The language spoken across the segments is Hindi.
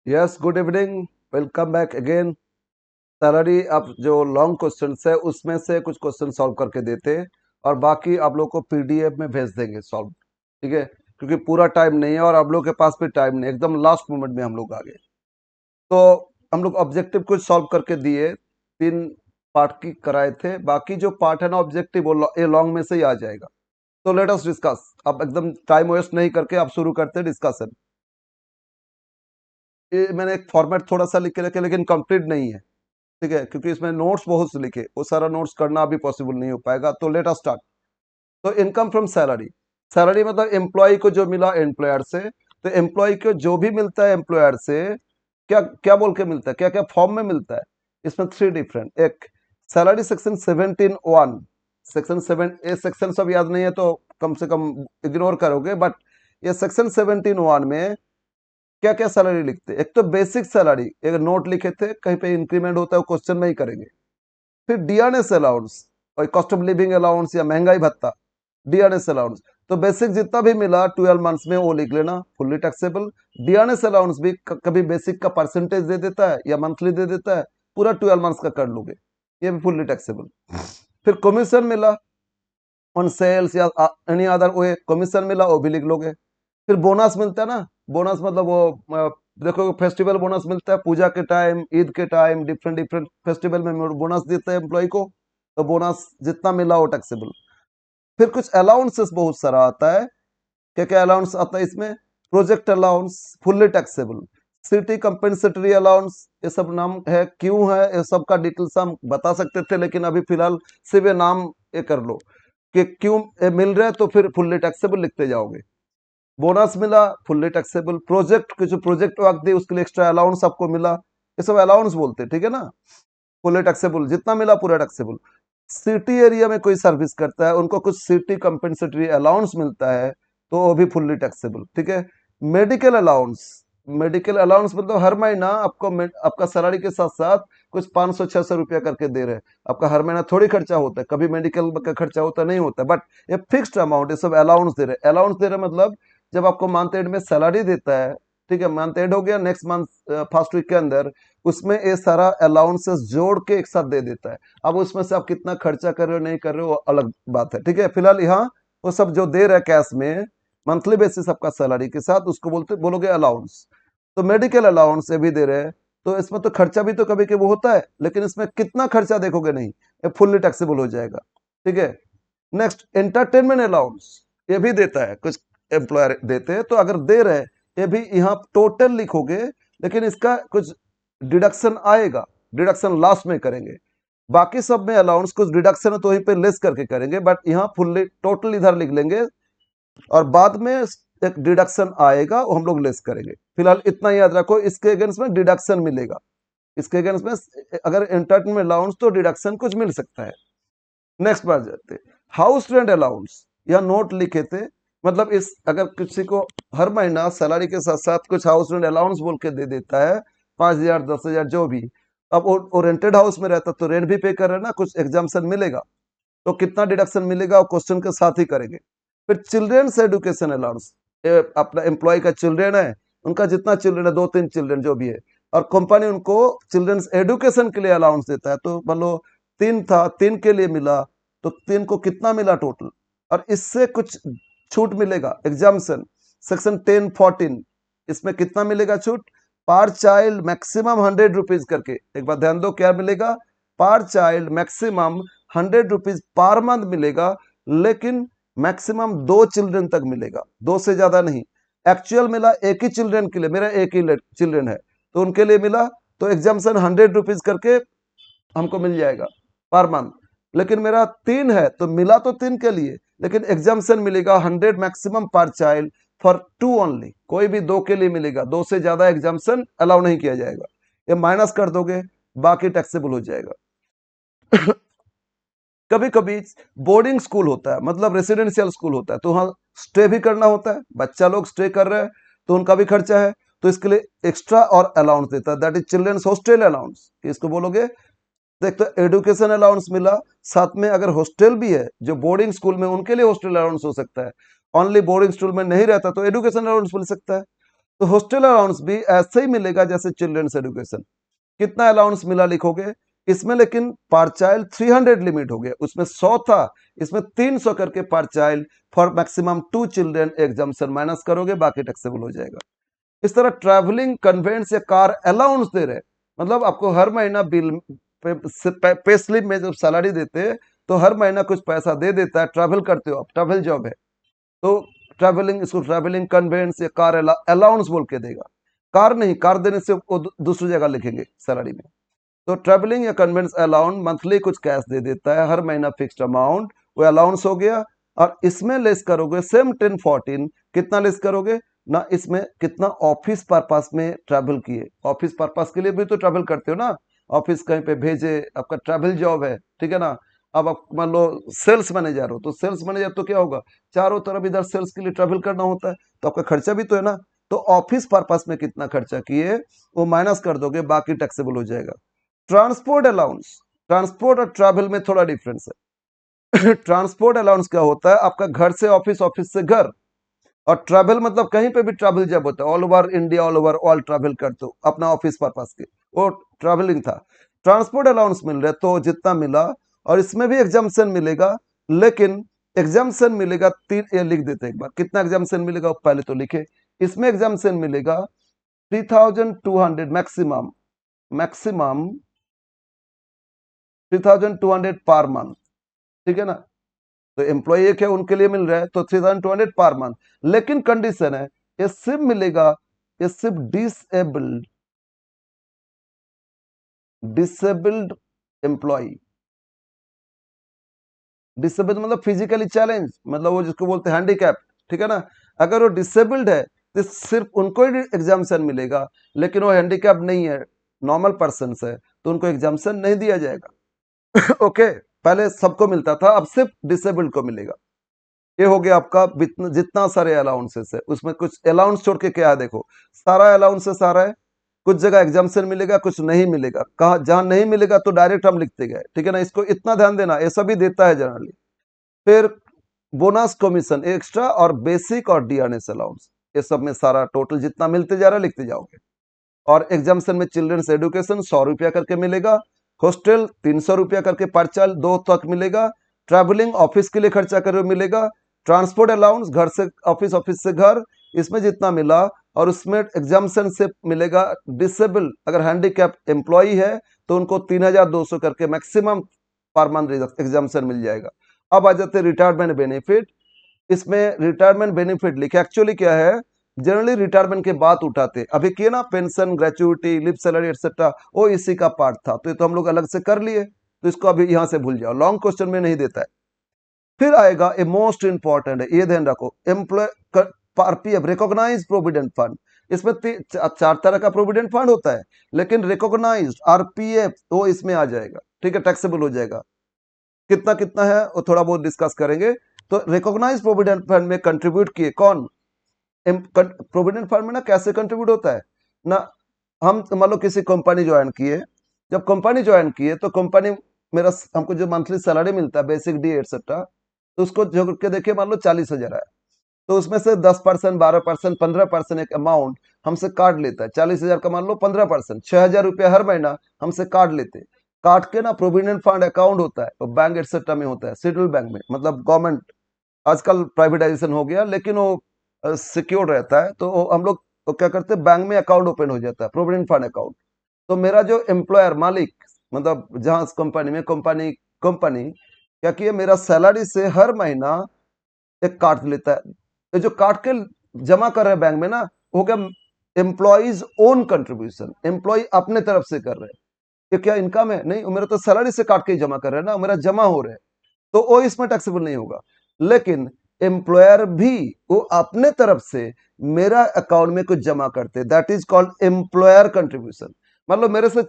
Yes, good evening. Welcome back again. Salary आप जो लॉन्ग क्वेश्चंस है उसमें से कुछ क्वेश्चन सॉल्व करके देते हैं और बाकी आप लोग को पीडीएफ में भेज देंगे सॉल्व। ठीक है, क्योंकि पूरा टाइम नहीं है और आप लोग के पास भी टाइम नहीं, एकदम लास्ट मोमेंट में हम लोग आ गए। तो हम लोग ऑब्जेक्टिव कुछ सॉल्व करके दिए, 3 पार्ट की कराए थे। बाकी जो पार्ट है ना ऑब्जेक्टिव वो ये लॉन्ग में से ही आ जाएगा। तो लेट अस डिस्कस। अब एकदम टाइम वेस्ट नहीं करके आप शुरू करते हैं डिस्कशन। ये मैंने एक फॉर्मेट थोड़ा सा लिख के रखे लेकिन कंप्लीट नहीं है। ठीक है, क्योंकि इसमें नोट्स बहुत से लिखे, वो सारा नोट्स करना अभी पॉसिबल नहीं हो पाएगा। तो लेट अस स्टार्ट। तो इनकम फ्रॉम सैलरी। सैलरी मतलब एम्प्लॉय को जो मिला एम्प्लॉयर से। तो एम्प्लॉय को जो भी मिलता है एम्प्लॉयर से, क्या क्या बोल के मिलता है, क्या क्या फॉर्म में मिलता है। इसमें 3 डिफरेंट। एक, सैलरी सेक्शन 17(1). सेक्शन 7, ये सेक्शन सब याद नहीं है तो कम से कम इग्नोर करोगे, बट ये सेक्शन 17(1) में क्या क्या सैलरी लिखते हैं। एक तो बेसिक सैलरी, एक नोट लिखे थे, कहीं पे इंक्रीमेंट होता है वो क्वेश्चन में ही करेंगे। फिर डीआरएस अलाउंस और कॉस्ट ऑफ लिविंग अलाउंस या महंगाई भत्ता, डीआरएस अलाउंस। तो बेसिक जितना भी मिला 12 मंथ्स में वो लिख लेना, फुल्ली टैक्सेबल। डीआरएस अलाउंस भी कभी बेसिक का परसेंटेज दे देता है या मंथली दे देता है, पूरा 12 मंथ्स का कर लोगे, ये भी फुल्ली टैक्सेबल। फिर कमीशन मिला ऑन सेल्स या एनी अदर वे, कमीशन मिला वो भी लिख लोगे। फिर बोनस मिलता है ना, बोनस मतलब वो देखो फेस्टिवल बोनस मिलता है पूजा के टाइम, ईद के टाइम, डिफरेंट डिफरेंट फेस्टिवल में बोनस देते हैं एम्प्लॉय को। तो बोनस जितना मिला वो टैक्सेबल। फिर कुछ अलाउंसेस बहुत सारा आता है। क्या क्या अलाउंस आता है इसमें। Project allowance fully taxable. City compensatory allowance, ये सब नाम है क्यों है, ये सब का डिटेल्स हम बता सकते थे लेकिन अभी फिलहाल सिर्फ ये नाम ये कर लो कि क्यों ये मिल रहा है, तो फिर फुल्ली टैक्सेबल लिखते जाओगे। बोनस मिला, फुल्ली टैक्सेबल। प्रोजेक्ट के जो प्रोजेक्ट वर्क दी उसके लिए एक्स्ट्रा अलाउंस आपको मिला, ये सब अलाउंस बोलते हैं। ठीक है ना, फुल्ली टैक्सेबल जितना मिला पूरा टैक्सेबल। सिटी एरिया में कोई सर्विस करता है उनको कुछ सिटी कंपेंसेटरी अलाउंस मिलता है, तो वो भी फुल्ली टैक्सेबल। ठीक है। मेडिकल अलाउंस, मेडिकल अलाउंस मतलब हर महीना आपको आपका सैलरी के साथ साथ कुछ 500-600 रुपया करके दे रहे हैं। आपका हर महीना थोड़ी खर्चा होता है, कभी मेडिकल का खर्चा होता नहीं होता, बट ये फिक्स्ड अमाउंट, ये सब अलाउंस दे रहे। अलाउंस दे रहे मतलब जब आपको मंथ एंड में सैलरी देता है, ठीक है, मंथ एंड हो गया, नेक्स्ट मंथ फर्स्ट वीक के अंदर उसमें ये सारा अलाउंसेस जोड़ के एक साथ दे देता है। अब उसमें से आप कितना खर्चा कर रहे हो नहीं कर रहे हो वो अलग बात है। ठीक है, फिलहाल यहाँ वो सब जो दे रहा है कैश में मंथली बेसिस आपका सैलरी के साथ, उसको बोलोगे अलाउंस। तो मेडिकल अलाउंस ये भी दे रहे हैं। तो इसमें तो खर्चा भी तो कभी कभी वो होता है, लेकिन इसमें कितना खर्चा देखोगे नहीं, ये फुल्ली टैक्सेबल हो जाएगा। ठीक है। नेक्स्ट, एंटरटेनमेंट अलाउंस, ये भी देता है, कुछ एम्प्लॉयर देते हैं। तो अगर दे रहे हैं, ये भी यहाँ टोटल लिखोगे, लेकिन इसका कुछ डिडक्शन आएगा, डिडक्शन लास्ट में करेंगे। बाकी सब में अलाउंस कुछ डिडक्शन है तो वहीं पे लेस करके करेंगे, बट यहाँ फुल्ली टोटल इधर लिख लेंगे और बाद में एक डिडक्शन आएगा वो हम लोग लेस करेंगे। फिलहाल इतना याद रखो, इसके अगेंस्ट में डिडक्शन मिलेगा। इसके अगेंस्ट में अगर एंटरटेनमेंट अलाउंस तो डिडक्शन कुछ मिल सकता है। नेक्स्ट बार जाते, हाउस रेंट अलाउंस, या नोट लिखे थे। मतलब इस अगर किसी को हर महीना सैलरी के साथ साथ कुछ हाउस रेंट अलाउंस बोल के दे देता है, 5,000 10,000 जो भी। अब वो रेंटेड हाउस में रहता तो रेंट भी पे कर रहे ना, कुछ एग्जाम्पशन मिलेगा। तो कितना डिडक्शन मिलेगा वो क्वेश्चन के साथ ही करेंगे। फिर चिल्ड्रेन्स एडुकेशन अलाउंस, अपना एम्प्लॉय का चिल्ड्रेन है, उनका जितना चिल्ड्रेन है, 2-3 चिल्ड्रेन जो भी है, और कंपनी उनको चिल्ड्रेन्स एडुकेशन के लिए अलाउंस देता है। तो मान लो 3 था, 3 के लिए मिला, तो 3 को कितना मिला टोटल, और इससे कुछ छूट मिलेगा एग्जाम्शन। सेक्शन 10(14), इसमें कितना मिलेगा छूट, पर चाइल्ड मैक्सिमम 100 रुपीज करके। एक बार ध्यान दो, क्या मिलेगा, पर child maximum 100 rupees per month मिलेगा, लेकिन मैक्सिमम 2 चिल्ड्रन तक मिलेगा, 2 से ज्यादा नहीं। एक्चुअल मिला एक ही चिल्ड्रन के लिए, मेरा एक ही चिल्ड्रन है तो उनके लिए मिला, तो एग्जाम्शन 100 रुपीज करके हमको मिल जाएगा पर मंथ। लेकिन मेरा 3 है तो मिला तो 3 के लिए, लेकिन एग्जाम्शन मिलेगा 100 मैक्सिमम पर चाइल्ड फॉर 2 ओनली, कोई भी 2 के लिए मिलेगा, 2 से ज्यादा एग्जाम्शन अलाउ नहीं किया जाएगा। ये माइनस कर दोगे, बाकी टैक्सेबल हो जाएगा। कभी कभी बोर्डिंग स्कूल होता है, मतलब रेसिडेंशियल स्कूल होता है, तो वहाँ स्टे भी करना होता है, बच्चा लोग स्टे कर रहे हैं तो उनका भी खर्चा है, तो इसके लिए एक्स्ट्रा और अलाउंस देता है, that is children's hostel allowance, इसको बोलोगे। देख, तो एडुकेशन अलाउंस मिला, साथ में अगर हॉस्टल भी है जो बोर्डिंग स्कूल में, उनके लिए हॉस्टल अलाउंस हो सकता है। ओनली बोर्डिंग स्कूल में नहीं रहता तो एडुकेशन अलाउंस मिल सकता है। तो हॉस्टल अलाउंस भी ऐसे ही मिलेगा जैसे चिल्ड्रंस एजुकेशन। कितना अलाउंस मिला लिखोगे इसमें, लेकिन पर चाइल्ड 300 लिमिट हो गया, उसमें 100 था, इसमें 300 करके पर child for maximum 2 children exemption minus करोगे, बाकी टैक्सेबल हो जाएगा। इस तरह ट्रैवलिंग कन्वेंस या कार अलाउंस दे रहे, मतलब आपको हर महीना बिल पे स्लिप में जब सैलरी देते हैं तो हर महीना कुछ पैसा दे देता है, ट्रैवल करते हो आप, ट्रैवल जॉब है तो ट्रैवलिंग, इसको ट्रैवलिंग कन्वेंस या कार अलाउंस बोल के देगा। कार नहीं, कार देने से वो दूसरी जगह लिखेंगे सैलरी में। तो ट्रैवलिंग या कन्वेंस अलाउंस मंथली कुछ कैश दे देता है, हर महीना फिक्स्ड अमाउंट, वो अलाउंस हो गया। और इसमें लेस करोगे सेम 10-14, कितना लेस करोगे ना, इसमें कितना ऑफिस पर्पस में ट्रैवल किए, ऑफिस पर्पस के लिए भी तो ट्रैवल करते हो ना, ऑफिस कहीं पे भेजे, आपका ट्रैवल जॉब है, ठीक है ना। अब आप मान लो सेल्स मैनेजर हो, तो सेल्स मैनेजर तो क्या होगा, चारों तरफ इधर सेल्स के लिए ट्रैवल करना होता है, तो आपका खर्चा भी तो है ना। तो ऑफिस पर्पस में कितना खर्चा किए वो माइनस कर दोगे, बाकी टैक्सेबल हो जाएगा। ट्रांसपोर्ट अलाउंस, ट्रांसपोर्ट और ट्रैवल में थोड़ा डिफरेंस है। ट्रांसपोर्ट अलाउंस क्या होता है, आपका घर से ऑफिस, ऑफिस से घर, और ट्रैवल मतलब कहीं पे भी ट्रैवल जब होता है, all over India, all over all travel करते हो अपना ऑफिस पर्पस के, वो ट्रैवलिंग था। ट्रांसपोर्ट अलाउंस मिल रहा है तो जितना मिला, और इसमें भी एग्जाम्पशन मिलेगा, लेकिन एग्जाम्पशन मिलेगा तीन, ये लिख देते एक बार, कितना एग्जाम्पशन मिलेगा पहले तो लिखे। इसमें एग्जाम्पशन मिलेगा 3200 मैक्सिमम, मैक्सिमम 3200 पर मंथ, ठीक है ना। तो एम्प्लॉय एक है उनके लिए मिल रहा है तो 3200 पर मंथ, लेकिन कंडीशन है ये सिर्फ मिलेगा, ये सिर्फ डिसेबल्ड, डिसेबल्ड एम्प्लॉय, डिसेबल्ड मतलब फिजिकली चैलेंज, मतलब वो जिसको बोलते हैं हैंडीकैप, ठीक है ना। अगर वो डिसेबल्ड है तो सिर्फ उनको ही एग्जाम्पशन मिलेगा, लेकिन वो हैंडीकैप नहीं है, नॉर्मल पर्सन है, तो उनको एग्जाम्पशन नहीं दिया जाएगा। ओके, पहले सबको मिलता था, अब सिर्फ डिसेबल्ड को मिलेगा। ये हो गया आपका जितना सारे अलाउंसेस है, उसमें कुछ अलाउंस छोड़ के क्या है, देखो सारा अलाउंसेस आ रहा है, कुछ जगह एग्जाम्पशन मिलेगा, कुछ नहीं मिलेगा, कहा जहां नहीं मिलेगा तो डायरेक्ट हम लिखते गए, ठीक है ना। इसको इतना ध्यान देना, ऐसा भी देता है जनरली। फिर बोनस, कमीशन, एक्स्ट्रा और बेसिक और डीआरएस अलाउंस, ये सब में सारा टोटल जितना मिलते जा रहा है लिखते जाओगे। और एग्जाम्पशन में चिल्ड्रंस एजुकेशन 100 रुपया करके मिलेगा, हॉस्टल 300 रुपया करके पर चाइल्ड 2 तक मिलेगा, ट्रैवलिंग ऑफिस के लिए खर्चा करे मिलेगा, ट्रांसपोर्ट अलाउंस घर से ऑफिस, ऑफिस से घर, इसमें जितना मिला। और उसमें एग्जाम्पशन से मिलेगा डिसेबल, अगर हैंडीकैप एम्प्लॉय है तो उनको 3200 करके मैक्सिमम पर मंथ एग्जाम्पशन मिल जाएगा। अब आ जाते रिटायरमेंट बेनिफिट। इसमें रिटायरमेंट बेनिफिट लिखे, एक्चुअली क्या है, जनरली रिटायरमेंट के बाद उठाते, अभी किए ना pension, gratuity, lip salary etcetera, वो इसी का पार्ट था, तो ये तो हम लोग अलग से कर लिए, तो इसको अभी यहां से भूल जाओ, लॉन्ग क्वेश्चन में नहीं देता है। फिर आएगा ए मोस्ट इंपॉर्टेंट है, ये ध्यान रखो, employ RPF, recognise provident fund. इसमें 4 तरह का प्रोविडेंट फंड होता है, लेकिन रिकॉग्नाइज आरपीएफ वो इसमें आ जाएगा, ठीक है, टैक्सेबल हो जाएगा। कितना कितना है वो थोड़ा बहुत डिस्कस करेंगे। तो रिकॉग्नाइज प्रोविडेंट फंड में कंट्रीब्यूट किए कौन, प्रोविडेंट फंड में ना कैसे कंट्रीब्यूट होता है ना, हम मान लो किसी कंपनी ज्वाइन किए, जब कंपनी ज्वाइन किए तो कंपनी, मेरा हमको जो मंथली सैलरी मिलता है बेसिक डी एक्सेट्रा, तो उसको जोड़ के देखिए मान लो 40,000 है, तो उसमें से 10%, 12%, 15% एक अमाउंट हमसे काट लेता है। 40,000 का मान लो 15%, 6,000 रुपया हर महीना हमसे काट लेते, काट के ना प्रोविडेंट फंड अकाउंट होता है, तो बैंक एक्सेट्रा में होता है, शेड्यूल बैंक में, मतलब गवर्नमेंट, आजकल प्राइवेटाइजेशन हो गया लेकिन वो सिक्योर रहता है, तो हम लोग तो क्या करते हैं, बैंक में अकाउंट ओपन हो जाता है, प्रोविडेंट फंड अकाउंट। तो मेरा जो एम्प्लॉयर, मालिक, मतलब जहां कंपनी में, कंपनी कंपनी क्या किया, मेरा सैलरी से हर महीना एक काट लेता है, ये जो काट के जमा कर रहे हैं बैंक में ना, हो गया एम्प्लॉइज ओन कंट्रीब्यूशन, एम्प्लॉय अपने तरफ से कर रहे हैं। ये क्या इनकम है, नहीं, मेरा तो सैलरी से काट के ही जमा कर रहे हैं ना, मेरा जमा हो रहा है, तो वो इसमें टैक्सेबल नहीं होगा। लेकिन एम्प्लॉयर भी वो अपने तरफ से मेरा अकाउंट में कुछ जमा करते, that is called employer contribution. मतलब मेरे से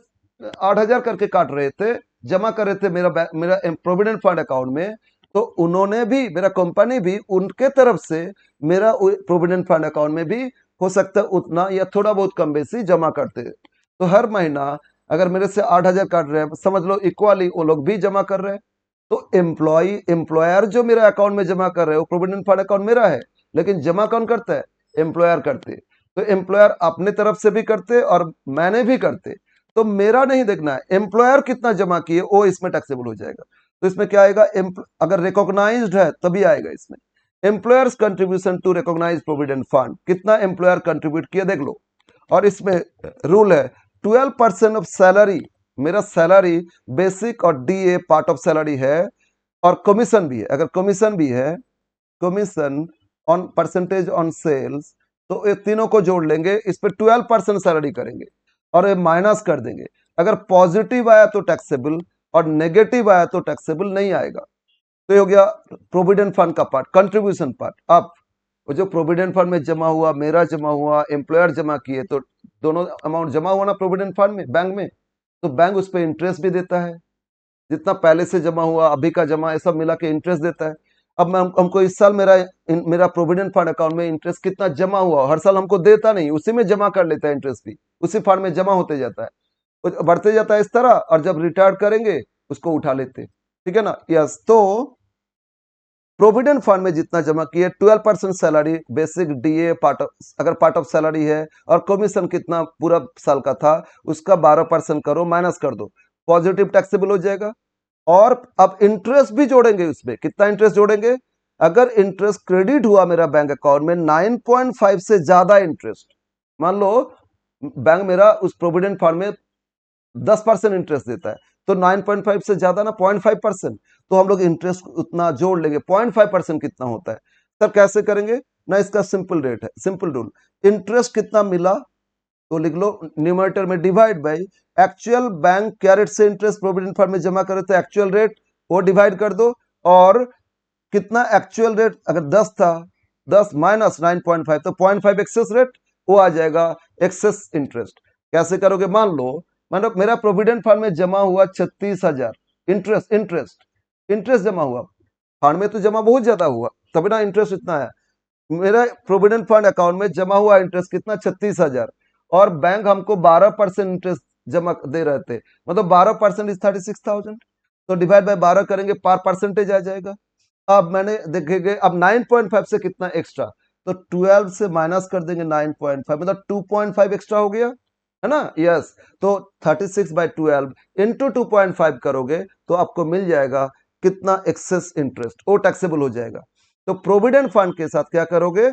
8,000 करके काट रहे थे, जमा कर रहे थे मेरा प्रोविडेंट फंड अकाउंट में, तो उन्होंने भी, मेरा कंपनी भी उनके तरफ से मेरा प्रोविडेंट फंड अकाउंट में भी हो सकता है उतना या थोड़ा बहुत कम बेसी जमा करते। तो हर महीना अगर मेरे से 8,000 काट रहे हैं, समझ लो इक्वली वो लोग भी जमा कर रहे हैं। तो एम्प्लॉयर जो मेरा अकाउंट में जमा कर रहे हो, प्रोविडेंट फंड अकाउंट मेरा है, लेकिन जमा कौन करता है, एम्प्लॉयर करते। तो एम्प्लॉयर अपने तरफ से भी करते और मैंने भी करते, तो मेरा नहीं देखना है, एम्प्लॉयर कितना जमा किए वो इसमें टैक्सेबल हो जाएगा। तो इसमें क्या आएगा, अगर रिकॉग्नाइज्ड है तभी आएगा इसमें। Employer's contribution to recognise provident fund, कितना एम्प्लॉयर कंट्रीब्यूट किया देख लो। और इसमें रूल है 12% ऑफ सैलरी, मेरा सैलरी बेसिक और डीए पार्ट ऑफ सैलरी है, और कमीशन भी है, अगर कमीशन भी है, commission on percentage on sales, तो ये तीनों को जोड़ लेंगे, इस पर 12% सैलरी करेंगे और ये माइनस कर देंगे। अगर पॉजिटिव आया तो टैक्सेबल और नेगेटिव आया तो टैक्सेबल नहीं आएगा। तो ये हो गया प्रोविडेंट फंड का पार्ट, कंट्रीब्यूशन पार्ट। अब वो जो प्रोविडेंट फंड में जमा हुआ, मेरा जमा हुआ, एम्प्लॉयर जमा किए, तो दोनों अमाउंट जमा हुआ ना प्रोविडेंट फंड में, बैंक में, तो बैंक उस पर इंटरेस्ट भी देता है, जितना पहले से जमा हुआ, अभी का जमा, ये सब मिला के इंटरेस्ट देता है। अब मैं हमको इस साल मेरा प्रोविडेंट फंड अकाउंट में इंटरेस्ट कितना जमा हुआ, हर साल हमको देता नहीं, उसी में जमा कर लेता है, इंटरेस्ट भी उसी फंड में जमा होते जाता है, बढ़ते जाता है इस तरह, और जब रिटायर करेंगे उसको उठा लेते, ठीक है ना। यस, तो प्रोविडेंट फंड में जितना जमा किए 12% salary basic DA part of, अगर पार्ट ऑफ सैलरी है, और कमीशन कितना पूरा साल का था उसका 12% करो, माइनस कर दो, पॉजिटिव टैक्सेबल हो जाएगा। और अब इंटरेस्ट भी जोड़ेंगे उसमें, कितना इंटरेस्ट जोड़ेंगे, अगर इंटरेस्ट क्रेडिट हुआ मेरा बैंक अकाउंट में 9.5 से ज्यादा इंटरेस्ट, मान लो बैंक मेरा उस प्रोविडेंट फंड में 10% इंटरेस्ट देता है, तो 9.5 से ज्यादा ना 0.5%, तो हम लोग इंटरेस्ट उतना जोड़ लेंगे। 0.5% कितना होता है सर, कैसे करेंगे ना, इसका सिंपल रेट है, सिंपल रूल, इंटरेस्ट कितना मिला तो लिख लो न्यूमरेटर में डिवाइड बाई एक्चुअल बैंक क्या रेट से इंटरेस्ट प्रोविडेंट फंड में जमा करे, तो एक्चुअल रेट वो डिवाइड कर दो, और कितना एक्चुअल रेट अगर 10 था, 10 माइनस 9.5, तो 0.5 एक्सेस रेट, वो आ जाएगा एक्सेस इंटरेस्ट। कैसे करोगे, मान लो मेरा प्रोविडेंट फंड में जमा हुआ 36,000, इंटरेस्ट इंटरेस्ट इंटरेस्ट जमा हुआ, फंड में तो जमा बहुत ज्यादा हुआ तभी ना इंटरेस्ट इतना है। मेरा प्रोविडेंट फंड अकाउंट में जमा हुआ इंटरेस्ट कितना, 36,000, और बैंक हमको 12% इंटरेस्ट जमा दे रहे थे, मतलब 12% इज 36,000, तो डिवाइड बाय 12 करेंगे, पर परसेंटेज आ जाएगा। अब मैंने देखेंगे, अब 9.5 से कितना एक्स्ट्रा, तो 12 से माइनस कर देंगे 9.5, मतलब 2.5 एक्स्ट्रा हो गया, है ना। यस, तो 36/12 इंटू 2.5 करोगे तो आपको मिल जाएगा कितना एक्सेस इंटरेस्ट, वो टैक्सेबल हो जाएगा। तो प्रोविडेंट फंड के साथ क्या करोगे,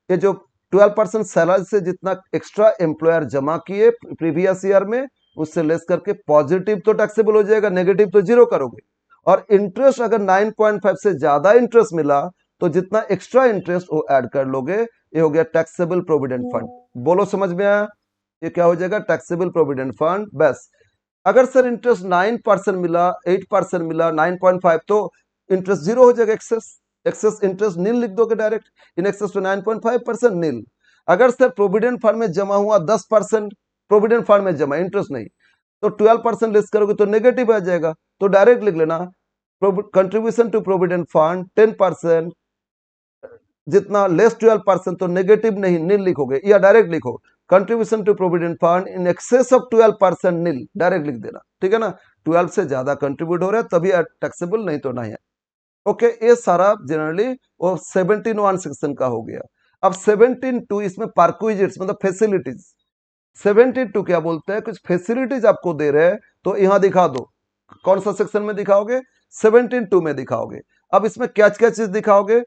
ये जो 12% सैलरी से जितना एक्स्ट्रा एम्प्लॉयर जमा किए प्रीवियस ईयर में, उससे लेस करके पॉजिटिव तो टैक्सेबल हो जाएगा, नेगेटिव तो जीरो करोगे। और इंटरेस्ट अगर 9.5 से ज्यादा इंटरेस्ट मिला तो जितना एक्स्ट्रा इंटरेस्ट वो ऐड कर लोगे, ये हो गया टैक्सेबल प्रोविडेंट फंड। बोलो समझ में आया, ये क्या हो जाएगा, टैक्सेबल प्रोविडेंट फंड। बस अगर सर इंटरेस्ट 9% मिला, 8% मिला, 9.5, तो इंटरेस्ट जीरो हो जाएगा, एक्सेस इंटरेस्ट नील लिख दोगे डायरेक्ट, इन एक्सेस टू 9.5% नील। अगर सर प्रोविडेंट फंड में जमा हुआ 10%, प्रोविडेंट फंड में जमा इंटरेस्ट नहीं, तो 12% लेस करोगे तो नेगेटिव आ जाएगा, तो डायरेक्ट लिख लेना कंट्रीब्यूशन टू प्रोविडेंट फंड 10%, जितना लेस 12%, तो नेगेटिव नहीं नील लिखोगे, या डायरेक्ट लिखो contribution to provident fund in excess of 12% nil, direct लिख देना, ठीक है ना। 12 से ज्यादा कंट्रीब्यूट हो रहा है तभी टैक्सेबल, नहीं तो नहीं है। ओके, ये सारा जनरली वो 17(1) सेक्शन का हो गया। अब 17(2) इसमें पार्क्विजिट्स मतलब फैसिलिटीज, 17(2) क्या बोलते हैं, कुछ फैसिलिटीज आपको दे रहे हैं, तो यहां दिखा दो, कौन सा सेक्शन में दिखाओगे, 17(2) में दिखाओगे। अब इसमें क्या क्या चीज दिखाओगे,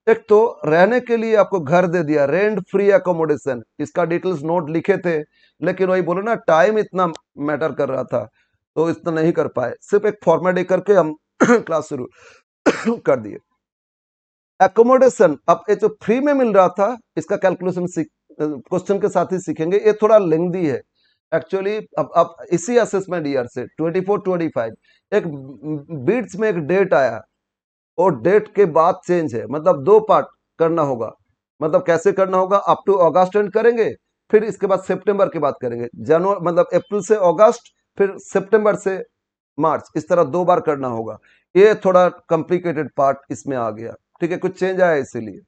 एक तो रहने के लिए आपको घर दे दिया, रेंट फ्री एकोमोडेशन, इसका डिटेल्स नोट लिखे थे, लेकिन वही बोलो ना टाइम इतना मैटर कर रहा था तो इतना नहीं कर पाए, सिर्फ एक फॉर्मेट करके हम क्लास शुरू कर दिए। एकोमोडेशन, अब ये जो फ्री में मिल रहा था इसका कैलकुलेशन क्वेश्चन के साथ ही सीखेंगे, ये थोड़ा लेंदी है एक्चुअली। अब इसी असेसमेंट ईयर से 24-25 एक बीट्स में एक डेट आया, और डेट के बाद चेंज है, मतलब 2 पार्ट करना होगा। मतलब कैसे करना होगा, अप टू अगस्त एंड करेंगे, फिर इसके बाद सितंबर की बात करेंगे, जनवरी मतलब अप्रैल से अगस्त, फिर सितंबर से मार्च, इस तरह 2 बार करना होगा। ये थोड़ा कॉम्प्लिकेटेड पार्ट इसमें आ गया, ठीक है, कुछ चेंज आया इसीलिए।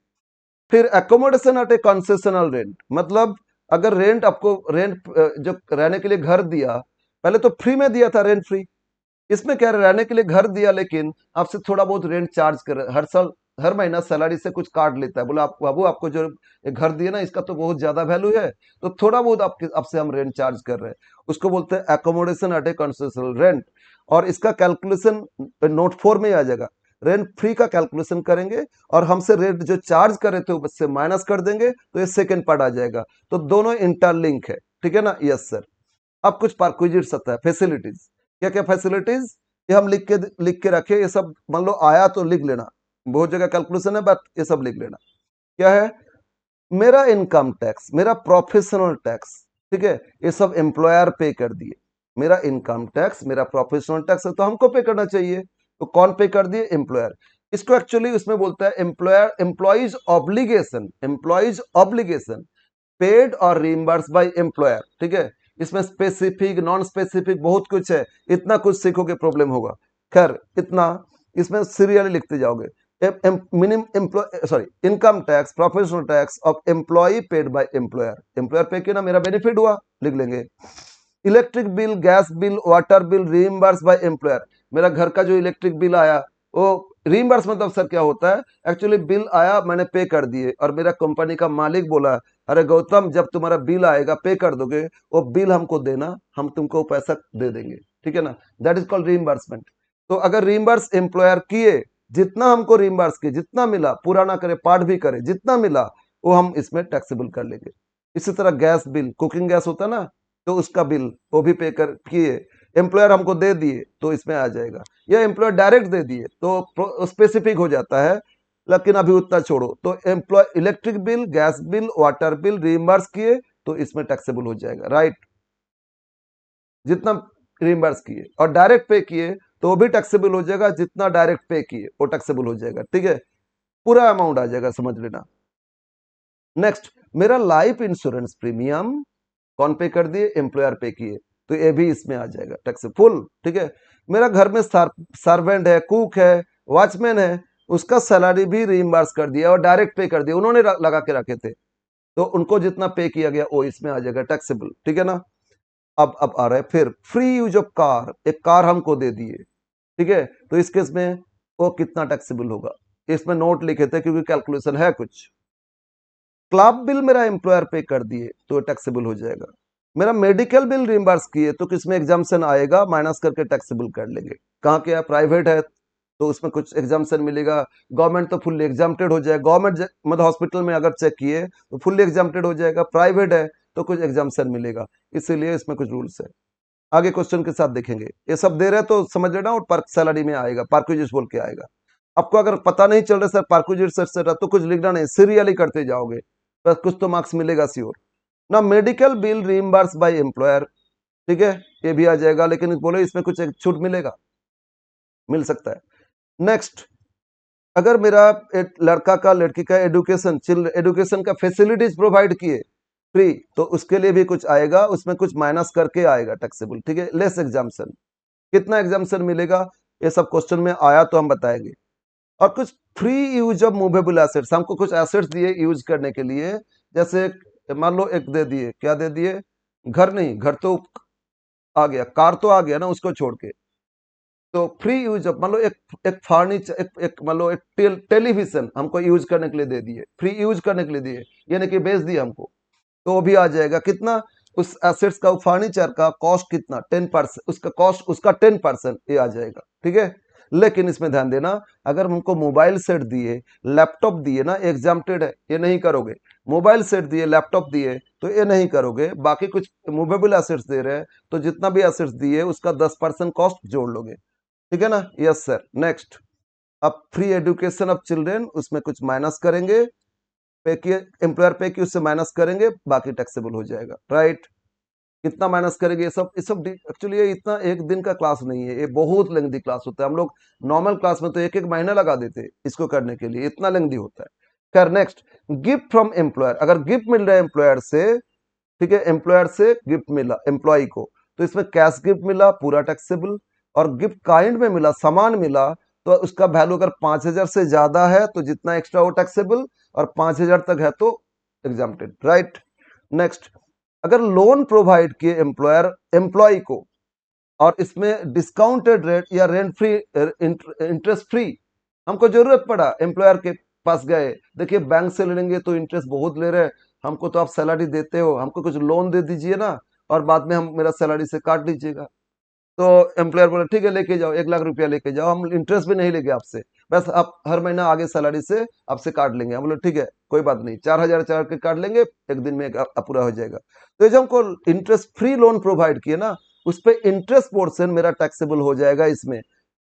फिर एकोमोडेशन एट ए कंसेशनल रेंट, मतलब अगर रेंट आपको रेंट जो रहने के लिए घर दिया, पहले तो फ्री में दिया था, रेंट फ्री, इसमें क्या रहने के लिए घर दिया लेकिन आपसे थोड़ा बहुत रेंट चार्ज कर, हर महीना सैलरी से कुछ काट लेता है, बोला आप बाबू आपको जो एक घर दिए ना इसका तो बहुत ज्यादा वैल्यू है, तो थोड़ा बहुत आपसे हम रेंट चार्ज कर रहे हैं, उसको बोलते हैं एकोमोडेशन एट ए कंसेशनल रेंट। और इसका कैलकुलेशन नोट 4 में आ जाएगा। रेंट फ्री का कैलकुलेशन करेंगे और हमसे रेंट जो चार्ज कर रहे थे उससे माइनस कर देंगे, तो ये सेकेंड पार्ट आ जाएगा। तो दोनों इंटरलिंक है, ठीक है ना। Yes sir. अब कुछ परक्विजिट्स आता है, फैसिलिटीज। क्या क्या फैसिलिटीज, ये हम लिख के रखे, ये सब मान लो आया तो लिख लेना, बहुत जगह कैलकुलेशन है बट ये सब लिख लेना। क्या है, मेरा इनकम टैक्स, मेरा प्रोफेशनल टैक्स, ठीक है, ये सब एम्प्लॉयर पे कर दिए। मेरा इनकम टैक्स, मेरा प्रोफेशनल टैक्स है तो हमको पे करना चाहिए, तो कौन पे कर दिए, एम्प्लॉयर। इसको एक्चुअली उसमें बोलता है employer employees obligation, employees obligation paid और रीइंबर्स बाय एम्प्लॉयर, ठीक है। इसमें स्पेसिफिक नॉन स्पेसिफिक बहुत कुछ है, इतना कुछ सीखोगे प्रॉब्लम होगा। खैर इतना इसमें सीरियली लिखते जाओगे। Minimum employ sorry income tax professional tax of employ paid by employer, employer pay किया ना, मेरा बेनिफिट हुआ, लिख लेंगे। Electric bill, gas bill, water bill reimburse by employer, मेरा घर का जो इलेक्ट्रिक बिल आया वो रीइंबर्स मतलब सर क्या होता है, एक्चुअली बिल आया मैंने पे कर दिए और मेरा कंपनी का मालिक बोला अरे गौतम जब तुम्हारा बिल आएगा पे कर दोगे, वो बिल हमको देना, हम तुमको पैसा दे देंगे, ठीक है ना, दैट इज कॉल्ड रीइंबर्समेंट। तो अगर रीइंबर्स एम्प्लॉयर किए, जितना हमको रीइंबर्स किए, जितना मिला, पूरा ना करे पार्ट भी करे, जितना मिला वो हम इसमें टैक्सेबल कर लेंगे। इसी तरह गैस बिल, कुकिंग गैस होता है ना, तो उसका बिल वो भी पे कर किए, एम्प्लॉयर हमको दे दिए तो इसमें आ जाएगा, या एम्प्लॉयर डायरेक्ट दे दिए तो स्पेसिफिक हो जाता है, लेकिन अभी उतना छोड़ो। तो employ electric bill, gas bill, water bill reimburse किए तो इसमें टैक्सेबल हो जाएगा, राइट। जितना रीइंबर्स किए और डायरेक्ट पे किए तो वो भी टैक्सेबल हो जाएगा, जितना डायरेक्ट पे किए वो टैक्सेबल हो जाएगा, ठीक है, पूरा अमाउंट आ जाएगा, समझ लेना। नेक्स्ट, मेरा लाइफ इंश्योरेंस प्रीमियम कौन पे कर दिए, एम्प्लॉयर पे किए, तो ये भी इसमें आ जाएगा टैक्स फुल, ठीक है। मेरा घर में सर्वेंट है, कुक है, वॉचमैन है, उसका सैलरी भी रीइंबर्स कर दिया और डायरेक्ट पे कर दिया, उन्होंने लगा के रखे थे, तो उनको जितना पे किया गया वो इसमें आ जाएगा टैक्सेबल, ठीक है ना। अब आ रहा है फिर फ्री यूज ऑफ कार, एक कार हमको दे दिए, ठीक है, तो इस केस में वो कितना टैक्सेबल होगा, इसमें नोट लिखे थे क्योंकि कैलकुलेशन है कुछ। क्लब बिल मेरा एम्प्लॉयर पे कर दिए तो टैक्सेबल हो जाएगा। मेरा मेडिकल बिल रिम्बर्स किए तो किसमें एग्जाम्शन आएगा, माइनस करके टैक्सेबल कर लेंगे। कहाँ के है, प्राइवेट है तो उसमें कुछ एग्जाम्शन मिलेगा, गवर्नमेंट तो फुल्ली एग्जाम्प्टेड हो जाएगा, गवर्नमेंट मतलब हॉस्पिटल में अगर चेक किए तो फुल्ली एग्जाम्प्टेड हो जाएगा, प्राइवेट है तो कुछ एग्जाम्शन मिलेगा, इसीलिए इसमें कुछ रूल्स है। आगे क्वेश्चन के साथ देखेंगे, ये सब दे रहे हैं तो समझ लेना, और पार्क सैलरी में आएगा, पार्कुजिस बोल के आएगा। आपको अगर पता नहीं चल रहा सर पार्कुजिस सर तो कुछ लिखना नहीं, सीरियली करते जाओगे, बस कुछ तो मार्क्स मिलेगा श्योर ना। Medical bill reimburse by employer, ठीक है, ये भी आ जाएगा, लेकिन बोलो इसमें कुछ एक छूट मिलेगा, मिल सकता है। नेक्स्ट, अगर मेरा एक लड़का का लड़की का एडुकेशन चिल्ड्रन एडुकेशन का फैसिलिटीज प्रोवाइड किए फ्री, तो उसके लिए भी कुछ आएगा, उसमें कुछ माइनस करके आएगा टैक्सेबल, ठीक है। लेस एग्जाम्शन, कितना एग्जाम्शन मिलेगा, ये सब क्वेश्चन में आया तो हम बताएंगे। और कुछ free use of movable assets, हमको कुछ एसेट्स दिए यूज करने के लिए, जैसे मान लो एक दे दिए, क्या दे दिए, घर नहीं, घर तो आ गया, कार तो आ गया ना, उसको छोड़ के, तो फ्री यूज ऑफ मान लो एक फर्नीचर एक मान लो एक टेलीविजन हमको यूज करने के लिए दे दिए, फ्री यूज करने के लिए दिए, यानी कि बेच दिया हमको, तो वो भी आ जाएगा कितना, उस एसेट्स का फर्नीचर का कॉस्ट कितना 10%, उसका कॉस्ट उसका 10% ये आ जाएगा, ठीक है। लेकिन इसमें ध्यान देना, अगर हमको मोबाइल सेट दिए, लैपटॉप दिए ना, एग्जाम्प्टेड है, ये नहीं करोगे। मोबाइल सेट दिए, लैपटॉप दिए तो ये नहीं करोगे, बाकी कुछ मूवेबल एसेट्स दे रहे हैं तो जितना भी एसेट्स दिए उसका 10% कॉस्ट जोड़ लोगे, ठीक है ना। Yes sir. नेक्स्ट, अब फ्री एजुकेशन ऑफ चिल्ड्रेन, उसमें कुछ माइनस करेंगे, पे किए एम्प्लॉयर पे की उससे माइनस करेंगे, बाकी टैक्सेबल हो जाएगा, राइट। कितना माइनस करेंगे, ये सब एक्चुअली ये इतना एक दिन का क्लास नहीं है, ये बहुत लेंथी क्लास होता है, हम लोग नॉर्मल क्लास में तो एक एक महीना लगा देते इसको करने के लिए, इतना लेंथी होता है। खैर नेक्स्ट, गिफ्ट फ्रॉम एम्प्लॉयर, अगर गिफ्ट मिल रहा है एम्प्लॉयर से, ठीक है, एम्प्लॉयर से गिफ्ट मिला एम्प्लॉय को, तो इसमें कैश गिफ्ट मिला पूरा टैक्सेबल, और गिफ्ट काइंड में मिला, सामान मिला, तो उसका वैल्यू अगर 5,000 से ज्यादा है तो जितना एक्स्ट्रा वो टैक्सेबल, और 5,000 तक है तो एग्जाम्प्टेड, राइट। नेक्स्ट, अगर लोन प्रोवाइड किए एम्प्लॉयर एम्प्लॉय को, और इसमें डिस्काउंटेड रेट या रेंट फ्री इंटरेस्ट फ्री, हमको जरूरत पड़ा, एम्प्लॉयर के पास गए, देखिए बैंक से ले लेंगे तो इंटरेस्ट बहुत ले रहे हैं, हमको तो आप सैलरी देते हो, हमको कुछ लोन दे दीजिए ना, और बाद में हम मेरा सैलरी से काट लीजिएगा। तो एम्प्लॉयर बोले ठीक है लेके जाओ, 1 लाख रुपया लेके जाओ, हम इंटरेस्ट भी नहीं लेंगे आपसे, बस आप हर महीना आगे सैलरी से आपसे काट लेंगे। हम बोले ठीक है कोई बात नहीं, 4,000 चार के काट लेंगे, एक दिन में पूरा हो जाएगा। तो जो हमको इंटरेस्ट फ्री लोन प्रोवाइड किए ना, उस पर इंटरेस्ट पोर्शन मेरा टैक्सेबल हो जाएगा। इसमें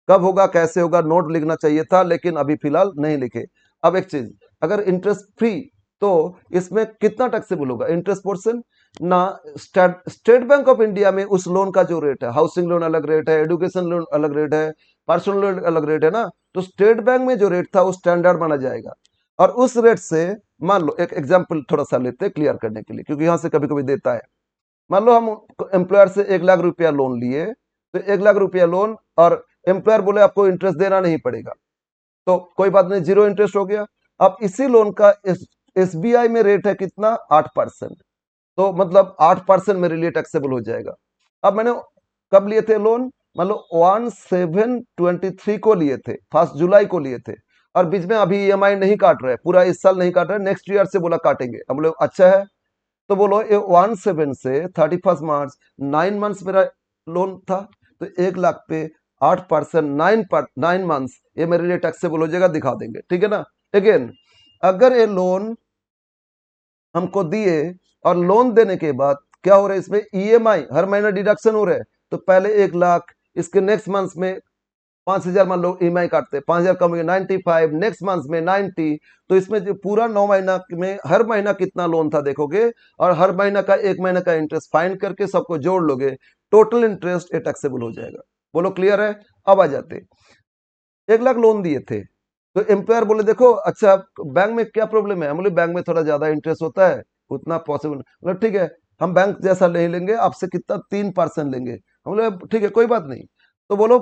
कब होगा कैसे होगा नोट लिखना चाहिए था, लेकिन अभी फिलहाल नहीं लिखे। अब एक चीज, अगर इंटरेस्ट फ्री तो इसमें कितना टैक्सेबल होगा इंटरेस्ट पोर्शन ना। स्टेट बैंक ऑफ इंडिया में उस लोन का जो रेट है, हाउसिंग लोन अलग रेट है, एजुकेशन लोन अलग रेट है, पर्सनल लोन अलग रेट है ना, तो स्टेट बैंक में जो रेट था वो स्टैंडर्ड माना जाएगा। और उस रेट से मान लो, एक एग्जांपल थोड़ा सा लेते हैं क्लियर करने के लिए, क्योंकि यहां से कभी कभी देता है। मान लो हम एम्प्लॉयर से 1 लाख रुपया लोन लिए, तो 1 लाख रुपया लोन, और एम्प्लॉयर बोले आपको इंटरेस्ट देना नहीं पड़ेगा, तो कोई बात नहीं, जीरो इंटरेस्ट हो गया। अब इसी लोन का एसबीआई में रेट है कितना, 8%, तो मतलब 8% मेरे लिए टैक्सेबल हो जाएगा। अब मैंने कब लिए थे लोन, मान लो 1723 को लिए थे, 1 जुलाई को लिए थे, और बीच में अभी ईएमआई नहीं काट रहे, पूरा इस साल नहीं काट रहे, नेक्स्ट ईयर से बोला काटेंगे। अब बोले अच्छा है, तो बोलो ये 17 से 31 मार्च 9 मंथ्स मेरा लोन था, तो 1 लाख पे 8%, 9 मंथ्स, ये मेरे लिए टैक्सेबल हो जाएगा, दिखा देंगे, ठीक है ना। अगेन, अगर ये लोन हमको दिए और लोन देने के बाद क्या हो रहा है, इसमें ईएमआई हर महीना डिडक्शन हो रहा है, तो पहले 1 लाख, इसके नेक्स्ट मंथ में 5,000 मान लो ईएमआई काटते, 5,000 कम हो गया 95, नेक्स्ट मंथ में 90, तो इसमें जो पूरा 9 महीना में हर महीना कितना लोन था देखोगे, और हर महीना का 1 महीना का इंटरेस्ट फाइंड करके सबको जोड़ लोगे, टोटल इंटरेस्ट ये टैक्सेबल हो जाएगा। बोलो क्लियर है। अब आ जाते, 1 लाख लोन दिए थे, तो एम्प्लॉयर बोले देखो अच्छा बैंक में क्या प्रॉब्लम है, हम बोले बैंक में थोड़ा ज्यादा इंटरेस्ट होता है, उतना पॉसिबल, बोले ठीक है हम बैंक जैसा नहीं लेंगे आपसे, कितना 3% लेंगे। हम बोले ठीक है कोई बात नहीं। तो बोलो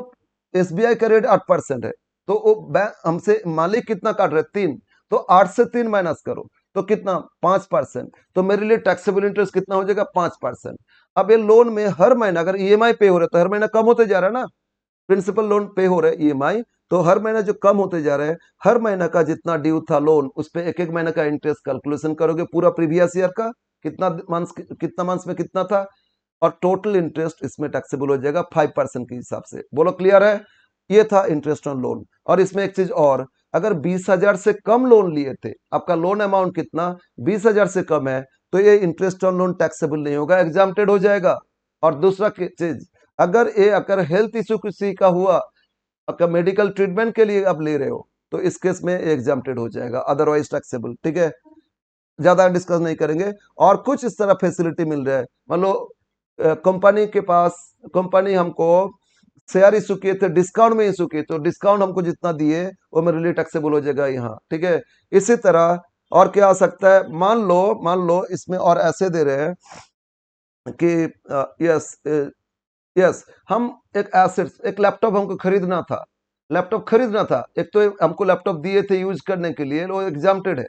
एसबीआई का रेट 8% है, तो वो बैंक हमसे मालिक कितना काट रहे, 3, तो 8 से 3 माइनस करो तो कितना, 5%, तो मेरे लिए टैक्सेबल इंटरेस्ट कितना हो जाएगा, 5%। अब ये लोन में हर महीना अगर ईएमआई पे हो रहा है तो हर महीना कम होते जा रहा है ना, प्रिंसिपल लोन पे हो रहा है ईएमआई, तो हर महीना जो कम होते जा रहे हैं, हर महीना का जितना ड्यू था लोन उस पे एक एक महीने का इंटरेस्ट कैलकुलेशन करोगे पूरा प्रीवियस ईयर का, कितना मंथ्स में कितना था, और टोटल इंटरेस्ट इसमें टैक्सेबल हो जाएगा 5% के हिसाब से। बोलो क्लियर है। ये था इंटरेस्ट ऑन लोन। और इसमें एक चीज और, अगर 20,000 से कम लोन लिए थे, आपका लोन अमाउंट कितना 20,000 से कम है, तो ये इंटरेस्ट ऑन लोन टैक्सेबल नहीं होगा, एग्जाम्प्टेड हो जाएगा। और दूसरा चीज, अगर हेल्थ इश्यू किसी का हुआ, अगर मेडिकल ट्रीटमेंट के लिए आप ले रहे हो, तो इस केस में एग्जाम्प्टेड हो जाएगा, अदरवाइज टैक्सेबल, ठीक है। ज्यादा डिस्कस नहीं करेंगे। और कुछ इस तरह फैसिलिटी मिल रहा है, मान लो कंपनी के पास, कंपनी हमको शेयर इशू किए थे, डिस्काउंट में इशू किए, तो डिस्काउंट हमको जितना दिए वो मेरे लिए टैक्सेबल हो जाएगा यहाँ, ठीक है। इसी तरह और क्या आ सकता है, मान लो इसमें और ऐसे दे रहे हैं कि यस यस, हम एक एसेट्स, एक लैपटॉप हमको खरीदना था, एक तो हमको लैपटॉप दिए थे यूज करने के लिए, वो एग्जाम्प्टेड है,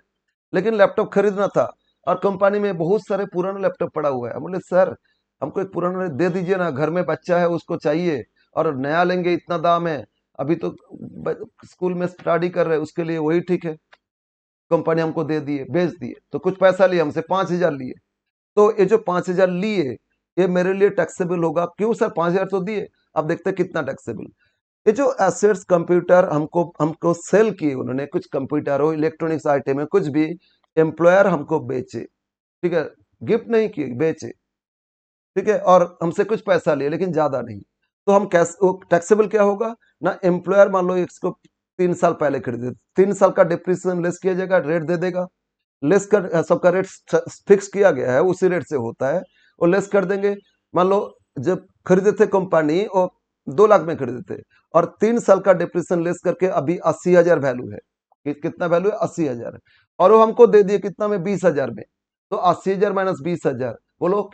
लेकिन लैपटॉप खरीदना था, और कंपनी में बहुत सारे पुराने लैपटॉप पड़ा हुआ है। हम बोले सर हमको एक पुराना दे दीजिए ना, घर में बच्चा है उसको चाहिए, और नया लेंगे इतना दाम है, अभी तो स्कूल में स्टडी कर रहे हैं उसके लिए वही ठीक है। कंपनी हमको दे दिए, बेच दिए, तो कुछ पैसा लिए हमसे, 5,000 लिए, तो ये जो 5,000 लिए, ये मेरे लिए टैक्सेबल होगा, क्यों सर 5,000 तो दिए। अब देखते हैं कितना टैक्सेबल। ये जो एसेट्स, कंप्यूटर हमको हमको सेल किए उन्होंने, कुछ कंप्यूटर हो, इलेक्ट्रॉनिक्स आइटम है, कुछ भी, एम्प्लॉयर हमको बेचे, ठीक है, गिफ्ट नहीं किए, बेचे, ठीक है, और हमसे कुछ पैसा लिए लेकिन ज्यादा नहीं, तो हम कैसे टैक्सेबल क्या होगा ना, एम्प्लॉयर मान लो इसको 3 साल पहले खरीदे, 3 साल का डिप्रिसिएशन लेस किया जाएगा, रेट दे देगा, लेस कर, सबका रेट फिक्स किया गया है, उसी रेट से होता है, वो लेस कर देंगे। मान लो जब खरीदे थे कंपनी, और 2 लाख में खरीदे थे, और 3 साल का डिप्रेशन लेस करके अभी 80,000 वैल्यू है, कितना वैल्यू है, 80,000, और वो हमको दे दिए कितना में, 20,000 में, तो 80,000 माइनस 20,000, बोलो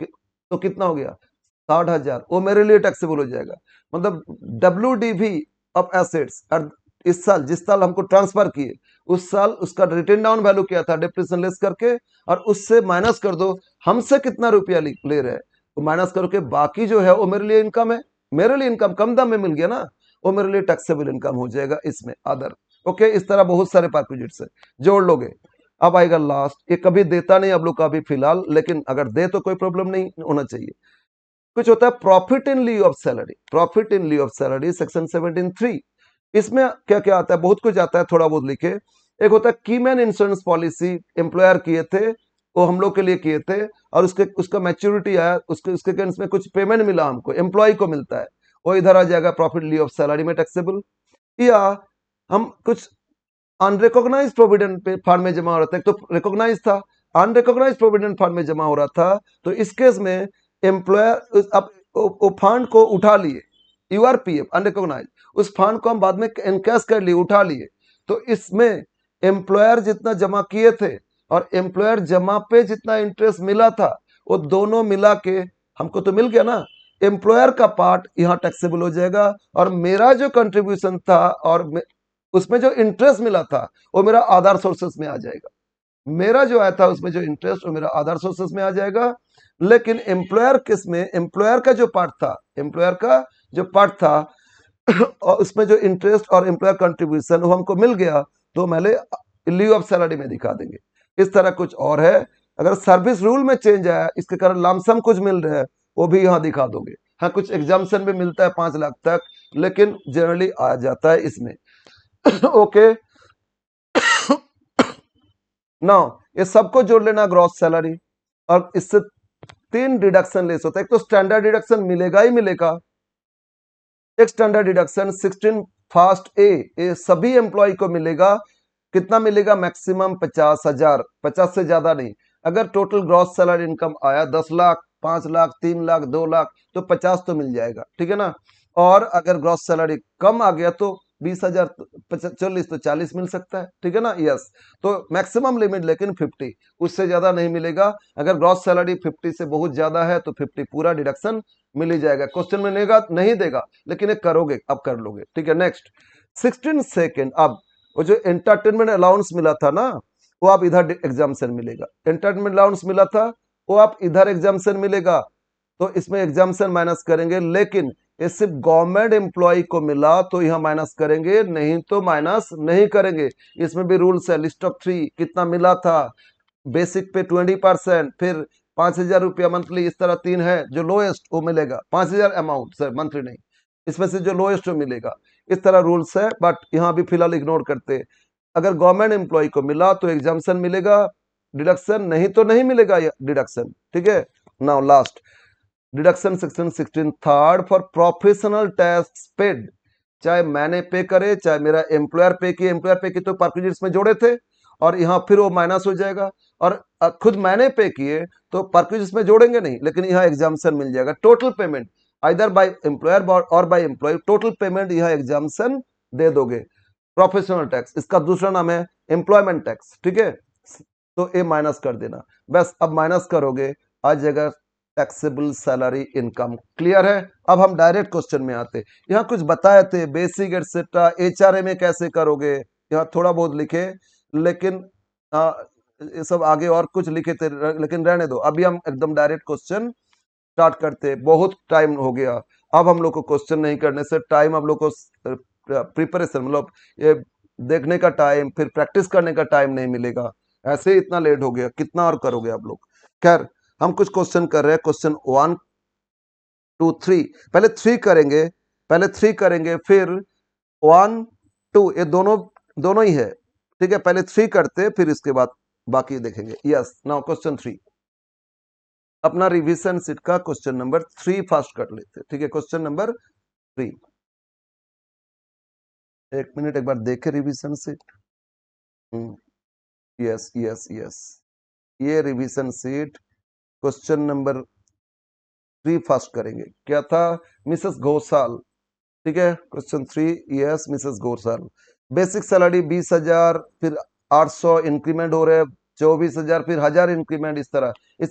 तो कितना हो गया, 60,000, वो मेरे लिए टैक्सेबल हो जाएगा। मतलब WDV ऑफ एसेट्स, इस साल जिस साल हमको ट्रांसफर किए, उस साल उसका रिटर्न डाउन वैल्यू क्या था, डिप्रेशन लेस करके, और उससे माइनस कर दो हमसे कितना रुपया ले रहे हैं, तो माइनस करके बाकी जो है वो मेरे लिए इनकम है, मेरे लिए इनकम कम दाम में मिल गया ना, वो मेरे लिए टैक्सेबल इनकम हो जाएगा इसमें, अदर, ओके, इस तरह बहुत सारे परक्विजिट्स है, जोड़ लोगे। अब आएगा लास्ट, ये कभी देता नहीं अब लोग का अभी फिलहाल, लेकिन अगर दे तो कोई प्रॉब्लम नहीं होना चाहिए। कुछ होता है profit in lieu of salary, profit in lieu of salary section 17(3). इसमें क्या क्या आता है, बहुत कुछ आता है, थोड़ा बहुत लिखे। एक होता है कीमैन इंश्योरेंस पॉलिसी, एम्प्लॉयर किए थे, वो हम लोग के लिए किए थे, और उसका मैच्योरिटी आया, उसके उसके अगेंस्ट में कुछ पेमेंट मिला हमको, एम्प्लॉय को मिलता है, वो इधर आ जाएगा प्रॉफिट ली ऑफ सैलरी में टैक्सेबल। या हम कुछ अनरिकॉग्नाइज प्रोविडेंट फंड में जमा हो रहा था, एक तो रिकॉग्नाइज था, अनरिकॉग्नाइज प्रोविडेंट फंड में जमा हो रहा था, तो इस केस में एम्प्लॉयर अब वो फंड को उठा लिए, यूआरपीएफ अनरिकॉग्नाइज, उस फंड को हम बाद में एनकैश कर लिए, उठा लिए, तो इसमें एम्प्लॉयर जितना जमा किए थे और एम्प्लॉयर जमा पे जितना इंटरेस्ट मिला था, वो दोनों मिला के हमको तो मिल गया ना, एम्प्लॉयर का पार्ट यहाँ टैक्सेबल हो जाएगा, और मेरा जो कंट्रीब्यूशन था और उसमें जो इंटरेस्ट मिला था वो मेरा आधार सोर्सेस में आ जाएगा, मेरा जो आया था उसमें जो इंटरेस्ट वो मेरा आधार सोर्सेस में आ जाएगा। लेकिन एम्प्लॉयर किस में, एम्प्लॉयर का जो पार्ट था, एम्प्लॉयर का जो पार्ट था और उसमें जो इंटरेस्ट और एम्प्लॉयर कंट्रीब्यूशन वो हमको मिल गया, तो मैंने लीव ऑफ सैलरी में दिखा देंगे। इस तरह कुछ और है, अगर सर्विस रूल में चेंज आया, इसके कारण लमसम कुछ मिल रहा है, वो भी यहाँ दिखा दोगे। हाँ, कुछ एग्जाम्शन भी मिलता है 5 लाख तक, लेकिन जनरली आ जाता है इसमें। ओके, नाउ ये सबको जोड़ लेना ग्रॉस सैलरी, और इससे 3 डिडक्शन लेस होता है। एक तो स्टैंडर्ड डिडक्शन मिलेगा ही मिलेगा, एक स्टैंडर्ड डिडक्शन 16 फास्ट ए, ये सभी एम्प्लॉय को मिलेगा। कितना मिलेगा, मैक्सिमम 50,000, 50 से ज्यादा नहीं। अगर टोटल ग्रॉस सैलरी इनकम आया 10 लाख, 5 लाख, 3 लाख, 2 लाख, तो 50 तो मिल जाएगा, ठीक है ना। और अगर ग्रॉस सैलरी कम आ गया तो 20,000, 40 तो 40 मिल सकता है, ठीक है ना। यस, तो मैक्सिमम लिमिट लेकिन 50, उससे ज्यादा नहीं मिलेगा। अगर ग्रॉस सैलरी 50 से बहुत ज्यादा है तो 50 पूरा डिडक्शन मिल ही जाएगा। क्वेश्चन में नहीं देगा, लेकिन एक करोगे, अब कर लोगे, ठीक है। नेक्स्ट 16 सेकेंड, अब वो जो एंटरटेनमेंट अलाउंस मिला था ना, वो आप इधर एग्जाम्शन मिलेगा, एंटरटेनमेंट अलाउंस मिला था वो आप इधर एग्जाम्शन मिलेगा, तो इसमें एग्जाम्शन माइनस करेंगे। लेकिन ये सिर्फ गवर्नमेंट एम्प्लॉय को मिला तो यहाँ माइनस करेंगे, नहीं तो माइनस नहीं करेंगे। इसमें भी रूल्स है, लिस्ट ऑफ 3 कितना मिला था, बेसिक पे 20%, फिर 5,000 रुपया मंथली, इस तरह 3 है, जो लोएस्ट वो मिलेगा 5,000 अमाउंट, सर मंथली नहीं, इसमें से जो लोएस्ट वो मिलेगा। इस तरह रूल्स है, बट यहाँ भी फिलहाल इग्नोर करते। अगर गवर्नमेंट एम्प्लॉय को मिला तो एग्जाम्शन मिलेगा, डिडक्शन नहीं तो नहीं मिलेगा डिडक्शन, ठीक है। Now last deduction section 16 third for professional tax paid, चाहे मैंने पे करे चाहे मेरा एम्प्लॉयर पे किए, एम्प्लॉयर पे की तो परक्विजिट्स में जोड़े थे, और यहाँ फिर वो माइनस हो जाएगा, और खुद मैंने पे किए तो परक्विजिट्स में जोड़ेंगे नहीं, लेकिन यहाँ एग्जाम्शन मिल जाएगा। Total payment either by employer और बाय एम्प्लॉय, टोटल पेमेंट यहाँ एग्जाम्शन दे दोगे। प्रोफेशनल टैक्स, इसका दूसरा नाम है एम्प्लॉयमेंट टैक्स, ठीक है। तो ए माइनस कर देना, बस अब माइनस करोगे आ जाएगा टैक्सेबल सैलरी इनकम। क्लियर है। अब हम डायरेक्ट क्वेश्चन में आते, यहाँ कुछ बताए थे बेसिक एटसेट्रा, एचआरए में कैसे करोगे, यहाँ थोड़ा बहुत लिखे, लेकिन ये सब आगे और कुछ लिखे थे, लेकिन रहने दो, अभी हम एकदम डायरेक्ट क्वेश्चन स्टार्ट करते। बहुत टाइम हो गया, अब हम लोग को क्वेश्चन नहीं करने से टाइम, हम लोग को प्रिपरेशन मतलब ये देखने का टाइम, फिर प्रैक्टिस करने का टाइम नहीं मिलेगा। ऐसे ही इतना लेट हो गया, कितना और करोगे आप लोग। खैर, हम कुछ क्वेश्चन कर रहे हैं, क्वेश्चन 1 2 3, पहले 3 करेंगे, फिर 1 2, ये दोनों दोनों ही है, ठीक है। पहले 3 करते, फिर इसके बाद बाकी देखेंगे। यस, नाउ क्वेश्चन 3, अपना रिवीजन सीट का क्वेश्चन नंबर 3 फास्ट कर लेते, ठीक है। क्वेश्चन नंबर 3, एक मिनट, एक बार देखे revision sheet. Yes yes yes, ये revision sheet question number 3 fast करेंगे। क्या था, मिसेस घोषाल, ठीक है। Question 3, yes Mrs Ghoshal, basic salary 20,000, फिर 800 इंक्रीमेंट हो रहे, 24,000, फिर 1,000 इंक्रीमेंट, इस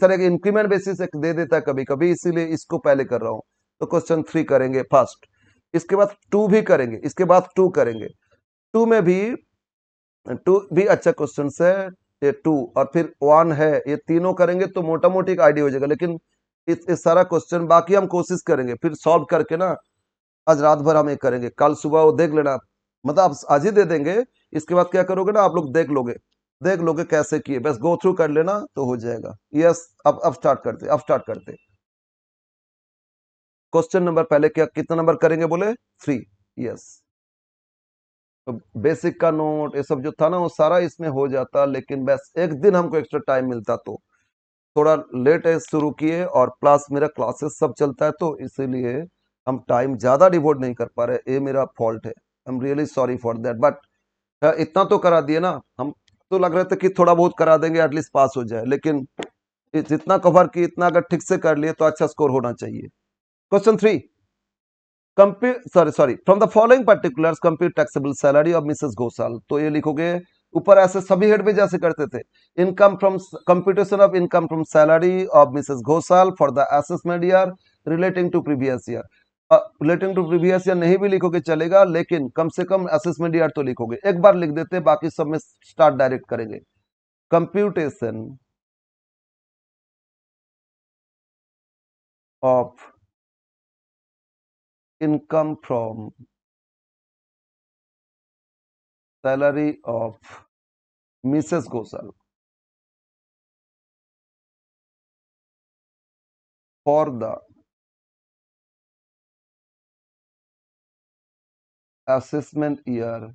तरह के इंक्रीमेंट बेसिस एक दे देता है कभी कभी, इसीलिए इसको पहले कर रहा हूं। तो क्वेश्चन 3 करेंगे फास्ट, इसके बाद 2 भी करेंगे, इसके बाद 2 करेंगे। 2 में भी 2 भी अच्छा क्वेश्चन है, ये 2 और फिर 1 है, ये तीनों करेंगे तो मोटा मोटी एक आइडिया हो जाएगा। लेकिन इस सारा क्वेश्चन बाकी हम कोशिश करेंगे फिर सॉल्व करके ना, आज रात भर हम एक करेंगे, कल सुबह वो देख लेना, मतलब आप आज ही दे देंगे, इसके बाद क्या करोगे ना, आप लोग देख लोगे कैसे किए, बस गो थ्रू कर लेना तो हो जाएगा। यस, अब स्टार्ट करते, अब स्टार्ट करते। क्वेश्चन नंबर पहले क्या, कितना नंबर करेंगे बोले, 3। यस, तो बेसिक का नोट ये सब जो था ना वो सारा इसमें हो जाता, लेकिन बस एक दिन हमको एक्स्ट्रा टाइम मिलता तो थोड़ा लेट है शुरू किए, और प्लस मेरा क्लासेस सब चलता है तो इसीलिए हम टाइम ज्यादा डिवोट नहीं कर पा रहे, ये मेरा फॉल्ट है। I am really sorry for that, but इतना तो करा दिए ना हम, तो लग रहा था कि थोड़ा बहुत करा देंगे एटलीस्ट पास हो जाए, लेकिन जितना कवर की इतना अगर ठीक से कर लिए तो अच्छा स्कोर होना चाहिए। Question 3, compute sorry from the following particulars compute taxable salary of Mrs Ghoshal. तो ये लिखोगे ऊपर ऐसे सभी हेड में जैसे करते थे, income from computation of income from salary of Mrs Ghoshal for the assessment year relating to previous year. Relating to previous year नहीं भी लिखोगे चलेगा, लेकिन कम से कम असेसमेंट ईयर तो लिखोगे, एक बार लिख देते, बाकी सब में स्टार्ट डायरेक्ट करेंगे। Computation of income from salary of Mrs Ghoshal for the assessment year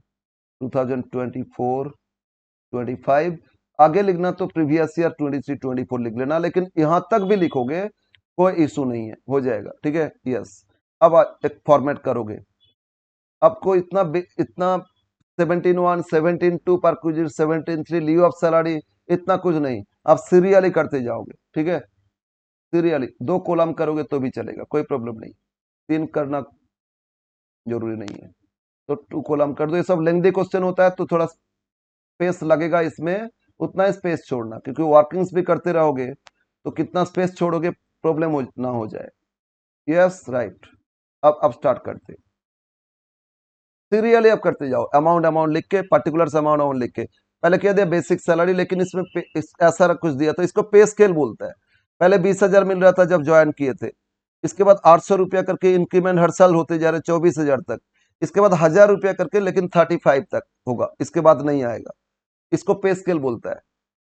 2024-25। आगे लिखना तो प्रीवियस ईयर 23-24 लिख लेना, लेकिन यहां तक भी लिखोगे कोई इशू नहीं है, हो जाएगा, ठीक है। यस, अब एक फॉर्मेट करोगे, आपको इतना 17-1 17-2 परक्यूजिट 17-3 लीव ऑफ सैलरी, इतना कुछ नहीं, आप सीरियली करते जाओगे, ठीक है। सीरियली 2 कॉलम करोगे तो भी चलेगा, कोई प्रॉब्लम नहीं, 3 करना जरूरी नहीं है, तो 2 कॉलम कर दो। ये सब लेंथी क्वेश्चन होता है तो थोड़ा स्पेस लगेगा इसमें, उतना स्पेस छोड़ना, क्योंकि वर्किंग्स भी करते रहोगे तो कितना स्पेस छोड़ोगे प्रॉब्लम ना हो जाए। Yes, right. अब स्टार्ट करते, सीरियली अब करते जाओ, अमाउंट अमाउंट लिख के, पर्टिकुलर अमाउंट अमाउंट लिख के। पहले क्या दिया, बेसिक सैलरी, लेकिन इसमें ऐसा कुछ दिया तो इसको पे स्केल बोलता है। पहले 20,000 मिल रहा था जब ज्वाइन किए थे, इसके बाद 800 रुपया करके इंक्रीमेंट हर साल होते जा रहे 24,000 तक, इसके बाद 1,000 रुपया करके, लेकिन 35 तक होगा, इसके बाद नहीं आएगा, इसको पे स्केल बोलता है।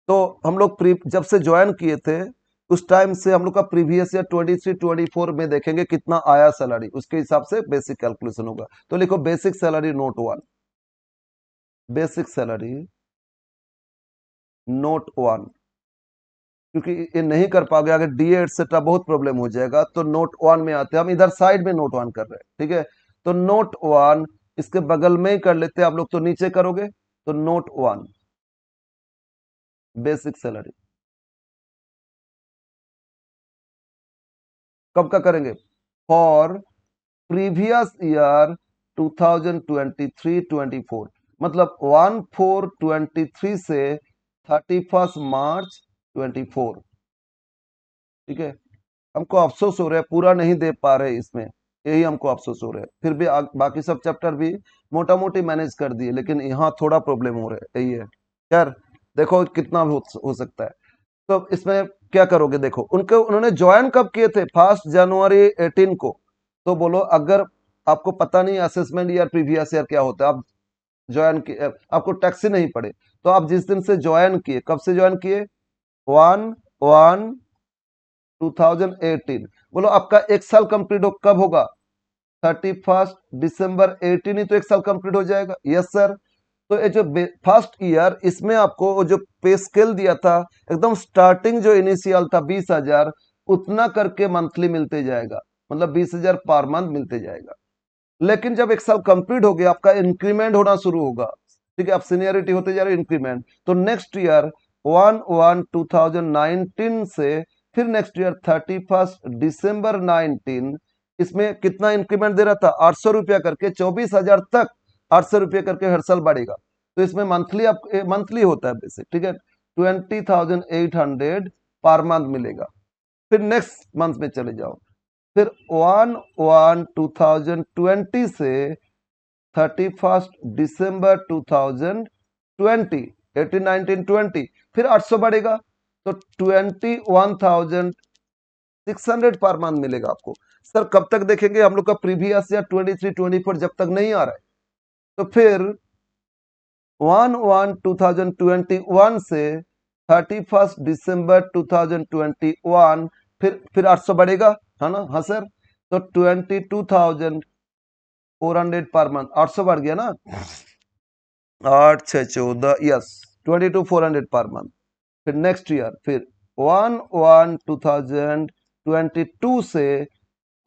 तो हम लोग जब से ज्वाइन किए थे उस टाइम से हम लोग का प्रीवियस ईयर 23-24 में देखेंगे कितना आया सैलरी, उसके हिसाब से बेसिक कैलकुलेशन होगा। तो लिखो basic salary note 1, basic salary note 1, क्योंकि ये नहीं कर पाओगे अगर डीए एटसेट्रा बहुत प्रॉब्लम हो जाएगा, तो नोट 1 में आते हैं हम, इधर साइड में नोट 1 कर रहे हैं, ठीक है। तो नोट 1 इसके बगल में ही कर लेते हैं, आप लोग तो नीचे करोगे, तो नोट 1 बेसिक सैलरी कब का करेंगे, फॉर प्रीवियस ईयर 2023-24, मतलब 1/4/23 से 31 मार्च 24, ठीक है। हमको अफसोस हो रहा है पूरा नहीं दे पा रहे इसमें, यही हमको अफसोस हो रहा है, फिर भी बाकी सब चैप्टर भी मोटा मोटी मैनेज कर दिए, लेकिन यहाँ थोड़ा प्रॉब्लम हो रहा है, यही है। खैर, देखो कितना हो सकता है। तो इसमें क्या करोगे, देखो उन्होंने ज्वाइन कब किए थे, 1 जनवरी 18 को। तो बोलो अगर आपको पता नहीं असेसमेंट ईयर प्रीवियस ईयर क्या होता है, आप ज्वाइन किए, आपको टैक्स ही नहीं पड़े, तो आप जिस दिन से ज्वाइन किए, कब से ज्वाइन किए, 1/1/2018, बोलो आपका एक साल कंप्लीट कब होगा, 31 दिसंबर 18 ही तो एक साल कंप्लीट हो जाएगा। Yes sir. तो ये जो फर्स्ट ईयर, इसमें आपको वो जो पे स्केल दिया था, एकदम स्टार्टिंग जो इनिशियल था 20,000, उतना करके मंथली मिलते जाएगा, मतलब 20,000 पर मंथ मिलते जाएगा। लेकिन जब एक साल कंप्लीट हो गया, आपका इंक्रीमेंट होना शुरू होगा, ठीक है, आप सीनियरिटी होते जा रहे इंक्रीमेंट, तो नेक्स्ट ईयर 1/1/2019 से फिर नेक्स्ट ईयर 31 दिसंबर 19, इसमें कितना इंक्रीमेंट दे रहा था, 800 रुपया करके 24,000 तक, 800 रुपया करके हर साल बढ़ेगा। तो इसमें मंथली आप मंथली होता है बेसिक, ठीक है, 20,800 पर मंथ मिलेगा। फिर नेक्स्ट मंथ में चले जाओ, फिर 1/1/2020 से 31 दिसंबर 2020, 18 19 20, फिर 800 बढ़ेगा, तो 21,600 पर मंथ मिलेगा आपको। सर कब तक देखेंगे हम लोग का प्रीवियस या 23-24 जब तक नहीं आ रहा है, तो फिर 1/1/2021 से 31 दिसंबर 2021 फिर 800 बढ़ेगा, है ना? हाँ सर, तो 22,400 पर मंथ, 800 बढ़ गया ना, 8 6 14, यस, 22,400 पर मंथ। फिर नेक्स्ट ईयर फिर 1/1/2022 से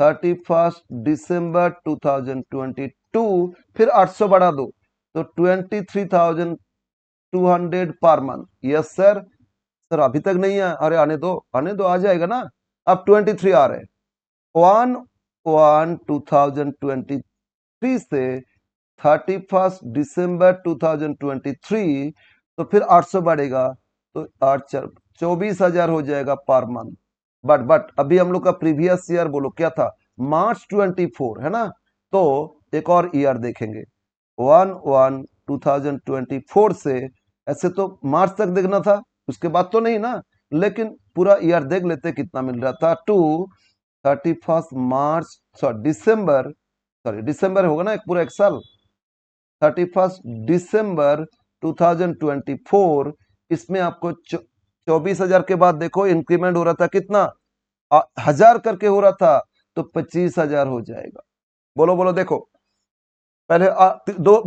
31 दिसंबर 2022 फिर 800 बढ़ा दो, तो 23,200 per month. Yes sir. Sir अभी तक नहीं है, अरे आने दो आने दो, आ जाएगा ना। अब 23 आ रहे हैं, 1/1/2023 से 31 दिसंबर 2023, तो फिर 800 बढ़ेगा, तो 24,000 हो जाएगा पर मंथ। बट अभी हम लोग का प्रीवियस ईयर बोलो क्या था, मार्च 24, है ना? तो एक और ईयर देखेंगे, 1/1/2024 से, ऐसे तो मार्च तक देखना था, उसके बाद तो नहीं ना, लेकिन पूरा ईयर देख लेते कितना मिल रहा था, टू 31 मार्च, सॉरी दिसंबर होगा ना, एक पूरा एक साल, 31 दिसंबर 2024, इसमें आपको 24,000 के बाद देखो इंक्रीमेंट हो रहा था कितना, 1000 करके हो रहा था, तो 25,000 हो जाएगा। बोलो बोलो, देखो पहले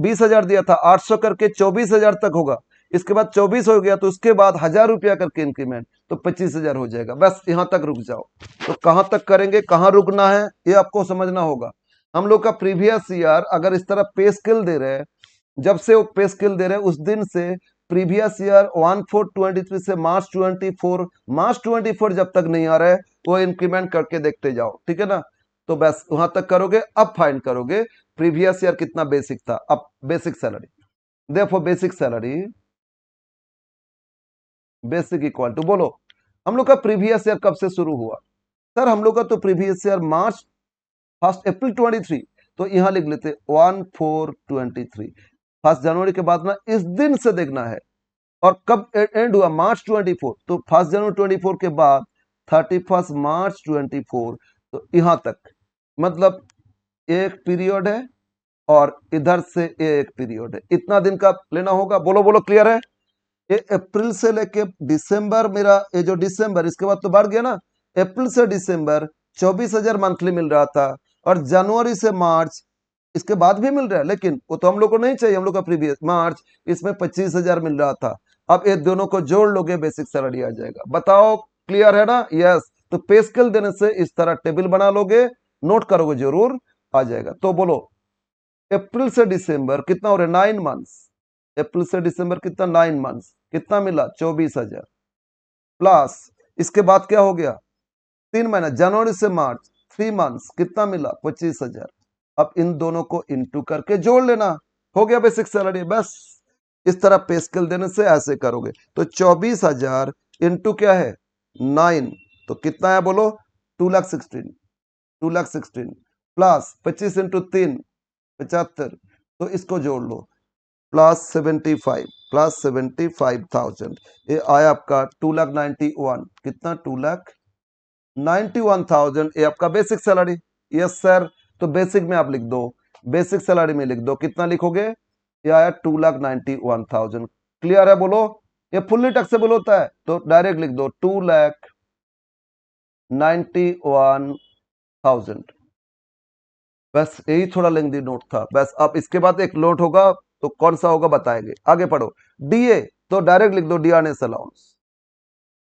20,000 दिया था, 800 करके 24,000 तक होगा, इसके बाद 24 हो गया, तो उसके बाद 1000 रुपया करके इंक्रीमेंट, तो 25,000 हो जाएगा। बस यहां तक रुक जाओ। तो कहां तक करेंगे, कहां रुकना है, ये आपको समझना होगा। हम लोग का प्रीवियस ईयर अगर इस तरह पे स्केल दे रहे हैं, जब से वो पे स्केल दे रहे हैं उस दिन से प्रीवियस ईयर 1/4/23 से मार्च 24 जब तक नहीं आ रहा है, वो इंक्रीमेंट करके देखते जाओ, ठीक है ना? तो बस वहां तक करोगे, अब फाइंड करोगे प्रीवियस ईयर कितना बेसिक था। अब बेसिक सैलरी, देखो बेसिक इक्वल टू, बोलो हम लोग का प्रीवियस ईयर कब से शुरू हुआ? सर हम लोग का तो प्रीवियस ईयर मार्च 1 अप्रैल 23, तो यहां लिख लेते 1/4/23, 1 जनवरी के बाद ना इस दिन से देखना है, और कब एंड हुआ, मार्च 24, तो 1 जनवरी 24 के बाद 31 मार्च 24, तो यहां तक मतलब एक पीरियड है, और इधर से एक पीरियड है, इतना दिन का लेना होगा। बोलो बोलो, क्लियर है? ये अप्रैल से लेके दिसंबर, मेरा ये जो दिसंबर, इसके बाद तो बढ़ गया ना, अप्रैल से दिसंबर 24,000 मंथली मिल रहा था, और जनवरी से मार्च इसके बाद भी मिल रहा है, लेकिन वो तो हम लोग को नहीं चाहिए, हम लोग का प्रीवियस मार्च, इसमें 25,000 मिल रहा था। अब ये दोनों को जोड़ लोगे, बेसिक सैलरी आ जाएगा। बताओ, क्लियर है ना? यस। तो पे स्केल देने से इस तरह टेबल बना लोगे, नोट करोगे जरूर, आ जाएगा। तो बोलो अप्रैल से दिसंबर कितना हो रहा है, 9 मंथ्स, अप्रैल से दिसंबर कितना, 9 मंथ्स, कितना मिला, 24,000, प्लस इसके बाद क्या हो गया, 3 महीना, जनवरी से मार्च, 3 मंथ्स, कितना मिला, 25,000। अब इन दोनों को इंटू करके जोड़ लेना, हो गया बेसिक सैलरी। बस इस तरह पे स्केल देने से ऐसे करोगे, तो 24,000 इंटू क्या है, 9, तो कितना है बोलो, 2,16,2,16, प्लस 25 इंटू 3, 75, तो इसको जोड़ लो, प्लस 75,000, ये आया आपका 2,91, कितना, 2,91,000, ये आपका बेसिक सैलरी। Yes sir. तो बेसिक में आप लिख दो, बेसिक सैलरी में लिख दो, कितना लिखोगे, ये आया 2,91,000। क्लियर है? बोलो, ये फुल्ली टैक्सेबल होता है, तो डायरेक्ट लिख दो 2,91,000। बस यही थोड़ा लेंदी नोट था, बस। अब इसके बाद एक नोट होगा, तो कौन सा होगा बताएंगे, आगे पढ़ो। डीए, तो डायरेक्ट लिख दो डियारनेस अलाउंस,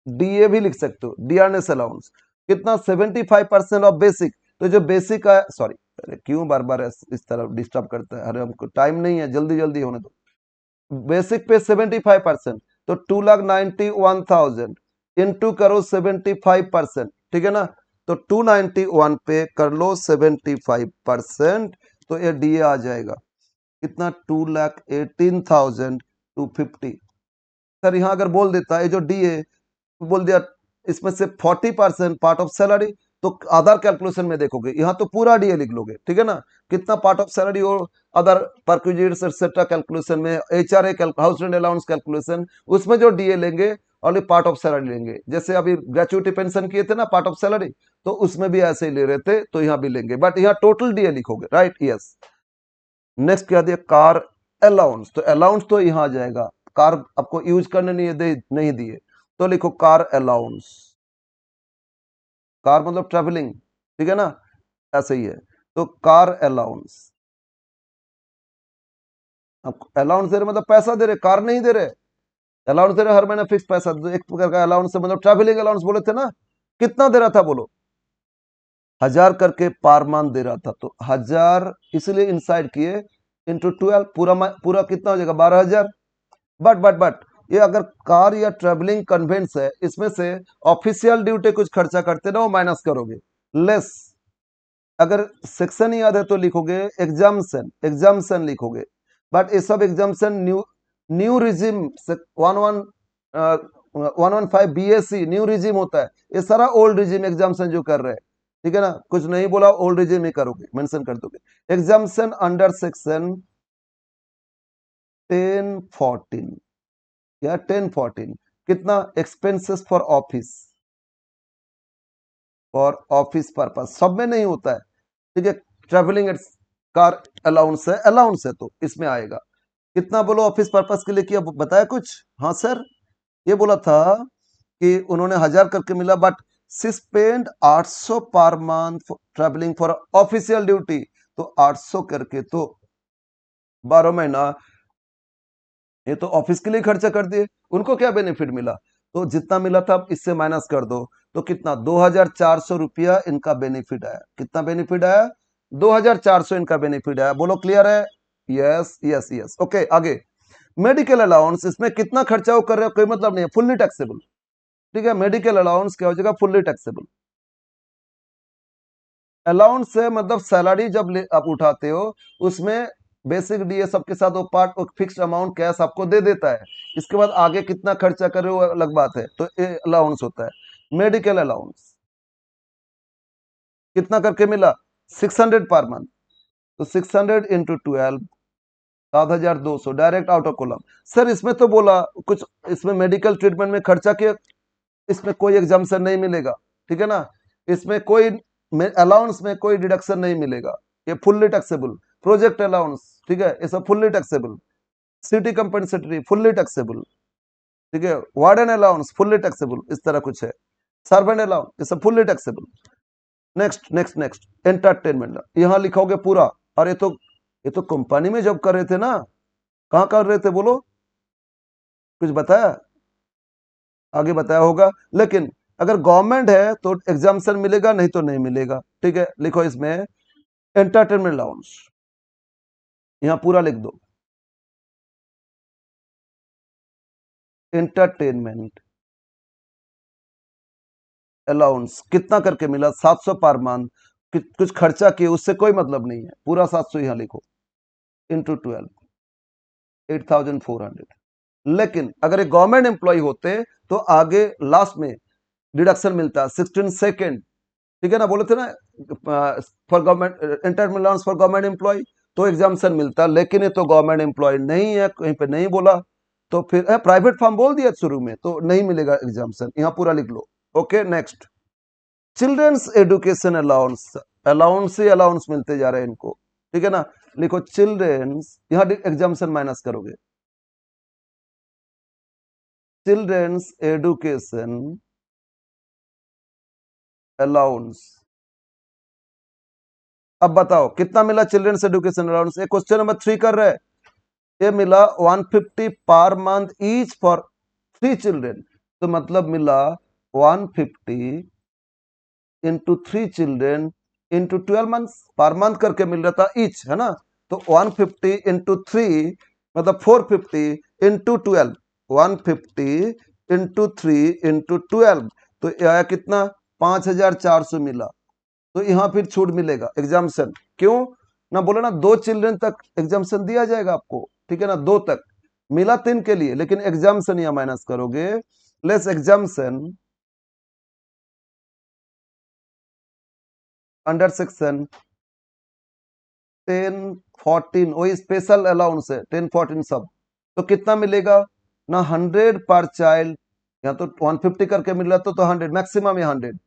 डीए भी लिख सकते हो, डियारनेस अलाउंस कितना, 75% ऑफ बेसिक। तो जो बेसिक है, सॉरी, अरे क्यों बार बार इस तरह डिस्टर्ब करता है, अरे हमको टाइम नहीं है, जल्दी जल्दी होने दो। बेसिक पे 75%, तो 2,91,000 इंटू करो 75%, ठीक है ना? तो 291 पे कर लो 75%, तो ये डीए आ जाएगा कितना, 2,18,250। सर यहाँ अगर बोल देता है जो डीए बोल दिया, इसमें से 40% पार्ट ऑफ सैलरी, तो अदर कैलकुलेशन में देखोगे, यहाँ तो पूरा डीए लिख लोगे, ठीक है ना? कितना पार्ट ऑफ सैलरी और अदर परक्विजिट्स एक्सेट्रा कैलकुलेशन में, HRA house rent allowance calculation, उसमें जो डीए लेंगे और पार्ट ऑफ सैलरी लेंगे। जैसे अभी ग्रेचुइटी पेंशन किए थे ना पार्ट ऑफ सैलरी, तो उसमें भी ऐसे ही ले रहे थे, तो यहाँ भी लेंगे, बट यहाँ टोटल डीए लिखोगे, राइट? यस। नेक्स्ट क्या दिया, कार अलाउंस, तो अलाउंस तो यहाँ आ जाएगा, कार आपको यूज करने नहीं दिए, तो लिखो कार अलाउंस, कार मतलब ट्रेवलिंग, ठीक है ना, ऐसे ही है, तो कार अलाउंस, आपको अलाउंस दे रहे मतलब पैसा दे रहे, कार नहीं दे रहे, अलाउंस दे रहे हर महीने फिक्स पैसा, तो एक प्रकार का अलाउंस है, मतलब ट्रैवलिंग अलाउंस बोले थे ना, कितना दे रहा था बोलो, 1000 करके पर मंथ दे रहा था, तो 1000 इसलिए इनसाइड किए इंटू 12, पूरा कितना हो जाएगा 12000। बट ये अगर कार या ट्रेवलिंग कन्वेंस है, इसमें से ऑफिशियल ड्यूटी कुछ खर्चा करते ना, वो माइनस करोगे, लेस, अगर सेक्शन याद है तो लिखोगे एग्जाम्सन, एग्जाम्सन लिखोगे, बट ये सब एग्जाम्सन new new regime 115 BSc new regime होता है, ये सारा ओल्ड रिजिम एग्जाम्सन जो कर रहे हैं, ठीक है ना, कुछ नहीं बोला, ओल्ड रिजिम ही करोगे, मेंशन कर दोगे। एग्जाम्सन अंडर सेक्शन 1014 या 1014, कितना, एक्सपेंसेस फॉर ऑफिस पर्पस, सब में नहीं होता है, ठीक है, ट्रेवलिंग कार अलाउंस है तो इसमें आएगा, कितना बोलो ऑफिस पर्पस के लिए किया, बताया कुछ, हाँ सर, ये बोला था कि उन्होंने 1000 करके मिला, but C spend 800 per month travelling for official duty, तो 800 करके तो 12 महीना ये तो ऑफिस के लिए खर्चा कर दिए, उनको क्या बेनिफिट मिला, तो जितना मिला था इससे माइनस कर दो, तो कितना 2400 रुपया इनका बेनिफिट आया, कितना बेनिफिट आया, 2400 इनका बेनिफिट आया, बोलो क्लियर है, यस यस यस, ओके आगे, मेडिकल अलाउंस, इसमें कितना खर्चा वो कर रहे हो कोई मतलब नहीं है, फुल्ली टैक्सेबल, ठीक है, मेडिकल अलाउंस क्या हो जाएगा, फुल्ली टैक्सेबल, अलाउंस से मतलब सैलरी जब आप उठाते हो, उसमें बेसिक डीए सबके साथ वो पार्ट फिक्स्ड अमाउंट कैश आपको दे देता है, इसके बाद आगे कितना खर्चा करे वो अलग बात है, तो ये अलाउंस होता है। मेडिकल अलाउंस कितना करके मिला, 600 पर मंथ, तो 600 into 12, 7200 direct out of column. Sir इसमें तो बोला कुछ, इसमें मेडिकल ट्रीटमेंट में खर्चा के, इसमें कोई एग्जाम्शन नहीं मिलेगा, ठीक है ना, इसमें कोई अलाउंस में कोई डिडक्शन नहीं मिलेगा, ये फुल्ली टैक्सेबल, प्रोजेक्ट अलाउंस, ठीक है, ये सब fully taxable, city compensatory fully taxable, ठीक है, वार्डन अलाउंस फुल्ली टैक्सेबल, इस तरह कुछ है, सर्वेंट अलाउंस ये सब fully taxable. Next next next, entertainment, यहां लिखोगे पूरा, और ये तो कंपनी में जॉब कर रहे थे ना, कहां कर रहे थे बोलो, कुछ बताया, आगे बताया होगा, लेकिन अगर गवर्नमेंट है तो एग्जाम्शन मिलेगा, नहीं तो नहीं मिलेगा, ठीक है, लिखो इसमें एंटरटेनमेंट अलाउंस, यहां पूरा लिख दो, एंटरटेनमेंट अलाउंस कितना करके मिला, 700 पर मंथ, कुछ खर्चा किए उससे कोई मतलब नहीं है, पूरा 700 यहां लिखो, इंटू 12, 8400, लेकिन अगर एक गवर्नमेंट एम्प्लॉय होते तो आगे लास्ट में डिडक्शन मिलता 16 सेकेंड, ठीक है ना, बोले थे ना for government entertainment allowance for government employ, तो एग्जाम्शन मिलता, लेकिन ये तो गवर्नमेंट एम्प्लॉय नहीं है, कहीं पे नहीं बोला, तो फिर प्राइवेट फॉर्म बोल दिया शुरू में, तो नहीं मिलेगा एग्जाम्शन, यहां पूरा लिख लो, okay next, children's education allowance, allowance ही अलाउंस मिलते जा रहे हैं इनको, ठीक है ना, लिखो चिल्ड्रंस, यहां एग्जाम्शन माइनस करोगे, चिल्ड्रंस एजुकेशन अलाउंस, अब बताओ कितना मिला चिल्ड्रंस एजुकेशन अलाउंस, ये क्वेश्चन नंबर 3 कर रहे हैं, ये मिला 150 per month each for 3 children, तो मतलब मिला 150 into 3 children into 12 month, per month करके मिल रहा था ईच, है ना, तो 150 इंटू 3 मतलब 450 इंटू 12, 150 इंटू 3 इंटू 12, तो ये आया कितना, 5400 मिला, तो यहां फिर छूट मिलेगा एग्जाम्शन, क्यों ना, बोला ना 2 चिल्ड्रन तक एग्जाम्शन दिया जाएगा आपको, ठीक है ना, 2 तक मिला 3 के लिए, लेकिन एग्जाम्शन यहां माइनस करोगे, लेस एग्जाम्शन अंडर सेक्शन 1014, वही स्पेशल अलाउंस है 1014 सब, तो कितना मिलेगा ना, 100 पर चाइल्ड, यहाँ तो 150 करके मिल रहा तो 100 मैक्सिमम है, 100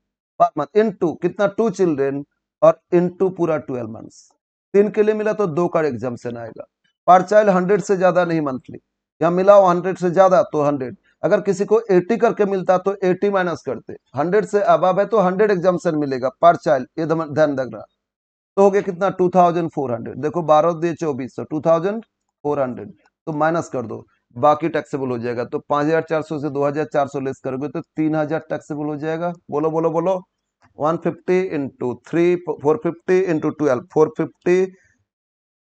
पर मंथ, इनटू कितना 2 चिल्ड्रन, और इनटू पूरा 12 मंथ्स, 3 के लिए मिला तो 2 का एग्जाम्पशन आएगा। पर चाइल्ड 100 से ज्यादा नहीं मंथली, या मिला 100 से ज्यादा तो 100। अगर किसी को 80 करके मिलता तो 80 माइनस करते, 100 से अबव है तो 100 एग्जाम्पशन मिलेगा पर चाइल्ड, ये ध्यान रखना। तो हो गया कितना 2400, देखो 12 दिए 24, तो 2400 तो माइनस कर दो, बाकी टैक्सेबल हो जाएगा। तो 5400 से 2400 लेस करोगे तो 3000 टैक्सेबल हो जाएगा। बोलो बोलो बोलो, 150 इंटू 3, 450 इंटू 12, 450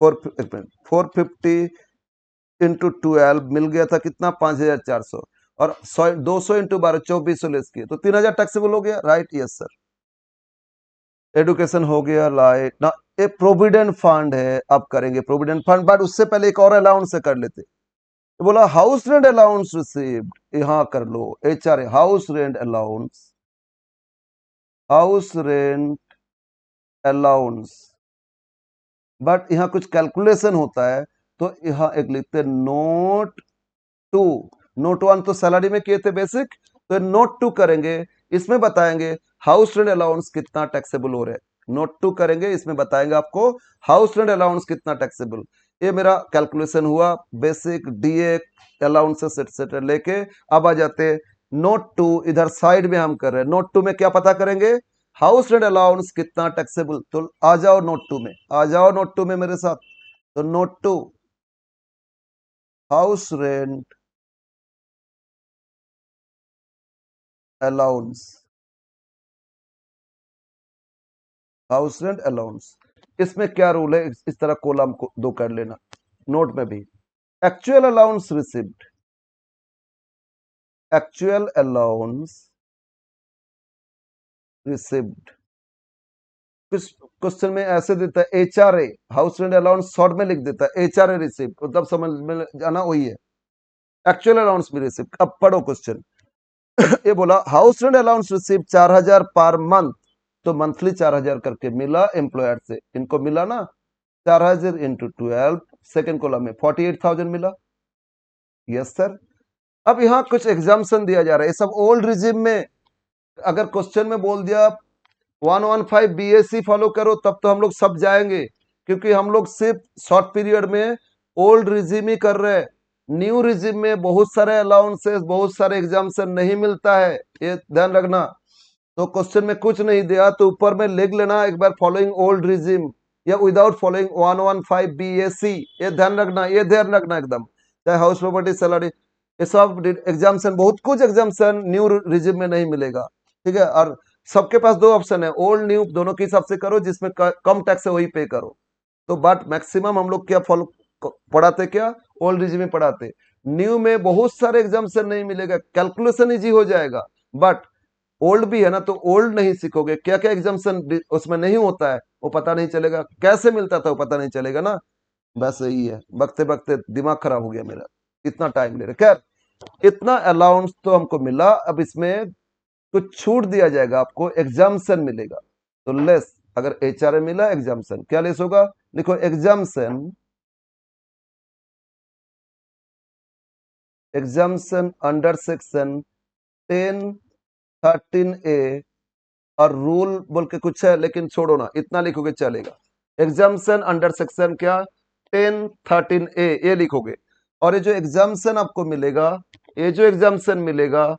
450 इंटू 12 मिल गया था कितना 5400, और 200 इंटू 12 2400 लेस किए तो 3000 टैक्सेबल हो गया। Right, yes sir. एडुकेशन हो गया। लाइट ना, एक प्रोविडेंट फंड है, अब करेंगे प्रोविडेंट फंड, बट उससे पहले एक और अलाउंस से कर लेते। तो बोला हाउस रेंट अलाउंस रिसीव्ड, यहां कर लो HR, house rent allowance, house rent allowance, but यहाँ कुछ कैलकुलेशन होता है तो यहाँ एक लिखते नोट 2। नोट 1 तो सैलरी में किए थे बेसिक, तो नोट 2 करेंगे, इसमें बताएंगे हाउस रेंट अलाउंस कितना टैक्सेबल हो रहा है। नोट 2 करेंगे, इसमें बताएंगे आपको हाउस रेंट अलाउंस कितना टैक्सेबल। ये मेरा कैलकुलेशन हुआ, बेसिक DA अलाउंसेस एटसेट्रा लेके। अब आ जाते नोट 2, इधर साइड में हम कर रहे हैं। नोट 2 में क्या पता करेंगे, हाउस रेंट अलाउंस कितना टैक्सेबल। तो आ जाओ नोट 2 में, आ जाओ नोट 2 में मेरे साथ। तो note 2, house rent allowance, house rent allowance, इसमें क्या रूल है, इस तरह कॉलम को 2 कर लेना। नोट में भी actual allowance received, actual allowance received, कुछ क्वेश्चन में ऐसे देता है HRA, house rent allowance short में लिख देता है HRA रिसीव्ड, मतलब समझ में जाना वही है, एक्चुअल अलाउंस भी रिसीव्ड। अब पढ़ो क्वेश्चन। ये बोला हाउस रेंट अलाउंस रिसीव 4000 पर मंथ, तो मंथली 4000 करके मिला एम्प्लॉयर से, इनको मिला ना 4000 इंटू 12, सेकेंड कॉलम में 48,000 मिला। Yes sir. अब यहाँ कुछ एग्जाम्पशन दिया जा रहा है, ये सब ओल्ड रिजिम में। अगर क्वेश्चन में बोल दिया 115 BAC फॉलो करो, तब तो हम लोग सब जाएंगे, क्योंकि हम लोग सिर्फ शॉर्ट पीरियड में ओल्ड रिजिम ही कर रहे हैं। न्यू रिजिम में बहुत सारे अलाउंसेस, बहुत सारे एग्जाम्पशन नहीं मिलता है, ये ध्यान रखना। तो क्वेश्चन में कुछ नहीं दिया तो ऊपर में लिख लेना एक बार फॉलोइंग ओल्ड रिजिम, या विदाउट फॉलोइंग 115 BAC, ये ध्यान रखना, ये ध्यान रखना एकदम। चाहे हाउस प्रॉपर्टी सैलरी, ये सब एग्जाम्पशन, बहुत कुछ एग्जाम्पशन न्यू रिजिम में नहीं मिलेगा, ठीक है। और सबके पास 2 ऑप्शन है, ओल्ड न्यू दोनों के हिसाब से करो, जिसमें कम टैक्स है वही पे करो। तो बट मैक्सिमम हम लोग क्या फॉलो पढ़ाते, क्या ओल्ड रिजिम में पढ़ाते। न्यू में बहुत सारे एग्जाम्पशन नहीं मिलेगा, कैलकुलेशन इजी हो जाएगा, बट ओल्ड भी है ना, तो ओल्ड नहीं सीखोगे, क्या क्या एग्जाम्पशन उसमें नहीं होता है वो पता नहीं चलेगा, कैसे मिलता था वो पता नहीं चलेगा ना। बस यही है, बकते बकते दिमाग खराब हो गया मेरा, इतना टाइम ले रहे। खैर, इतना अलाउंस तो हमको मिला, अब इसमें कुछ छूट दिया जाएगा आपको, एग्जाम्पशन मिलेगा। तो लेस, अगर HRA मिला एग्जाम्पशन, क्या लेस होगा, लिखो exemption, exemption under section 1013A, और रूल बोल के कुछ है लेकिन छोड़ो ना, इतना लिखोगे चलेगा। एग्जाम्पशन अंडर सेक्शन क्या 1013A, ये लिखोगे। और ये जो एग्जाम्पशन आपको मिलेगा, ये जो एग्जाम्पशन मिलेगा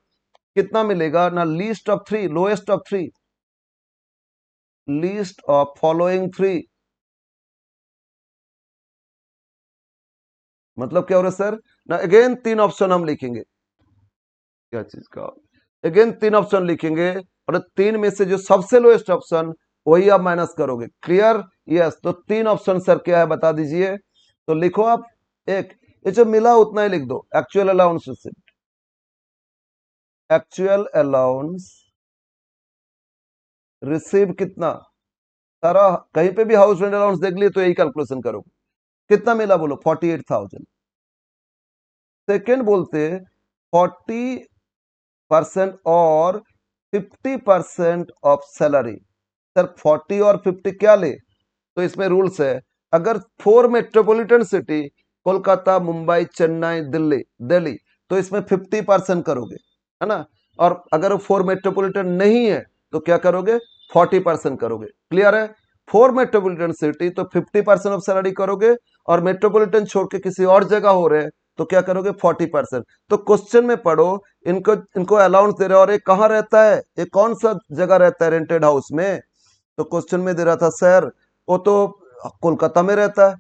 कितना मिलेगा ना, least of 3, lowest of 3, least of following 3, मतलब क्या हो रहा है सर ना, अगेन 3 ऑप्शन हम लिखेंगे, क्या चीज का, अगेन 3 ऑप्शन लिखेंगे, और 3 में से जो सबसे लोएस्ट ऑप्शन वही आप माइनस करोगे। Clear, yes. तो 3 ऑप्शन सर क्या है बता दीजिए, तो लिखो आप। एक, ये जो मिला उतना ही लिख दो, actual allowance receipt, actual allowance receive कितना, सारा कहीं पे भी हाउस रेंट अलाउंस देख लिए तो यही कैलकुलेशन करोगे, कितना मिला बोलो 48,000। सेकेंड बोलते 40% और 50% ऑफ सैलरी। सर 40 और 50 क्या ले, तो इसमें रूल्स है, अगर 4 मेट्रोपॉलिटन सिटी, कोलकाता, मुंबई, चेन्नई, दिल्ली, दिल्ली, तो इसमें 50% करोगे, है ना। और अगर 4 मेट्रोपॉलिटन नहीं है तो क्या करोगे, 40% करोगे। क्लियर है। फॉर मेट्रोपॉलिटन सिटी तो 50% ऑफ सैलरी करोगे, और मेट्रोपॉलिटन छोड़ के किसी और जगह हो रहे हैं तो क्या करोगे 40%। तो क्वेश्चन में पढ़ो, इनको इनको अलाउंस दे रहे हैं, और ये कहाँ रहता है, ये कौन सा जगह रहता है रेंटेड हाउस में। तो क्वेश्चन में दे रहा था सर वो तो कोलकाता में रहता है,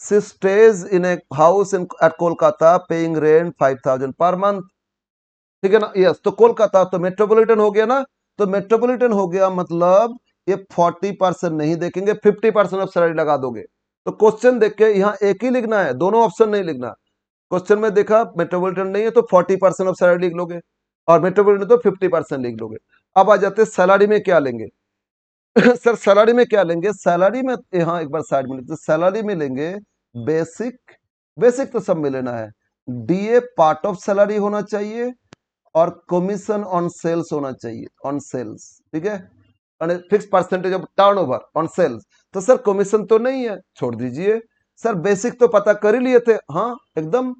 she stays in a house in at Kolkata paying rent 5000 per month, ठीक है ना। यस, तो कोलकाता तो मेट्रोपॉलिटन हो गया ना, तो मेट्रोपॉलिटन हो गया मतलब ये 40% नहीं देखेंगे, 50% ऑफ सैलरी लगा दोगे। तो क्वेश्चन देख के यहाँ एक ही लिखना है, दोनों ऑप्शन नहीं लिखना। क्वेश्चन में देखा मेट्रोपॉलिटन नहीं है तो 40% ऑफ सैलरी लिख लोगे, और मेट्रोपॉलिटन तो 50% लिख लोगे। अब आ जाते सैलरी में क्या लेंगे। सर सैलरी में क्या लेंगे, सैलरी में यहाँ एक बार साइड में लिखते, सैलरी में लेंगे बेसिक, बेसिक तो सब में लेना है, डीए पार्ट ऑफ सैलरी होना चाहिए, और कमीशन ऑन सेल्स होना चाहिए, ऑन सेल्स, ठीक है, fix percentage of turnover on sales. तो सर कमीशन तो नहीं है, छोड़ दीजिए। सर बेसिक तो पता कर ही लिए थे, हाँ एकदम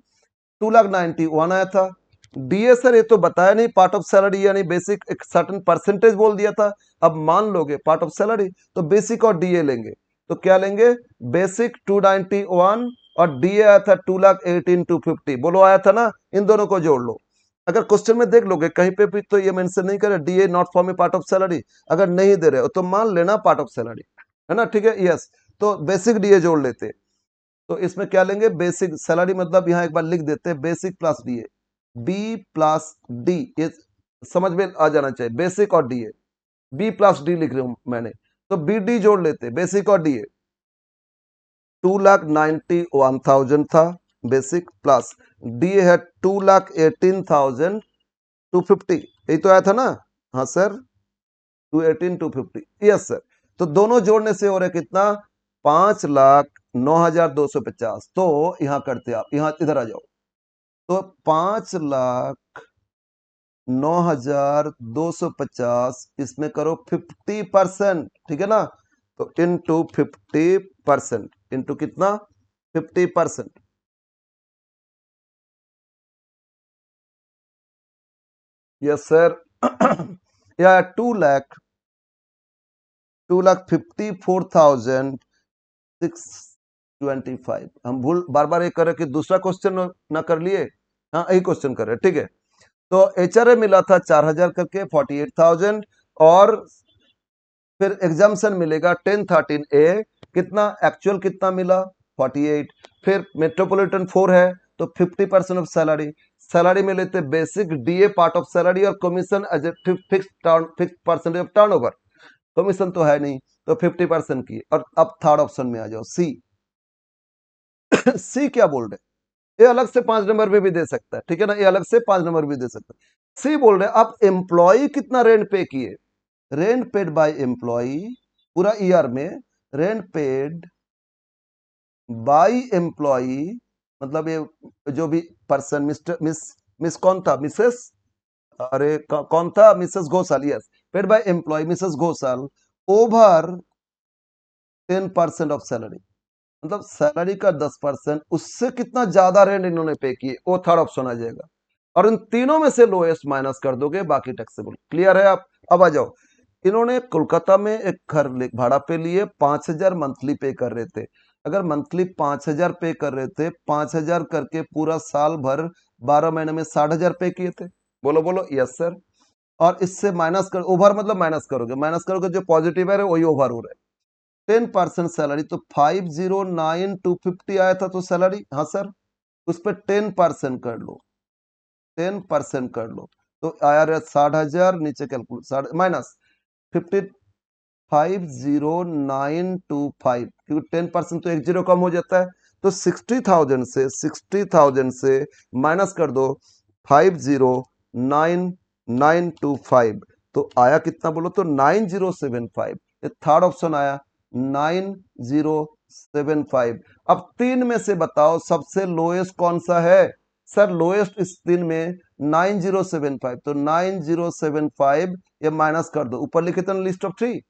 2,91,000 आया था। डीए सर ये तो बताया नहीं पार्ट ऑफ सैलरी, यानी बेसिक एक सर्टेन परसेंटेज बोल दिया था। अब मान लोगे पार्ट ऑफ सैलरी तो बेसिक और डीए लेंगे, तो क्या लेंगे, बेसिक 291 और डीए आया था 2,18,250, बोलो आया था ना, इन दोनों को जोड़ लो। अगर क्वेश्चन में देख लोगे कहीं पे भी तो ये मेंशन नहीं करे DA not form part of salary, अगर नहीं दे रहे हो तो मान लेना पार्ट ऑफ सैलरी, है ना, ठीक है। यस, तो बेसिक डीए जोड़ लेते, तो इसमें क्या लेंगे, बेसिक सैलरी मतलब यहाँ एक बार लिख देते हैं basic plus DA, B plus D, ये समझ में आ जाना चाहिए, बेसिक और डीए, बी प्लस डी लिख रहा हूं मैंने, तो बी डी जोड़ लेते, बेसिक और डीए 2,91,000 था बेसिक, प्लस डीए है 2,18,250, यही तो आया था ना, हाँ सर 2,18,250, यस सर। तो दोनों जोड़ने से हो रहा है कितना, 5,09,250। तो यहां करते आप, यहां इधर आ जाओ, तो 5,09,250, इसमें करो 50%, ठीक है ना, तो इंटू 50%, इंटू कितना 50%, यस सर। या 2,54,625, हम भूल बार बार ये कर रहे कि दूसरा क्वेश्चन ना कर लिए, हाँ यही क्वेश्चन कर रहे, ठीक है। तो एचआरए मिला था 4,000 करके 48,000, और फिर एग्जाम्शन मिलेगा 1013 ए, कितना एक्चुअल कितना मिला 48, फिर मेट्रोपॉलिटन 4 है तो 50% ऑफ सैलरी, सैलरी में लेते basic DA part of salary और commission as a fix percentage of turnover, commission तो है नहीं तो 50% की। और अब थर्ड ऑप्शन में आ जाओ, सी। सी क्या बोल रहे, ये अलग से 5 नंबर में भी दे सकता है, ठीक है ना, ये अलग से 5 नंबर भी दे सकता है। सी बोल रहे आप एम्प्लॉय कितना रेंट पे किए, रेंट पेड बाय एम्प्लॉय पूरा ईयर में, रेंट पेड बाय एम्प्लॉय मतलब ये जो भी पर्सन, मिस्टर मिस, मिस कौन था, मिसेस, अरे कौन था, Mrs Ghoshal, yes, paid by employ Mrs Ghoshal over 10% of salary, मतलब सैलरी का 10%, उससे कितना ज्यादा रेंट इन्होंने पे किए, वो थर्ड ऑप्शन आ जाएगा। और इन तीनों में से लोएस्ट माइनस कर दोगे, बाकी टैक्सेबल, क्लियर है आप। अब आ जाओ, इन्होंने कोलकाता में एक घर भाड़ा पे लिए, 5,000 मंथली पे कर रहे थे, अगर मंथली 5,000 पे कर रहे थे, 5,000 करके पूरा साल भर 12 महीने में 60,000 पे किए थे, बोलो बोलो यस सर। और इससे माइनस कर, ओवर मतलब माइनस करोगे, माइनस करोगे जो पॉजिटिव है वही ओवर हो रहा है। 10% सैलरी तो 5,09,250 आया था, तो सैलरी, हाँ सर, उस पर 10% कर लो, 10% कर लो, तो आया रहा 60,000, नीचे कैलकुलेट माइनस 55,09,25, क्योंकि 10% तो एक जीरो कम हो जाता है, तो 60,000 से माइनस कर दो 50,9,925, तो आया कितना बोलो, तो 9,075, ये थर्ड ऑप्शन आया 9,075। अब तीन में से बताओ सबसे लोएस्ट कौन सा है, सर लोएस्ट इस तीन में 9,075, तो 9,075 ये माइनस कर दो, ऊपर लिखे थे लिस्ट ऑफ 3,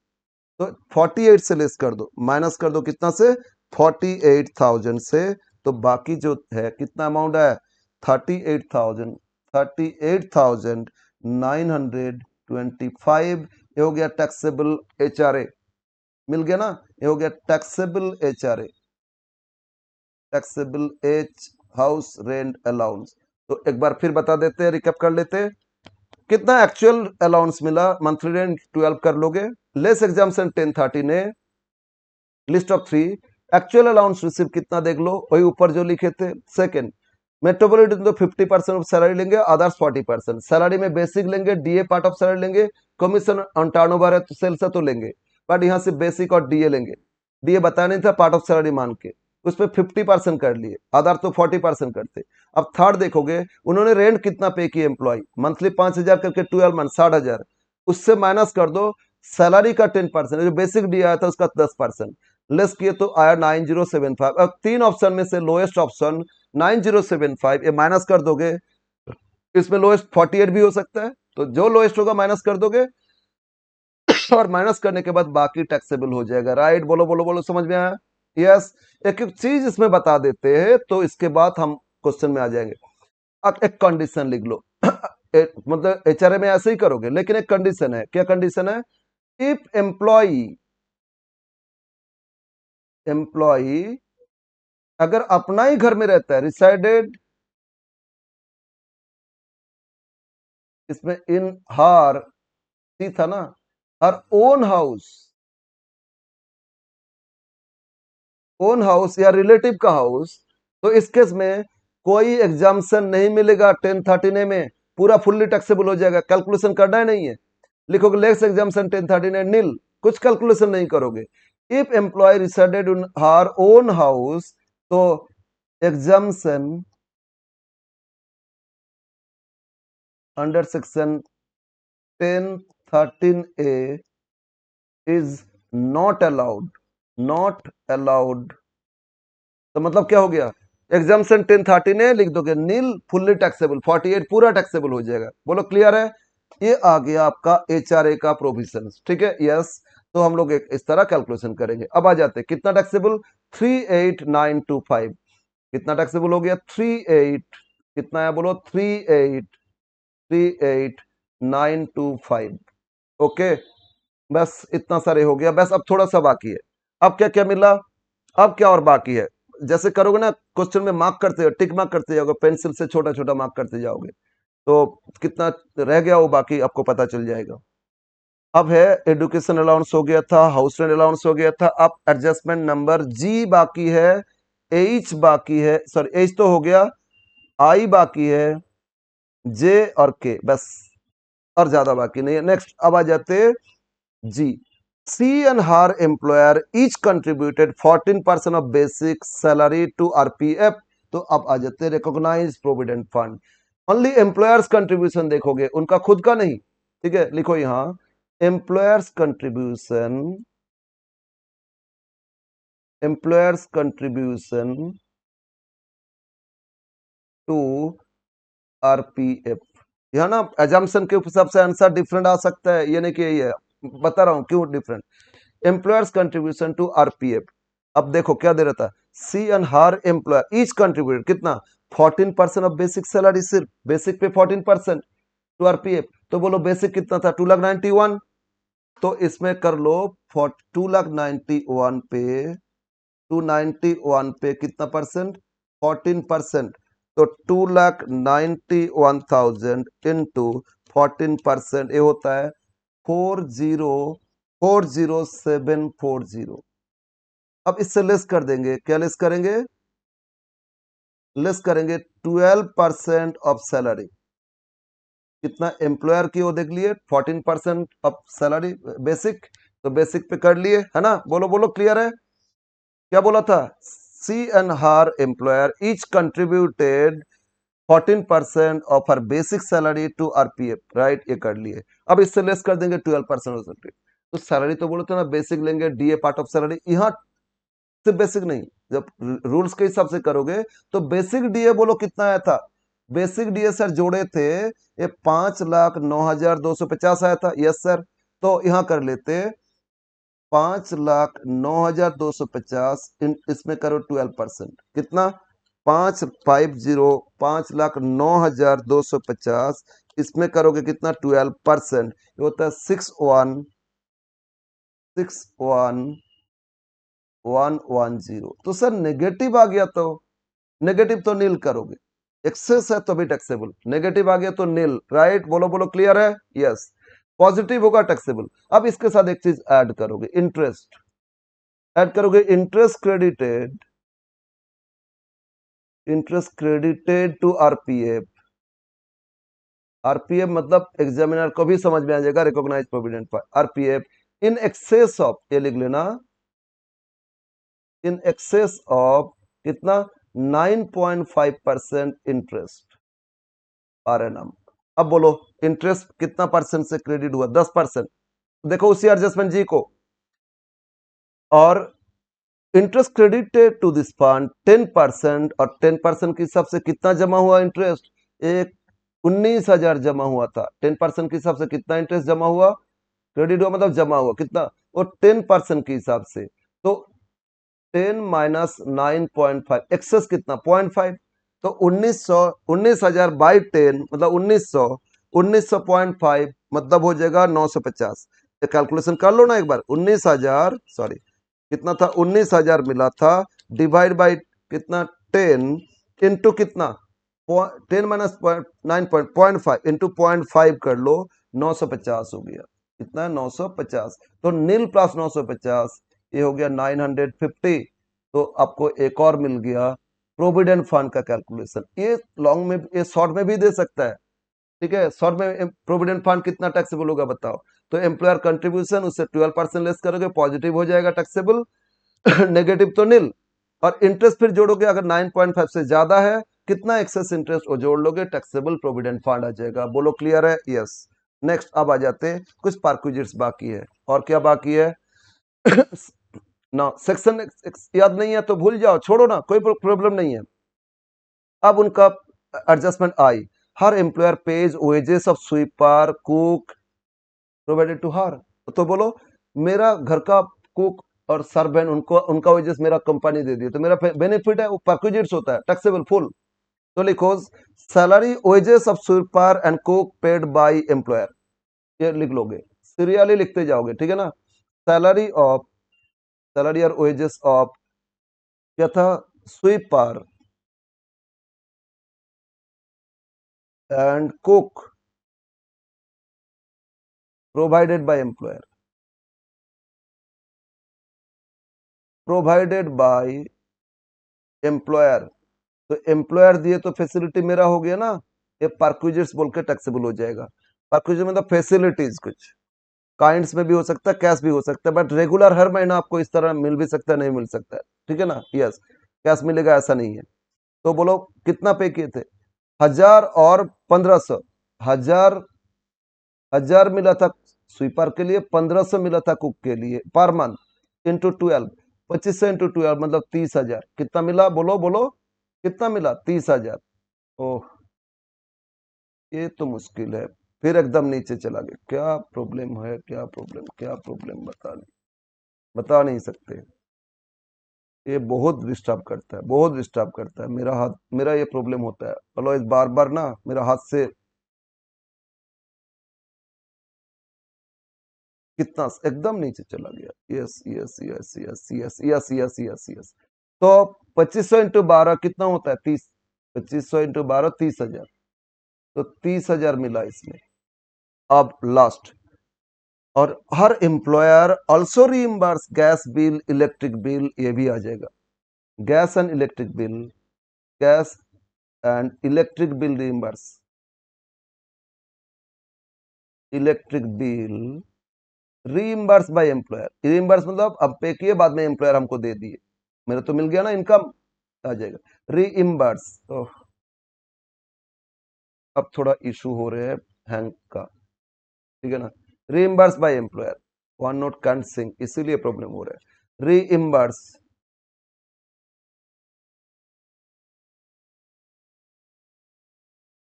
तो 48 से लेस कर दो, माइनस कर दो कितना से, 48,000 से, तो बाकी जो है कितना अमाउंट है, 38,000, 38,925, ये हो गया टैक्सेबल एचआरए। मिल गया ना, ये हो गया taxable HRA, taxable H house rent allowance. तो एक बार फिर बता देते हैं, रिकैप कर लेते हैं, कितना एक्चुअल अलाउंस मिला, मंथली रेंट 12 कर लोगे, लेस एग्जाम्पशन 1013 है, list of 3, actual allowance receive कितना देख लो, वही ऊपर जो लिखे थे। सेकंड, मेट्रोपॉलिटन तो 50% ऑफ सैलरी लेंगे, अदर्स 40%, सैलरी में बेसिक लेंगे, डीए पार्ट ऑफ सैलरी लेंगे, कमीशन ऑन टर्नओवर है तो सेल्स है तो लेंगे, बट यहाँ से बेसिक और डीए लेंगे, डीए बताया नहीं था, पार्ट ऑफ सैलरी मान के उस पर 50% कर लिए, अदर तो 40% करते। अब थर्ड देखोगे, उन्होंने रेंट कितना पे किया एम्प्लॉय, मंथली 5,000 करके 12 मंथ 60,000, उससे माइनस कर दो सैलरी का 10%, जो बेसिक डी आया था उसका 10%, लेस किए तो आया 9075। अब तीन ऑप्शन में से लोएस्ट ऑप्शन 9075, ये माइनस कर दोगे, इसमें लोएस्ट 48 भी हो सकता है, तो जो लोएस्ट होगा माइनस कर दोगे और माइनस करने के बाद बाकी टैक्सेबल हो जाएगा। राइट, बोलो बोलो बोलो, समझ में आया? यस। एक एक चीज इसमें बता देते हैं तो इसके बाद हम क्वेश्चन में आ जाएंगे। अब एक कंडीशन लिख लो मतलब HRA में ऐसे ही करोगे, लेकिन एक कंडीशन है। क्या कंडीशन है? इफ एम्प्लॉई अगर अपना ही घर में रहता है, रिसाइडेड इसमें इन हर, सी था ना, हर ओन हाउस या रिलेटिव का हाउस, तो इस केस में कोई एग्जाम्शन नहीं मिलेगा 1013 में, पूरा फुल्ली टैक्सेबल हो जाएगा, कैलकुलेशन करना ही नहीं है। लिखोगे लेस एग्जाम्शन 1013 नील, कुछ कैलकुलेशन नहीं करोगे। If employ resided in her own house, तो exemption under section 1013A is not allowed, not allowed. तो मतलब क्या हो गया, एग्जाम्शन 1013A लिख दोगे नील, फुल्ली टैक्सेबल 48 पूरा टैक्सेबल हो जाएगा। बोलो क्लियर है? ये आ गया आपका HRA का प्रोविजन, ठीक है। यस, तो हम लोग एक इस तरह कैलकुलेशन करेंगे। अब आ जाते हैं कितना टैक्सेबल, 38925, कितना टैक्सेबल हो गया, 38, कितना है बोलो, 38925। ओके, बस इतना सारे हो गया, बस अब थोड़ा सा बाकी है। अब क्या क्या मिला, अब क्या और बाकी है, जैसे करोगे ना क्वेश्चन में मार्क करते हो, टिक मार्क करते जाओगे, पेंसिल से छोटा छोटा मार्क करते जाओगे, तो कितना रह गया वो बाकी आपको पता चल जाएगा। अब है एडुकेशन अलाउंस हो गया था, हाउस रेंट अलाउंस हो गया था, अब एडजस्टमेंट नंबर जी बाकी है, एच बाकी है, सॉरी एच तो हो गया, आई बाकी है, जे और के, बस और ज्यादा बाकी नहीं है। नेक्स्ट अब आ जाते जी, C and her employer each contributed 14% of basic salary to RPF। तो अब आ जाते हैं recognise provident fund, only employer's contribution देखोगे, उनका खुद का नहीं, ठीक है। लिखो यहां employer's contribution, employer's contribution to RPF। यह ना एजम्पशन के हिसाब से आंसर डिफरेंट आ सकता है, ये नहीं कि यही है, बता रहा हूं क्यों different. Employer's contribution to RPF, अब देखो क्या दे रहा था, C and her employer each contribute कितना, 14% ऑफ बेसिक सैलरी, सिर्फ बेसिक पे 14% टू RPF। तो बोलो बेसिक कितना था, 291, तो इसमें कर लो 291 पे, 291 पे कितना परसेंट, 14%, तो 291,000 इंटू 14%, ये होता है 40,40740। अब इससे लेस कर देंगे, क्या लेस करेंगे, लेस करेंगे 12% ऑफ सैलरी, कितना एम्प्लॉयर की वो देख लिए, 14% ऑफ सैलरी बेसिक, तो बेसिक पे कर लिए है ना। बोलो बोलो क्लियर है? क्या बोला था, C and her employer each contributed 14% of her basic salary to RPF, right, ये कर लिए। अब इससे लेस कर देंगे 12% ऑफ सैलरी, तो सैलरी तो बोलो तो ना बेसिक लेंगे, डीए पार्ट ऑफ सैलरी, यहाँ सिर्फ बेसिक नहीं, जब रूल्स के हिसाब से करोगे तो बेसिक डीए बोलो कितना आया था, बेसिक डीए सर जोड़े थे ये 5,09,250 आया था, यस सर। तो यहाँ कर लेते 5,09,250 इसमें करो 12%, कितना, 5,09,250, इसमें करोगे कितना 12%, ये होता है 61,110। तो सर नेगेटिव आ गया तो नेगेटिव तो नील करोगे, एक्सेस है तो भी टैक्सेबल, नेगेटिव आ गया तो नील, राइट? बोलो बोलो, क्लियर है? यस। पॉजिटिव होगा टैक्सेबल। अब इसके साथ एक चीज ऐड करोगे, इंटरेस्ट ऐड करोगे, interest credited to RPF. RPF मतलब एग्जामिनर को भी समझ में आ जाएगा, recognise provident fund, RPF in excess of, ये लिख लेना, इन एक्सेस ऑफ कितना, 9.5% इंटरेस्ट पर एनम। अब बोलो इंटरेस्ट कितना परसेंट से क्रेडिट हुआ? 10%। देखो उसी एडजस्टमेंट जी को, और interest credited to this fund 10%, और 10% के हिसाब से कितना जमा हुआ इंटरेस्ट? एक 19,000 जमा हुआ था। 10% के हिसाब से कितना इंटरेस्ट जमा हुआ? क्रेडिट हुआ मतलब जमा हुआ कितना? वो 10% के हिसाब से, तो 10 माइनस 9.5, एक्सेस कितना? 0.5। तो 19,000 बाई 10 मतलब 19,000 मतलब हो जाएगा 950। कैलकुलेशन कर लो ना एक बार, 19,000 सॉरी कितना था, 19,000 मिला था, डिवाइड बाई कितना, 10 इंटू कितना, 10 माइनस 9.5 इंटू 0.5 कर लो, 950 हो गया। कितना है? 950। तो नील प्लस 950, ये हो गया 950। तो आपको एक और मिल गया प्रोविडेंट फंड का कैलकुलेशन। ये लॉन्ग में, ये शॉर्ट में भी दे सकता है, ठीक है? शॉर्ट में प्रोविडेंट फंड कितना टैक्सेबल होगा बताओ? तो एम्प्लॉयर कंट्रीब्यूशन, उससे 12% लेस करोगे, पॉजिटिव हो जाएगा टैक्सेबल, नेगेटिव तो नील। और इंटरेस्ट फिर जोड़ोगे, अगर 9.5 से ज्यादा है, कितना एक्सेस इंटरेस्ट वो जोड़ लोगे, टैक्सेबल प्रोविडेंट फंड आ जाएगा। बोलो क्लियर है? यस। नेक्स्ट अब आ जाते हैं, कुछ परक्विजिट्स बाकी है। और क्या बाकी है? ना सेक्शन याद नहीं है तो भूल जाओ, छोड़ो ना, कोई प्रॉब्लम नहीं है। अब उनका adjustment I, her employer pays wages of sweeper cook provided to her. तो बोलो मेरा घर का कुक और सर्वेंट, उनको उनका वेजेस मेरा कंपनी दे दी, तो मेरा बेनिफिट है, वो परक्विजिट्स होता है, टैक्सेबल फुल। तो लिखो salary wages of sweeper and cook paid by employer, ये लिख लोगे, सीरियली लिखते जाओगे, ठीक है ना? सैलरी ऑफ, सैलरी और वेजेस ऑफ क्या था, sweeper and cook provided by employer, provided by employer. तो एम्प्लॉयर दिए तो फैसिलिटी मेरा हो गया ना, ये परक्विजिट्स बोल के टैक्सेबल हो जाएगा। परक्विजिट मतलब फैसिलिटीज, कुछ काइंड्स में भी हो सकता है, कैश भी हो सकता है, बट रेगुलर हर महीना आपको इस तरह मिल भी सकता है, नहीं मिल सकता है, ठीक है ना? यस, कैश मिलेगा ऐसा नहीं है। तो बोलो कितना पे किए थे? 1,000 और 1,500। 1,000, 1,000 मिला था स्वीपर के लिए, 1,500 मिला था कुक के लिए पर मंथ, इंटू 12, 2500 इंटू 12 मतलब 30,000। कितना मिला? बोलो बोलो, कितना मिला? 30,000। ओह, ये तो मुश्किल है। फिर एकदम नीचे चला गया, क्या प्रॉब्लम है, क्या प्रॉब्लम, क्या प्रॉब्लम, बता नहीं सकते। ये बहुत डिस्टर्ब करता है, बहुत डिस्टर्ब करता है, मेरा हाथ, मेरा ये प्रॉब्लम होता है, चलो इस बार बार ना मेरा हाथ से कितना एकदम नीचे चला गया। Yes yes yes yes yes yes yes yes yes. तो 2500 इंटू 12 कितना होता है? 30। 2500 इंटू 12 30,000। तो 30,000 मिला इसमें। अब लास्ट, और her employer also reimburse gas bill, electric bill, ये भी आ जाएगा, gas and electric bill, gas and electric bill reimburse, electric bill reimburse by employer. Reimburse मतलब अब पे किए, बाद में एम्प्लॉयर हमको दे दिए, मेरा तो मिल गया ना, इनकम आ जाएगा। रीइंबर्स, तो अब थोड़ा इशू हो रहे हैं हैंग का, ठीक है ना? Reimburse by employer, one note can't sing, इसीलिए प्रॉब्लम हो रहा है। Reimburse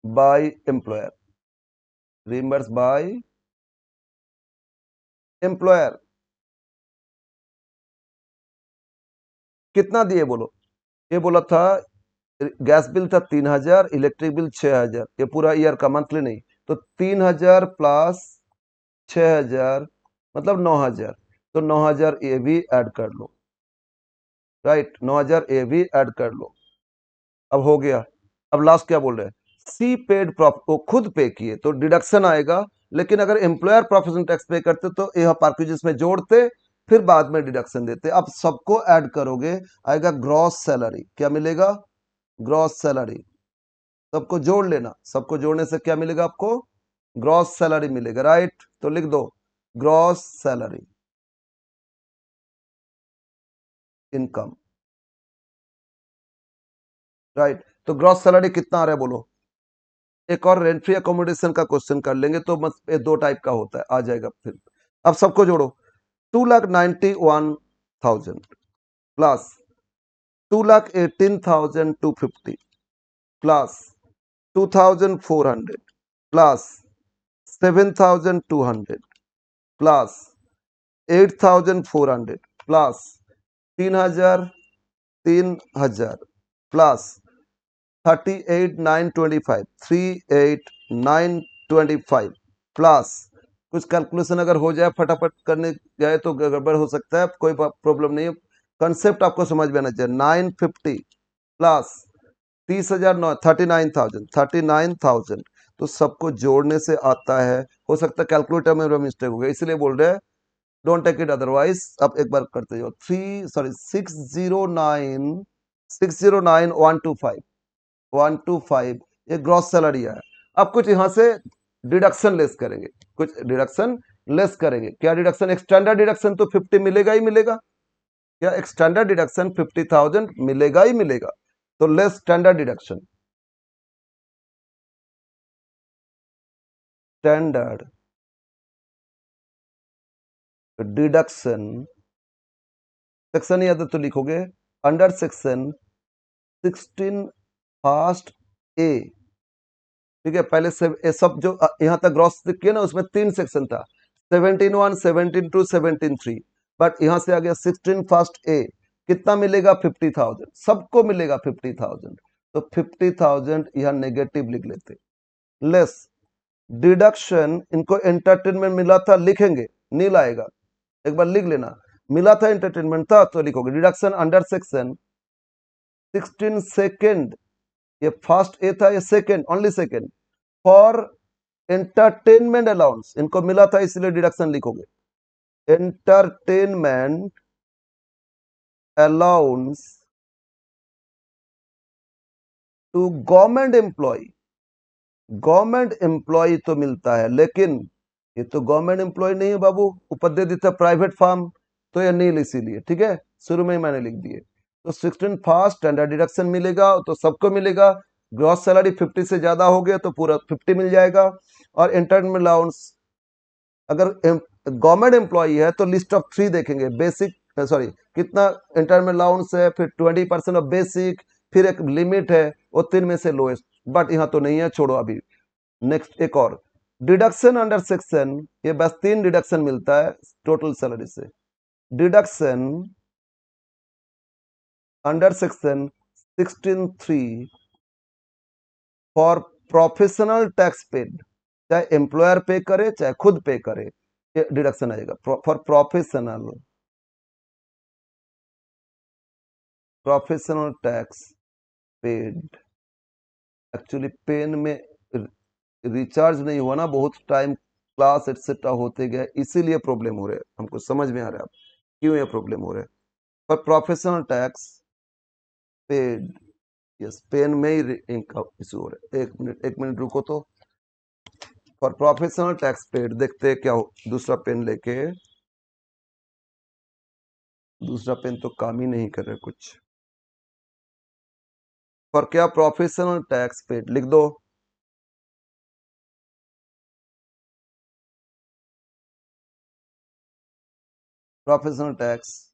by employer, reimburse by employer. कितना दिए बोलो? ये बोला था, गैस बिल था 3,000, इलेक्ट्रिक बिल 6,000, ये पूरा ईयर का, मंथली नहीं। तो 3,000 प्लस 6,000 मतलब 9,000। तो 9000 ये भी ऐड कर लो, राइट, 9000 ये भी ऐड कर लो। अब हो गया। अब लास्ट क्या बोल रहे हैं, सी पेड वो खुद पे किए तो डिडक्शन आएगा, लेकिन अगर एम्प्लॉयर प्रोफेशनल टैक्स पे करते तो यह पार्किजेस में जोड़ते, फिर बाद में डिडक्शन देते। अब सबको ऐड करोगे, आएगा ग्रॉस सैलरी। क्या मिलेगा, ग्रॉस सैलरी। सबको जोड़ लेना, सबको जोड़ने से क्या मिलेगा आपको, ग्रॉस सैलरी मिलेगा, राइट। तो लिख दो ग्रॉस सैलरी इनकम, राइट। तो ग्रॉस सैलरी कितना आ रहा है बोलो। एक और रेंट फ्री अकोमोडेशन का क्वेश्चन कर लेंगे, तो बस ये दो टाइप का होता है, आ जाएगा फिर। अब सबको जोड़ो, 2,91,000 plus 2,18,250 plus 2,400 plus 7,200 plus 8,400 plus 3,000 3,000 plus 38,925 38,925 plus कुछ कैलकुलेशन अगर हो जाए फटाफट करने जाए तो गड़बड़ हो सकता है, कोई प्रॉब्लम नहीं है। कंसेप्ट आपको समझ में आना चाहिए। 950 प्लस 30,000 39,000 तो सबको जोड़ने से आता है। हो सकता है कैलकुलेटर में मिस्टेक हो गया, इसलिए बोल रहे हैं, डोंट टेक इट अदरवाइज। अब एक बार करते जाओ, 609,125 ये ग्रॉस सैलरी है। अब कुछ यहां से डिडक्शन लेस करेंगे, कुछ डिडक्शन लेस करेंगे। क्या डिडक्शन, एक स्टैंडर्ड डिडक्शन तो 50 मिलेगा ही मिलेगा। क्या एक स्टैंडर्ड डिडक्शन 50,000 मिलेगा ही मिलेगा। तो less standard deduction, standard deduction section याद है तो लिखोगे अंडर सेक्शन 16 फास्ट ए। ठीक है, पहले से ये सब जो यहाँ तक ग्रॉस किया ना, उसमें 3 सेक्शन था, 17(1), 17(2), 17(3), बट यहाँ से आ गया 16 फास्ट ए। कितना मिलेगा, 50,000, सबको मिलेगा 50,000। तो 50,000 यहाँ नेगेटिव लिख लेते, लेस डिडक्शन। इनको एंटरटेनमेंट मिला था, लिखेंगे, नील आएगा, एक बार लिख लेना, मिला था एंटरटेनमेंट था तो लिखोगे डिडक्शन अंडर सेक्शन 16 सेकेंड। ये फर्स्ट ए था, ये second, only second for entertainment allowance, इनको मिला था इसलिए डिडक्शन लिखोगे। Entertainment allowance to government employ, government employ तो मिलता है, लेकिन ये तो गवर्नमेंट एम्प्लॉय नहीं है बाबू, ऊपर दे देता प्राइवेट फार्म, तो ये नहीं, इसीलिए ठीक है, शुरू में ही मैंने लिख दिए। तो 16 फास्ट स्टैंडर्ड डिडक्शन मिलेगा तो सबको मिलेगा। ग्रॉस सैलरी 50 से ज्यादा हो गया तो पूरा 50 मिल जाएगा। और एंटरटेनमेंट अलाउंस, अगर गवर्नमेंट एम्प्लॉय है तो लिस्ट ऑफ 3 देखेंगे, बेसिक सॉरी कितना इंटरमेंट अलाउंस है, फिर 20% ऑफ बेसिक, फिर एक लिमिट है, वो 3 में से लोएस्ट, बट यहाँ तो नहीं है, छोड़ो अभी। नेक्स्ट एक और डिडक्शन अंडर सेक्शन, ये बस 3 डिडक्शन मिलता है टोटल सैलरी से। Deduction under section 16(3) for professional tax paid, चाहे एम्प्लॉयर पे करे चाहे खुद पे करे, ये डिडक्शन आएगा for professional professional tax paid. Actually pen में रिचार्ज नहीं हुआ ना, बहुत टाइम क्लास एटसेट्रा होते गए, इसीलिए प्रॉब्लम हो रहे हैं, हमको समझ में आ रहा है अब क्यों ये प्रॉब्लम हो रहा है। पर professional tax paid, yes, pen में ही इनका इशू हो रहा है। एक मिनट रुको तो। फॉर प्रोफेशनल टैक्स पेड देखते हैं क्या हो, दूसरा पेन लेके, दूसरा पेन तो काम ही नहीं कर रहा कुछ। फॉर क्या, प्रोफेशनल टैक्स पेड लिख दो, प्रोफेशनल टैक्स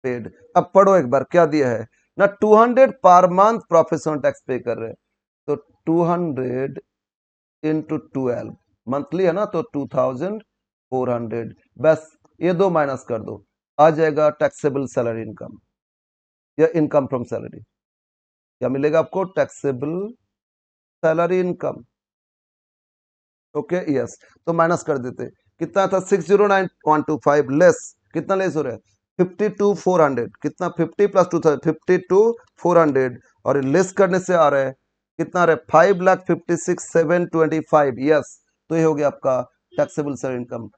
पेड। अब पढ़ो एक बार क्या दिया है ना, 200 पर मंथ प्रोफेशनल टैक्स पे कर रहे हैं, तो 200 इंटू 12 मंथली है ना, तो 2,400, बस ये दो माइनस कर दो, आ जाएगा टैक्सेबल सैलरी इनकम या इनकम फ्रॉम सैलरी। क्या मिलेगा आपको, taxable salary income. Okay, yes, तो माइनस कर देते, कितना था 609125 लेस, कितना लेस हो रहा है 52,400, कितना 50 प्लस 52,400 और लेस करने से आ रहा है कितना आ रहा है 5,56,725। यस, तो ये हो गया आपका टैक्सेबल सर इनकम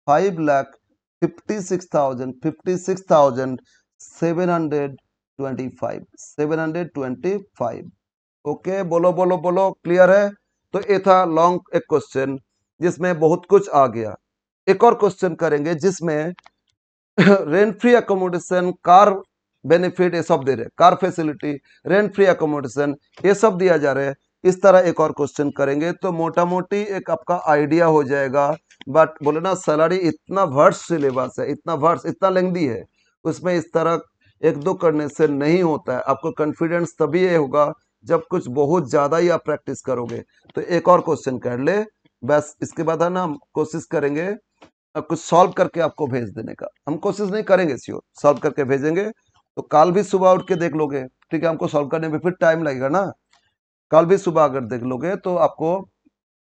5,56,725 ओके, बोलो बोलो बोलो, क्लियर है। तो ये था लॉन्ग एक क्वेश्चन जिसमें बहुत कुछ आ गया। एक और क्वेश्चन करेंगे जिसमें rent free accommodation, car benefit ये सब दे रहे, car facility, rent free accommodation ये सब दिया जा रहा है। इस तरह एक और क्वेश्चन करेंगे तो मोटा मोटी एक आपका आइडिया हो जाएगा। बट बोले ना सैलरी इतना वर्स्ट सिलेबस है, इतना वर्स्ट, इतना लेंदी है, उसमें इस तरह एक दो करने से नहीं होता है। आपको कॉन्फिडेंस तभी ये होगा जब कुछ बहुत ज्यादा ही आप प्रैक्टिस करोगे। तो एक और क्वेश्चन कर ले, बस इसके बाद है ना हम कोशिश करेंगे कुछ सॉल्व करके आपको भेज देने का। हम कोशिश नहीं करेंगे, श्योर सॉल्व करके भेजेंगे। तो कल भी सुबह उठ के देख लोगे, ठीक है, हमको सॉल्व करने में फिर टाइम लगेगा ना। कल भी सुबह अगर देख लोगे तो आपको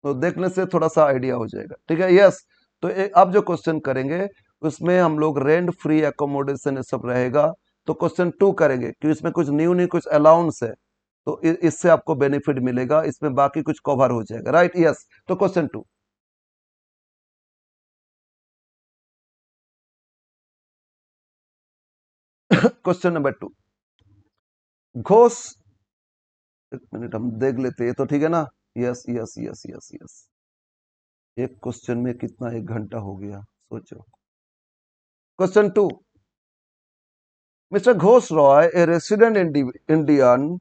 तो देखने से थोड़ा सा आइडिया हो जाएगा, ठीक है। यस, तो अब जो क्वेश्चन करेंगे उसमें हम लोग रेंट फ्री एकोमोडेशन ये सब रहेगा। तो क्वेश्चन 2 करेंगे कि इसमें कुछ न्यू नहीं, कुछ अलाउंस है, तो इससे आपको बेनिफिट मिलेगा, इसमें बाकी कुछ कवर हो जाएगा, राइट। यस, तो क्वेश्चन 2, क्वेश्चन नंबर 2, घोष, एक मिनट हम देख लेते हैं तो ठीक है ना। Yes yes yes yes yes, एक क्वेश्चन में कितना, 1 घंटा हो गया, सोचो। Question 2, mister Ghosh Roy, A resident Indian,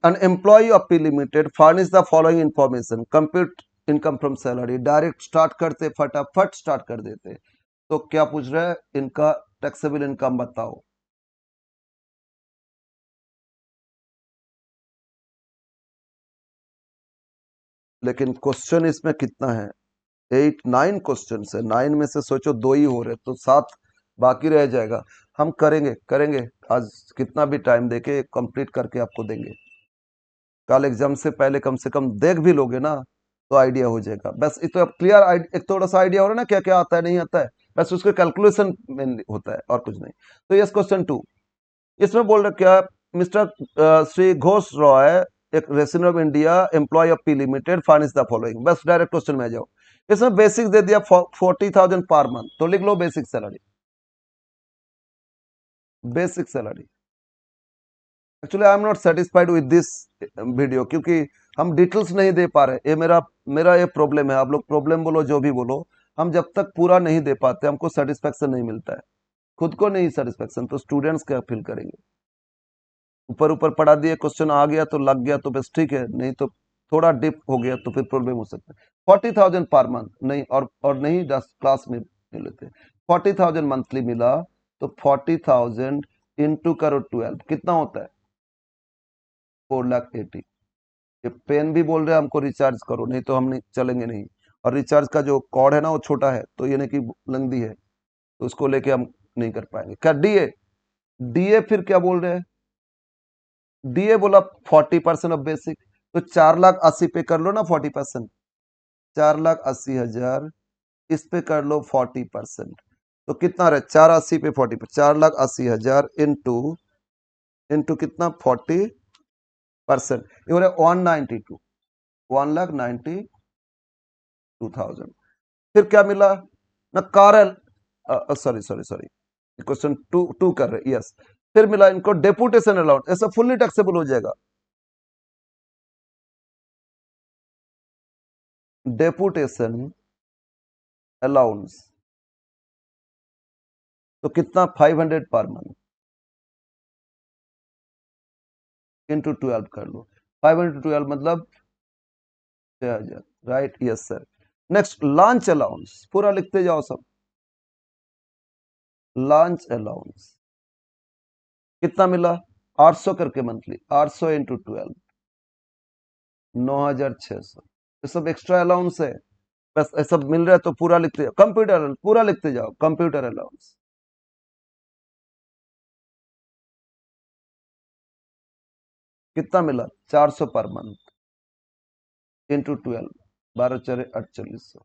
an employee of P Limited, furnish the following information, compute income from salary। Direct start करते, फटाफट स्टार्ट कर देते। तो क्या पूछ रहा है, इनका टैक्सेबल इनकम बताओ। लेकिन क्वेश्चन इसमें कितना है, 8 9 क्वेश्चन है, 9 में से सोचो 2 ही हो रहे, तो 7 बाकी रह जाएगा। हम करेंगे करेंगे आज कितना भी टाइम देके कंप्लीट करके आपको देंगे। कल एग्जाम से पहले कम से कम देख भी लोगे ना तो आइडिया हो जाएगा। बस ये तो अब क्लियर, एक थोड़ा सा आइडिया हो रहा है ना क्या क्या आता है नहीं आता है, बस उसके कैलकुलेशन में होता है और कुछ नहीं। तो यस, क्वेश्चन 2, इसमें बोल रहे क्या, मिस्टर श्री घोष रॉय, एक resident of India, employ of P limited, finance the following. बस डायरेक्ट क्वेश्चन में आ जाओ। इसमें बेसिक दे दिया 40,000 पर मंथ, तो लिख लो basic salary, basic salary. Actually I am not satisfied with this video, क्योंकि हम डिटेल्स नहीं दे पा रहे। ये मेरा मेरा ये प्रॉब्लम है, आप लोग प्रॉब्लम बोलो जो भी बोलो, हम जब तक पूरा नहीं दे पाते हमको सेटिस्फेक्शन नहीं मिलता है, खुद को नहीं सेटिस्फेक्शन, तो स्टूडेंट्स क्या फील करेंगे। ऊपर ऊपर पढ़ा दिए, क्वेश्चन आ गया तो लग गया तो बस ठीक है, नहीं तो थोड़ा डिप हो गया तो फिर प्रॉब्लम हो सकता है। 40,000 पर मंथ नहीं, और नहीं 10 क्लास में मिले थे, 40,000 मंथली मिला, तो 40,000 इंटू करो 12 कितना होता है 4,80,000। ये पेन भी बोल रहे हैं हमको रिचार्ज करो, नहीं तो हम नहीं चलेंगे नहीं। और रिचार्ज का जो कॉर्ड है ना वो छोटा है, तो ये नहीं कि लंबी है, तो उसको लेके हम नहीं कर पाएंगे। क्या डीए, डीए फिर क्या बोल रहे हैं, डीए बोला 40% ऑफ बेसिक, तो 4,80,000 पे कर लो ना 40%, 4,80,000 इस पे कर लो 40%, तो कितना रहे 480 पे 40, 4,80,000 इंटू इंटू कितना 40%, ये हो रहा है 192, 1,92,000। फिर क्या मिला ना, car, sorry sorry sorry, question two two कर रहे, यस। फिर मिला इनको डेपुटेशन अलाउंस, ऐसा फुल्ली टैक्सेबल हो जाएगा। डेपुटेशन अलाउंस, तो कितना 500 पर मंथ इंटू 12 कर लो, 500 मतलब 6,000, right. Yes sir. Next launch allowance, पूरा लिखते जाओ सब। लॉन्च अलाउंस कितना मिला 800 करके मंथली, 800 इंटू 12, 9,600। ये सब एक्स्ट्रा अलाउंस है, बस ये सब मिल रहा है तो पूरा लिखते जाओ। कंप्यूटर पूरा लिखते जाओ, कंप्यूटर अलाउंस कितना मिला 400 पर मंथ इंटू 12, 12 चरे 4800।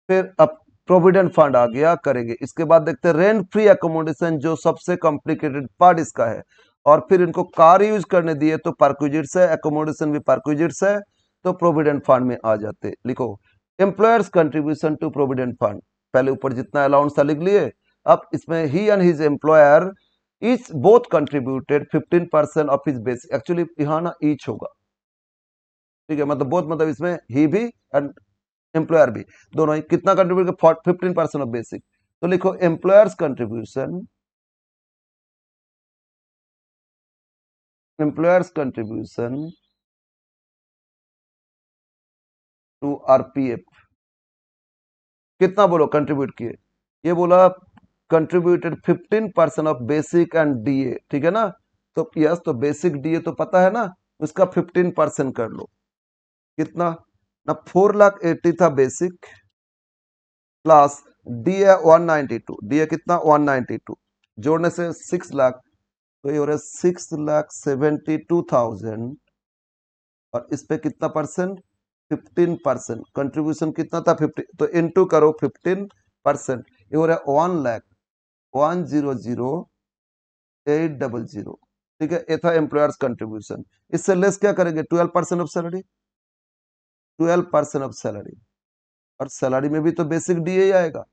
फिर अब प्रोविडेंट फंड आ गया, करेंगे। इसके बाद देखते हैं रेंट फ्री एकोमोडेशन, जो सबसे कॉम्प्लिकेटेड पार्ट इसका है। और फिर इनको कार यूज करने दिए तो परक्विजिट्स है, एकोमोडेशन भी परक्विजिट्स है, तो प्रोविडेंट फंड में आ जाते। लिखो employer's contribution to provident fund, पहले ऊपर जितना अलाउंस था लिख लिए। अब इसमें he and his employer each both contributed 15% of his basic, actually यहाँ ना ईच होगा, ठीक है, मतलब बोथ मतलब इसमें ही भी एंड एम्प्लॉयर भी, दोनों ही कितना कंट्रीब्यूट, 15% ऑफ बेसिक। तो लिखो employer's contribution, employer's contribution to RPF, कितना बोलो कंट्रीब्यूट किए, ये बोला contributed 15% of basic and DA, ठीक है ना। तो यस, तो बेसिक डीए तो पता है ना, उसका 15% कर लो, कितना ना 4,80,000 था बेसिक, प्लस डीए 192, डीए कितना 192, जोड़ने से 6 लाख, तो ये हो रहा है 6,72,000, और इस पे कितना परसेंट, 15%, कंट्रीब्यूशन कितना था 50, तो इनटू करो 15%, ये हो रहा है 1,100,800, ठीक है। ये था एम्प्लॉयर्स कंट्रीब्यूशन। इससे लेस क्या करेंगे, 12% ऑफ सैलरी, 12% ऑफ सैलरी, और सैलरी में भी तो बेसिक डीए आएगा।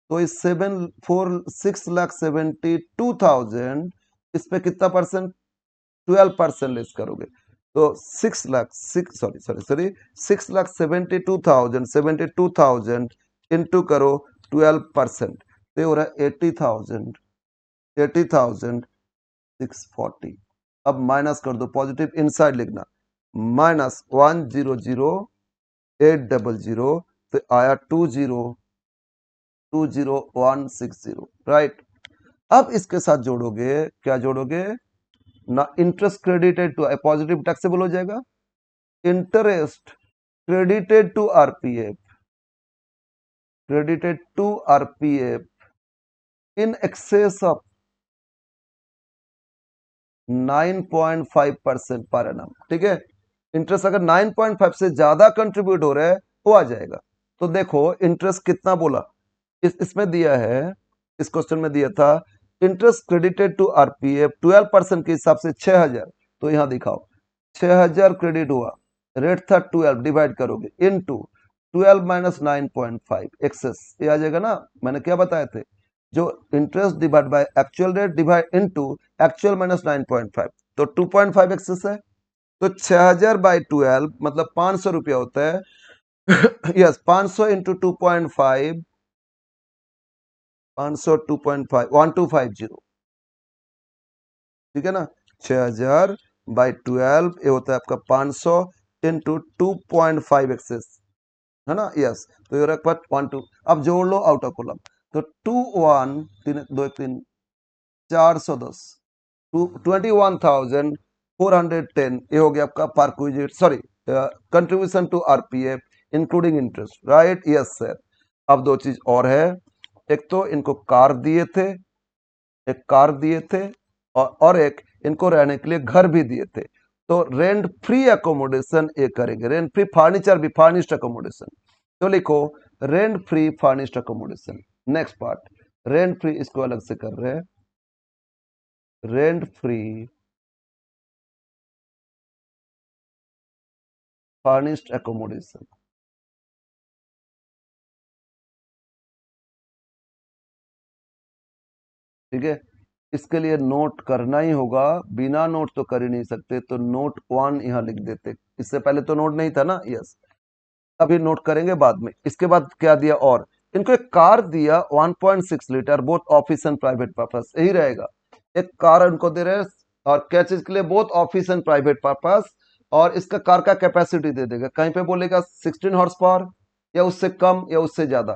तो इस 6,72,000, इस पे कितना परसेंट, 12% लेस करोगे, तो 6,72,000 इंटू करो 12%, तो हो रहा है 80,640। अब माइनस कर दो, पॉजिटिव इनसाइड लिखना, -100,800, तो आया 20160, राइट। अब इसके साथ जोड़ोगे, क्या जोड़ोगे ना, interest credited to, positive taxable हो जाएगा, interest credited to RPF, credited to RPF in excess of 9.5% per annum, ठीक है। इंटरेस्ट अगर 9.5 से ज्यादा कंट्रीब्यूट हो रहा है वो आ जाएगा। तो देखो इंटरेस्ट कितना बोला, इसमें दिया है, इस क्वेश्चन में दिया था इंटरेस्ट क्रेडिटेड टू आरपीएफ 12% के हिसाब से 6,000, तो यहां दिखाओ 6,000 क्रेडिट हुआ, रेट था 12, डिवाइड करोगे इनटू 12 माइनस 9.5 एक्सेस, ये आ जाएगा ना, मैंने क्या बताए थे, जो interest divide by actual rate divide into actual minus 9.5, तो 2.5 एक्सेस है, तो 6,000 बाई 12 मतलब 500 रुपया होता है। यस 500 इंटू 2.5, 500 2.5 1250, ठीक है ना। 6,000 बाई 12 ये होता है आपका 500 इंटू 2.5 एक्सेस, है ना, यस। तो ये रख 1 2, अब जोड़ लो आउट ऑफ कॉलम, तो 2 1 3 2 3 410, 21,410, ये हो गया आपका perquisite, sorry contribution to RPF including interest, right, yes sir. अब दो चीज और है, एक तो इनको कार दिए थे, एक कार दिए थे, और एक इनको रहने के लिए घर भी दिए थे। तो रेंट फ्री अकोमोडेशन ये करेंगे, रेंट फ्री फर्नीचर भी, फर्निश्ड अकोमोडेशन, तो लिखो rent free furnished accommodation. Next part, rent free इसको अलग से कर रहे हैं, रेंट फ्री फर्निश्ड अकोमोडेशन, ठीक है। इसके लिए नोट करना ही होगा, बिना नोट तो कर ही नहीं सकते, तो नोट 1 यहां लिख देते, इससे पहले तो नोट नहीं था ना, यस, अभी नोट करेंगे बाद में। इसके बाद क्या दिया, और इनको एक कार दिया 1.6 litre, both office and private purpose, यही रहेगा, एक कार इनको दे रहे हैं, और क्या चीज के लिए, both office and private purpose, और इसका कार का कैपेसिटी दे देगा, कहीं पे बोलेगा 16 हॉर्स पावर या उससे कम या उससे ज्यादा,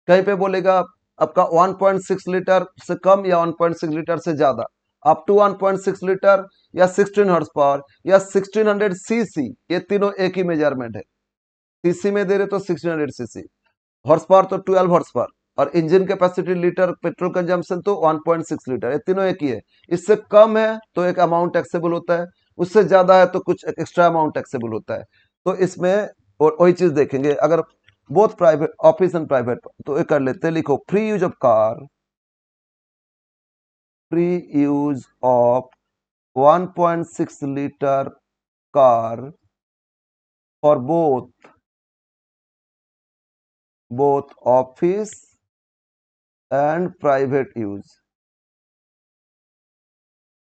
कहीं पे बोलेगा आपका 1.6 लीटर से कम या 1.6 लीटर से ज्यादा, अप टू 1.6 लीटर या 16 हॉर्स पावर या 1600 सीसी, ये तीनों एक ही मेजरमेंट है। सीसी में दे रहे तो 1600 सीसी, हॉर्स पावर तो 12 हॉर्स पावर, और engine capacity litre petrol consumption तो 1.6 लीटर, ये तीनों एक ही है। इससे कम है तो एक अमाउंट टैक्सेबल होता है, उससे ज्यादा है तो कुछ एक्स्ट्रा अमाउंट टैक्सेबल होता है। तो इसमें और वही चीज देखेंगे, अगर both private office and private, तो ये कर लेते हैं, लिखो free use of car, free use of 1.6 litre car for both office and private use.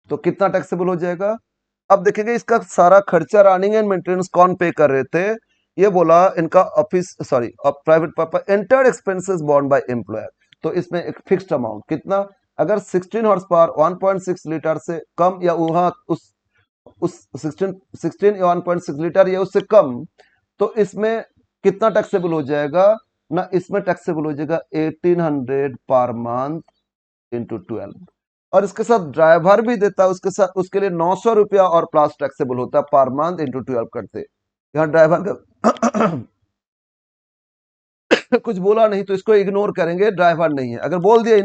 तो कितना टैक्सेबल हो जाएगा? अब देखेंगे इसका सारा खर्चा रनिंग एंड मेंटेनेंस कौन पे कर रहे थे। ये बोला इनका office sorry private purpose entered expenses borne by employer. तो इसमें एक फिक्स्ड अमाउंट कितना, अगर 16 हॉर्स पावर 1.6 लीटर से कम या वहां उस 16 या 1.6 लीटर या उससे कम, तो इसमें कितना टैक्सेबल हो जाएगा ना, इसमें टैक्सेबल हो जाएगा 1800 पर मंथ इंटू 12। और इसके साथ ड्राइवर भी देता है, उसके साथ उसके लिए 900 रुपया और प्लस टैक्सेबल होता है पर मंथ इंटू 12 करते। यहाँ ड्राइवर का कुछ बोला नहीं तो इसको इग्नोर करेंगे, ड्राइवर नहीं है। अगर बोल दिया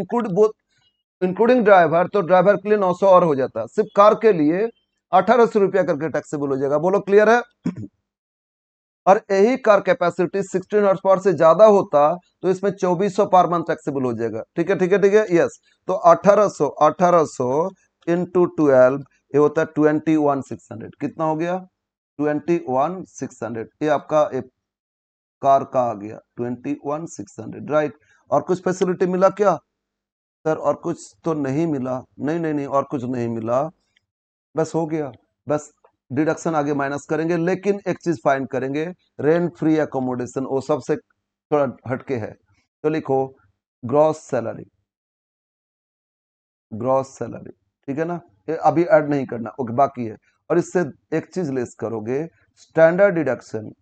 इंक्लूडिंग ड्राइवर, तो ड्राइवर के लिए 900 और हो जाता है। सिर्फ कार के लिए 1800 रुपया करके टैक्सेबल हो जाएगा। बोलो क्लियर है? और यही कार कैपेसिटी 16 हॉर्स पावर से ज्यादा होता तो इसमें 2400 पर मंथ टैक्सेबल हो जाएगा। ठीक है ठीक है ठीक है, यस। तो 1800 इंटू 12 ये होता है 21,600। कितना हो गया? 21,600। ये आपका एक कार का आ गया 21,600, राइट। और कुछ फैसिलिटी मिला क्या सर? और कुछ तो नहीं मिला, नहीं नहीं नहीं, और कुछ नहीं मिला, बस हो गया। बस डिडक्शन आगे माइनस करेंगे, लेकिन एक चीज फाइंड करेंगे, रेंट फ्री एकोमोडेशन, वो सबसे थोड़ा हटके है। तो लिखो ग्रॉस सैलरी, ग्रॉस सैलरी, ठीक है ना, ये अभी ऐड नहीं करना, ओके बाकी है। और इससे एक चीज लेस करोगे, standard deduction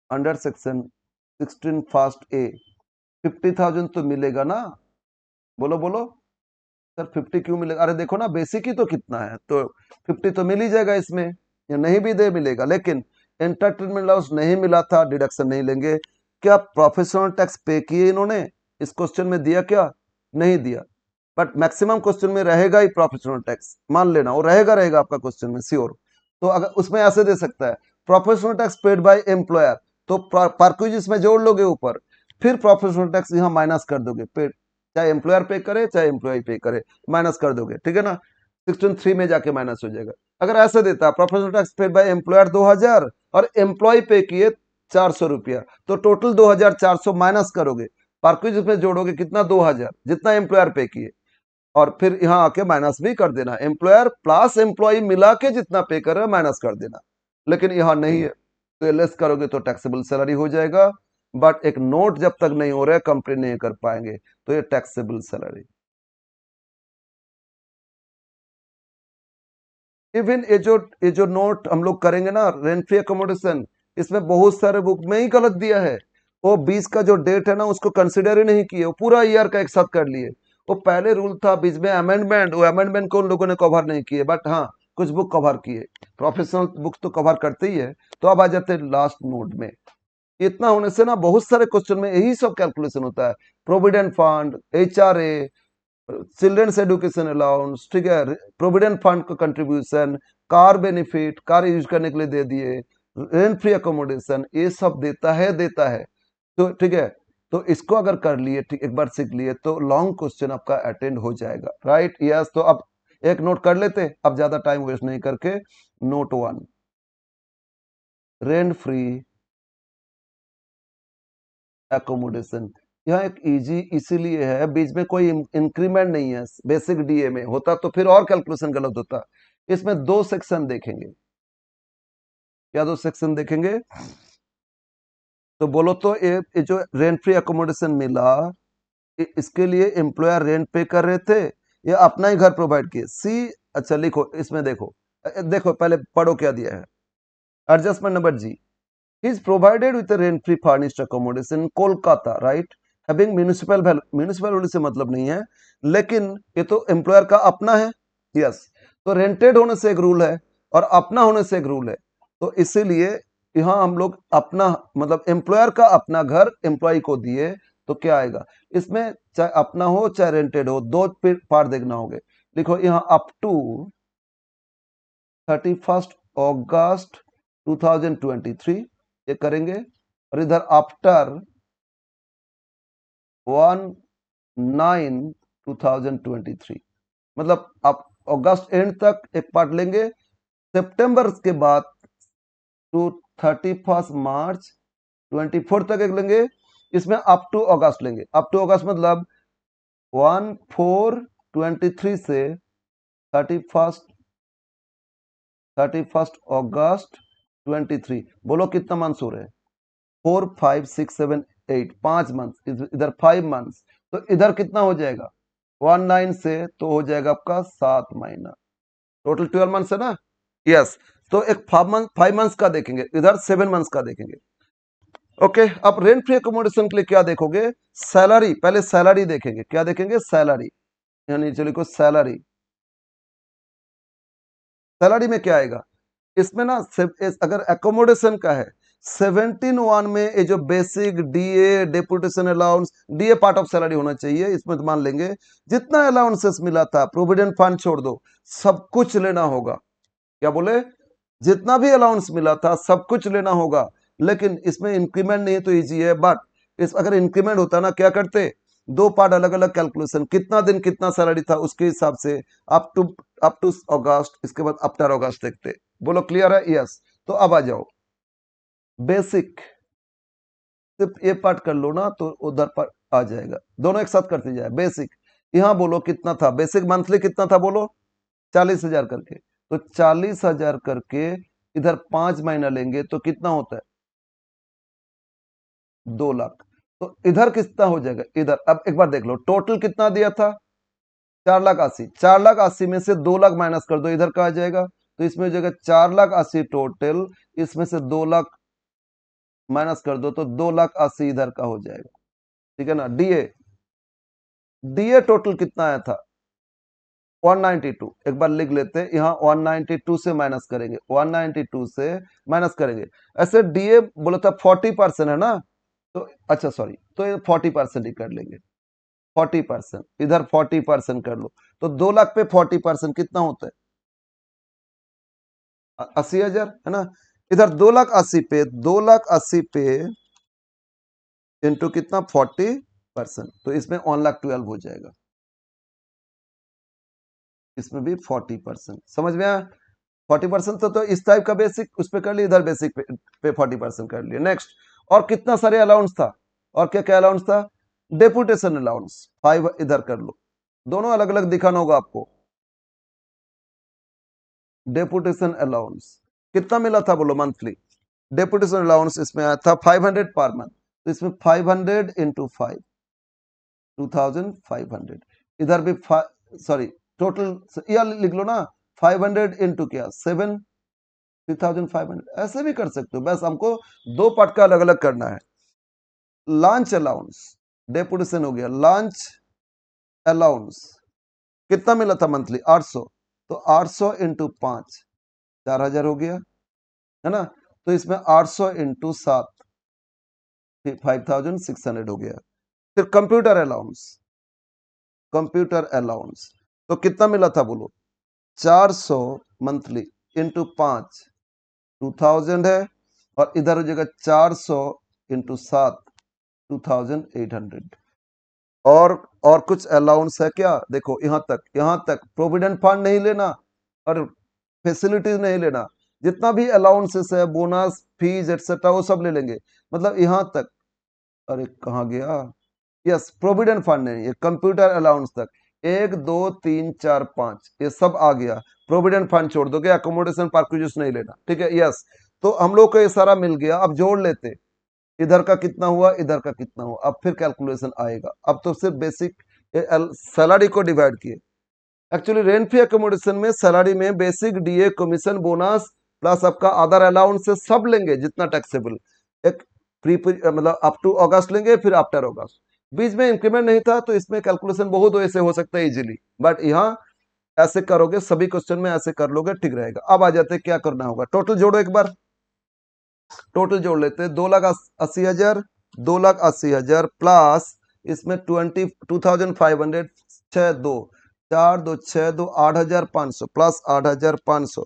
under section 16 first A 50,000 तो मिलेगा ना? बोलो बोलो सर 50 क्यों मिलेगा? अरे देखो ना बेसिक ही तो कितना है, तो 50 तो मिल ही जाएगा इसमें, या नहीं भी दे मिलेगा। लेकिन एंटरटेनमेंट लॉस नहीं मिला था, डिडक्शन नहीं लेंगे। क्या प्रोफेशनल टैक्स पे किए इन्होंने? इस क्वेश्चन में दिया क्या? नहीं दिया। बट मैक्सिमम क्वेश्चन में रहेगा ही प्रोफेशनल टैक्स, मान लेना वो रहेगा रहेगा आपका क्वेश्चन में श्योर। तो अगर उसमें ऐसे दे सकता है professional tax paid by employer, तो परक्यूज इसमें जोड़ लोगे ऊपर, फिर प्रोफेशनल टैक्स यहाँ माइनस कर दोगे, पेड चाहे एम्प्लॉयर पे करे चाहे एम्प्लॉय पे करे, माइनस कर दोगे, ठीक है ना। 16(3) में जाके माइनस हो जाएगा। अगर ऐसा देता है professional tax paid by employer 2000 और एम्प्लॉय पे किए 400 रुपया, तो टोटल 2400 माइनस करोगे, परक्यूज में जोड़ोगे कितना? 2000, जितना एम्प्लॉयर पे किए, और फिर यहाँ आके माइनस भी कर देना, एम्प्लॉयर प्लस एम्प्लॉय मिला के जितना पे कर रहे हैं माइनस कर देना। लेकिन यहाँ नहीं है, तो ये लेस करोगे तो टैक्सेबल सैलरी हो जाएगा। बट एक नोट जब तक नहीं हो रहा है कंप्लीट नहीं कर पाएंगे, तो ये टैक्सेबल सैलरी। इवन ये जो नोट हम लोग करेंगे ना, रेंट फ्री अकोमोडेशन, इसमें बहुत सारे बुक में ही गलत दिया है। वो 20 का जो डेट है ना उसको कंसिडर ही नहीं किए, वो पूरा ईयर का एक साथ कर लिए। वो पहले रूल था, बीच में अमेंडमेंट, वो अमेंडमेंट को उन लोगों ने कवर नहीं किए, बट हाँ कुछ बुक कवर किए। प्रोफेशनल बुक्स तो कवर करते ही है। तो अब आ जाते हैं लास्ट नोट में। इतना होने से ना बहुत सारे क्वेश्चन में यही सब कैलकुलेशन होता है, provident fund, HRA, children's education allowance, ठीक है, प्रोविडेंट फंड का contribution, car benefit, car use करने के लिए दे दिए, रेंट फ्री अकोमोडेशन, ये सब देता है। तो ठीक है, तो इसको अगर कर लिए, ठीक, एक बार सीख लिए तो लॉन्ग क्वेश्चन आपका अटेंड हो जाएगा, राइट, यस। तो अब एक नोट कर लेते, अब ज्यादा टाइम वेस्ट नहीं करके। नोट 1, रेंट फ्री एकोमोडेशन, यहाँ एक इजी इसीलिए है, बीच में कोई इंक्रीमेंट नहीं है, बेसिक डीए में होता तो फिर और कैलकुलेशन गलत होता। इसमें दो सेक्शन देखेंगे, क्या दो सेक्शन देखेंगे? तो बोलो तो ये जो रेंट फ्री एकोमोडेशन मिला, इसके लिए एम्प्लॉयर रेंट पे कर रहे थे या अपना ही घर प्रोवाइड किए? सी, अच्छा लिखो इसमें, देखो देखो पहले पढ़ो क्या दिया है। Adjustment number G, he is provided with a rent free furnished accommodation in Kolkata, right, having municipal value, municipal value से मतलब नहीं है, लेकिन ये तो एम्प्लॉयर का अपना है, यस। तो रेंटेड होने से एक रूल है और अपना होने से एक रूल है, तो इसीलिए यहाँ हम लोग अपना मतलब एम्प्लॉयर का अपना घर एम्प्लॉय को दिए, तो क्या आएगा इसमें, चाहे अपना हो चाहे रेंटेड हो, दो पार्ट देखना होंगे। लिखो यहाँ अप टू 31 अगस्त 2023 ये करेंगे, और इधर आफ्टर 1/9/2023, मतलब आप अगस्त एंड तक एक पार्ट लेंगे, सितंबर के बाद टू 31 मार्च 24 तक एक लेंगे, इसमें अप टू अगस्त लेंगे। अप टू अगस्त मतलब 1/4/23 से 31 अगस्त 23। बोलो कितना मंथ्स हो रहे हैं? 4 5 6 7 8, 5 मंथ, इधर 5 मंथ्स, तो इधर कितना हो जाएगा? 19 से तो हो जाएगा आपका 7 महीना, टोटल 12 मंथ्स है ना। यस, तो एक 5 मंथ्स का देखेंगे, इधर 7 मंथ्स का देखेंगे। ओके, अब रेंट फ्री एकोमोडेशन के लिए क्या देखोगे? सैलरी, पहले सैलरी देखेंगे। क्या देखेंगे? सैलरी, यानी चलिए को सैलरी। सैलरी में क्या आएगा? इसमें ना अगर एकोमोडेशन का है 17(1) में ये जो basic DA, deputation allowance, DA part of salary होना चाहिए, इसमें तो मान लेंगे जितना अलाउंसेस मिला था, प्रोविडेंट फंड छोड़ दो, सब कुछ लेना होगा। क्या बोले? जितना भी अलाउंस मिला था सब कुछ लेना होगा, लेकिन इसमें इंक्रीमेंट नहीं है तो इजी है। बट इस अगर इंक्रीमेंट होता ना, क्या करते? दो पार्ट अलग अलग कैलकुलेशन, कितना दिन कितना सैलरी था उसके हिसाब से अप टू अगस्त, इसके बाद आफ्टर अगस्त देखते। बोलो क्लियर है? यस। तो अब आ जाओ बेसिक, सिर्फ ये पार्ट कर लो ना तो उधर पर आ जाएगा, दोनों एक साथ करते जाए। बेसिक यहाँ बोलो कितना था, बेसिक मंथली कितना था बोलो? 40,000 करके, तो 40,000 करके इधर 5 महीना लेंगे तो कितना होता है? 2 लाख। तो इधर कितना हो जाएगा? इधर अब एक बार देख लो, टोटल कितना दिया था? 4,80,000। 4,80,000 में से 2 लाख माइनस कर दो, इधर कहा जाएगा, तो इसमें हो जाएगा 4,80,000 टोटल, इसमें से 2 लाख माइनस कर दो तो 2,80,000 इधर का हो जाएगा। ठीक है ना। डीए, डीए टोटल कितना आया था? 192। एक बार लिख लेते हैं, यहाँ 192 से माइनस करेंगे, 192 से माइनस करेंगे। ऐसे डीए बोला था 40% है ना, तो अच्छा सॉरी, तो ये 40% ही कर लेंगे। 40%, इधर 40% कर लो, तो 2 लाख पे 40% कितना होता है? 80,000 है ना। इधर 2,80,000 पे इंटू कितना? 40%, तो इसमें 1,12,000 हो जाएगा, इसमें भी 40%। समझ में आया? 40% तो इस टाइप का बेसिक उस पर कर लिया, इधर बेसिक पे 40% कर लिया। नेक्स्ट, और कितना सारे अलाउंस था? और क्या क्या अलाउंस था? डेपुटेशन अलाउंस 5 इधर कर लो, दोनों अलग अलग दिखाना होगा आपको। डेपुटेशन अलाउंस कितना मिला था बोलो मंथली? डेपुटेशन अलाउंस इसमें आया था 500 पर मंथ, तो इसमें 500 इंटू 5, 2,500। इधर भी सॉरी, टोटल यह लिख लो ना, 500 इंटू क्या 7, 3,500। ऐसे भी कर सकते हो, बस हमको दो पार्ट का अलग अलग करना है। लॉन्च अलाउंस, डेपुटेशन हो गया, लॉन्च अलाउंस कितना मिला था मंथली? 800, तो 800 इंटू 5, 4,000 हो गया है ना। तो इसमें 800 इंटू 7, 5,600 हो गया। फिर कंप्यूटर अलाउंस, कंप्यूटर अलाउंस तो कितना मिला था बोलो? 400 मंथली इंटू 5, 2,000 है, और इधर हो जाएगा 400 इंटू 7, 2,800। और कुछ अलाउंस है क्या? देखो यहाँ तक प्रोविडेंट फंड नहीं लेना और फैसिलिटीज नहीं लेना, जितना भी अलाउंसेस है, बोनस, फीस एक्सेट्रा, वो सब ले लेंगे, मतलब यहाँ तक। अरे कहाँ गया? यस, प्रोविडेंट फंड नहीं, ये कंप्यूटर अलाउंस तक, 1 2 3 4 5 ये सब आ गया। प्रोविडेंट फंड छोड़ दोगे, अकोमोडेशन पार्क नहीं लेना, ठीक है। यस, तो हम लोग को ये सारा मिल गया। अब जोड़ लेते, इधर का कितना हुआ, इधर का कितना हुआ, अब फिर कैलकुलेशन आएगा। अब तो सिर्फ बेसिक सैलरी को डिवाइड किए। एक्चुअली रेंट फ्री अकोमोडेशन में सैलरी में basic, DA, commission, bonus plus आपका अदर अलाउंस से सब लेंगे जितना टैक्सेबल, एक प्री मतलब अप टू अगस्त लेंगे, फिर आफ्टर अगस्त। बीच में इंक्रीमेंट नहीं था तो इसमें कैलकुलेशन बहुत वैसे हो सकता है इजीली, बट यहाँ ऐसे करोगे, सभी क्वेश्चन में ऐसे कर लोगे, ठीक रहेगा। अब आ जाते क्या करना होगा, टोटल जोड़ो एक बार, टोटल जोड़ लेते हैं। 2,80,000, 2,80,000 प्लस इसमें 2,500, 6 2 4 2 6 2 8,500 प्लस 8,500,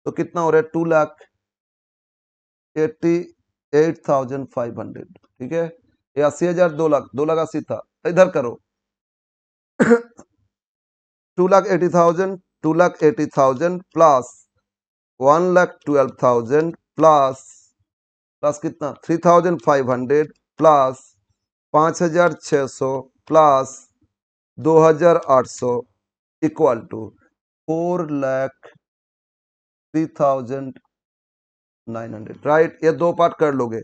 तो कितना हो रहा है? 2 लाख। 88,500, ठीक है। ये 80,000, 2 लाख, 2,80,000 था, इधर करो 2,80,000, 2,80,000 प्लस 1,12,000 प्लस कितना 3,500 plus 5,600 plus 2,800 equal to 4,03,900, right. ये दो पार्ट कर लोगे।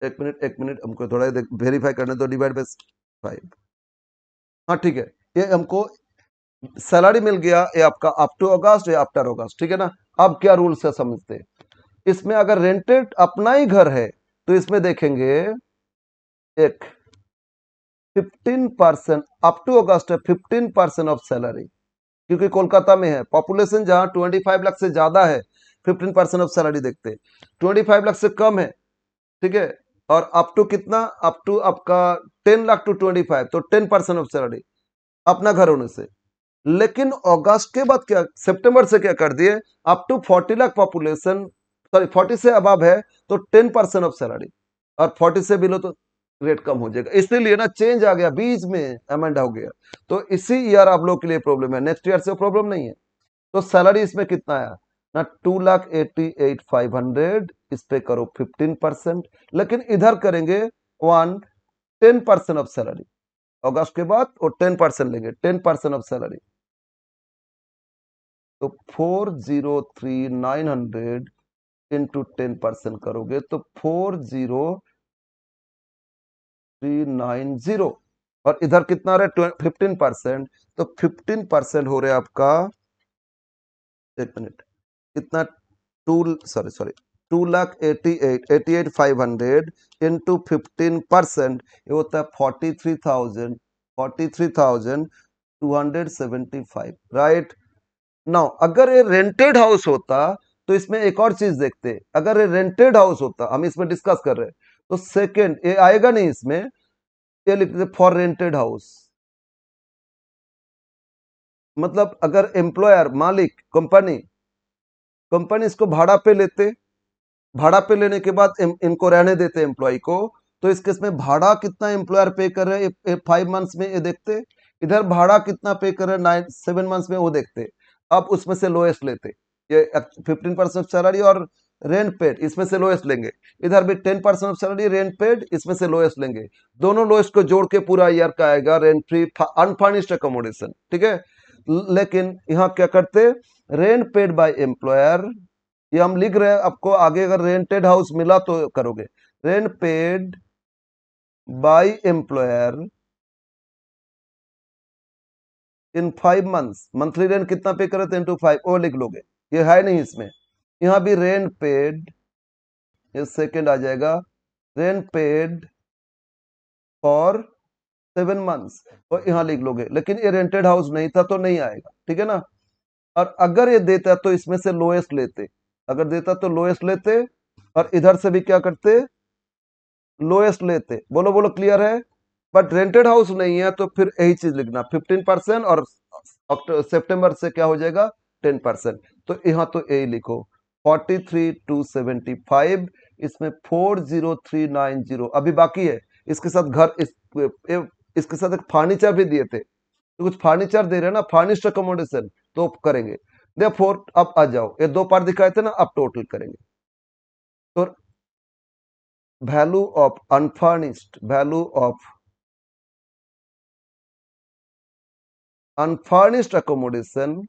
एक मिनट हमको थोड़ा वेरीफाई करने दो। Divide by 5। हाँ ठीक है, ये हमको सैलरी मिल गया, ये आपका अप टू अगस्त या आफ्टर अगस्त, ठीक है ना। अब क्या रूल से समझते हैं इसमें, अगर रेंटेड अपना ही घर है तो इसमें देखेंगे एक 15% अप टू अगस्त है, 15% ऑफ सैलरी, क्योंकि कोलकाता में है, पॉपुलेशन जहां 25 लाख से ज्यादा है 15% ऑफ सैलरी देखते हैं, 25 लाख से कम है, ठीक है, और अप टू कितना, अप टू आपका 10 लाख टू 25, तो 10% ऑफ सैलरी अपना घर होने से। लेकिन अगस्त के बाद क्या, सितंबर से क्या कर दिए, up to 40 lakh population, sorry 40 से अबव है तो 10% ऑफ सैलरी, और 40 से बिलो तो रेट कम हो जाएगा। इसलिए ना चेंज आ गया, बीच में अमेंड हो गया, तो इसी ईयर आप लोग के लिए प्रॉब्लम है, नेक्स्ट ईयर से प्रॉब्लम नहीं है। तो सैलरी इसमें कितना आया ना, 2,88,500, इस पे करो 15%, लेकिन इधर करेंगे 10% ऑफ सैलरी, अगस्त के बाद वो 10% लेंगे, 10% ऑफ सैलरी, तो 4,03,900 इंटू 10% करोगे तो 4,03,900, और इधर कितना रहे 15%, तो 15% हो रहे आपका, एक मिनट, कितना, 2,88,500 इंटू 15%, ये होता है 43,275, राइट। नाउ अगर ये रेंटेड हाउस होता तो इसमें एक और चीज देखते, अगर ये रेंटेड हाउस होता, हम इसमें डिस्कस कर रहे हैं, तो सेकंड ये आएगा नहीं इसमें, ये लिखते फॉर रेंटेड हाउस, मतलब अगर एम्प्लॉयर, मालिक, कंपनी इसको भाड़ा पे लेते, भाड़ा पे लेने के बाद इनको रहने देते एम्प्लॉय को, तो इस केस में भाड़ा कितना एम्प्लॉयर पे कर रहे हैं 5 मंथ्स में, ये देखते, इधर भाड़ा कितना पे कर रहे हैं 7 मंथ्स में, वो देखते, अब उसमें से लोएस्ट लेते, ये 15% सैलरी और रेंट पेड इसमें से लोएस्ट लेंगे, इधर भी 10% ऑफ सैलरी रेंट पेड इसमें से लोएस्ट लेंगे, दोनों लोएस्ट को जोड़ के पूरा ईयर का आएगा रेंट फ्री अनफर्निश्ड अकोमोडेशन, ठीक है। लेकिन यहाँ क्या करते, रेंट पेड बाय एम्प्लॉयर, ये हम लिख रहे हैं आपको, आगे अगर रेंटेड हाउस मिला तो करोगे, rent paid by employer in 5 months, monthly rent कितना पे करे थे इंटू 5, वो लिख लोगे, ये है नहीं इसमें, यहाँ भी रेंट पेड, ये सेकेंड आ जाएगा, रेंट पेड फॉर 7 मंथ्स, और यहाँ लिख लोगे, लेकिन ये रेंटेड हाउस नहीं था तो नहीं आएगा, ठीक है ना। और अगर ये देता तो इसमें से लोएस्ट लेते, अगर देता तो लोएस्ट लेते, और इधर से भी क्या करते, लोएस्ट लेते, बोलो बोलो क्लियर है। बट रेंटेड हाउस नहीं है तो फिर यही चीज लिखना 15%, और सितंबर से क्या हो जाएगा 10%, तो यहाँ तो यही लिखो 43,275, इसमें 4,03,900 अभी बाकी है, इसके साथ इसके साथ एक फर्नीचर भी दिए थे, तो कुछ फर्नीचर दे रहे हैं ना, फर्निश्ड अकोमोडेशन, तो करेंगे। देयरफॉर अब आ जाओ, ये दो पार्ट दिखाए थे ना, अब टोटल करेंगे, तो value of unfurnished, value of unfurnished accommodation,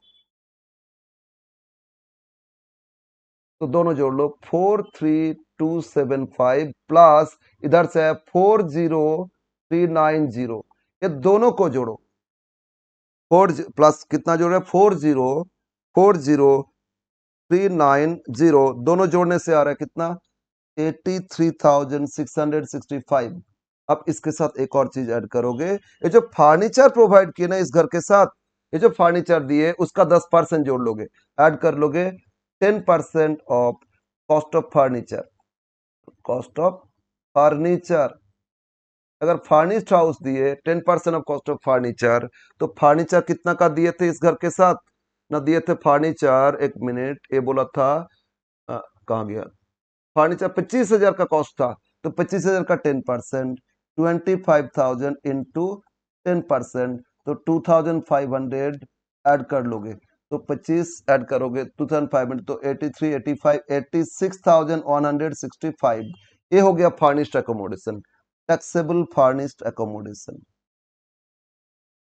तो दोनों जोड़ लो, 4,3,275 प्लस इधर से है 4,03,900, ये दोनों को जोड़ो, 4 प्लस कितना जोड़ रहे हैं 4,03,900, दोनों जोड़ने से आ रहा है कितना 83,665। अब इसके साथ एक और चीज ऐड करोगे, ये जो फर्नीचर प्रोवाइड किए ना इस घर के साथ, ये जो फर्नीचर दिए उसका 10% जोड़ लोगे, ऐड कर लोगे, 10% of cost of furniture, cost of furniture, अगर फर्निश्ड हाउस दिए 10% ऑफ कॉस्ट ऑफ फर्नीचर, तो फर्नीचर कितना का दिए थे इस घर के साथ, ना दिए थे फर्नीचर, एक मिनट, ये बोला था कहाँ गया, फर्नीचर 25,000 का कॉस्ट था, तो 25,000 का 10%, 25,000 इंटू 10%, तो 2,500 ऐड कर लोगे, तो 25 ऐड करोगे 2,500, तो 83, 85, 86,165, ये हो गया furnished accommodation, taxable furnished accommodation.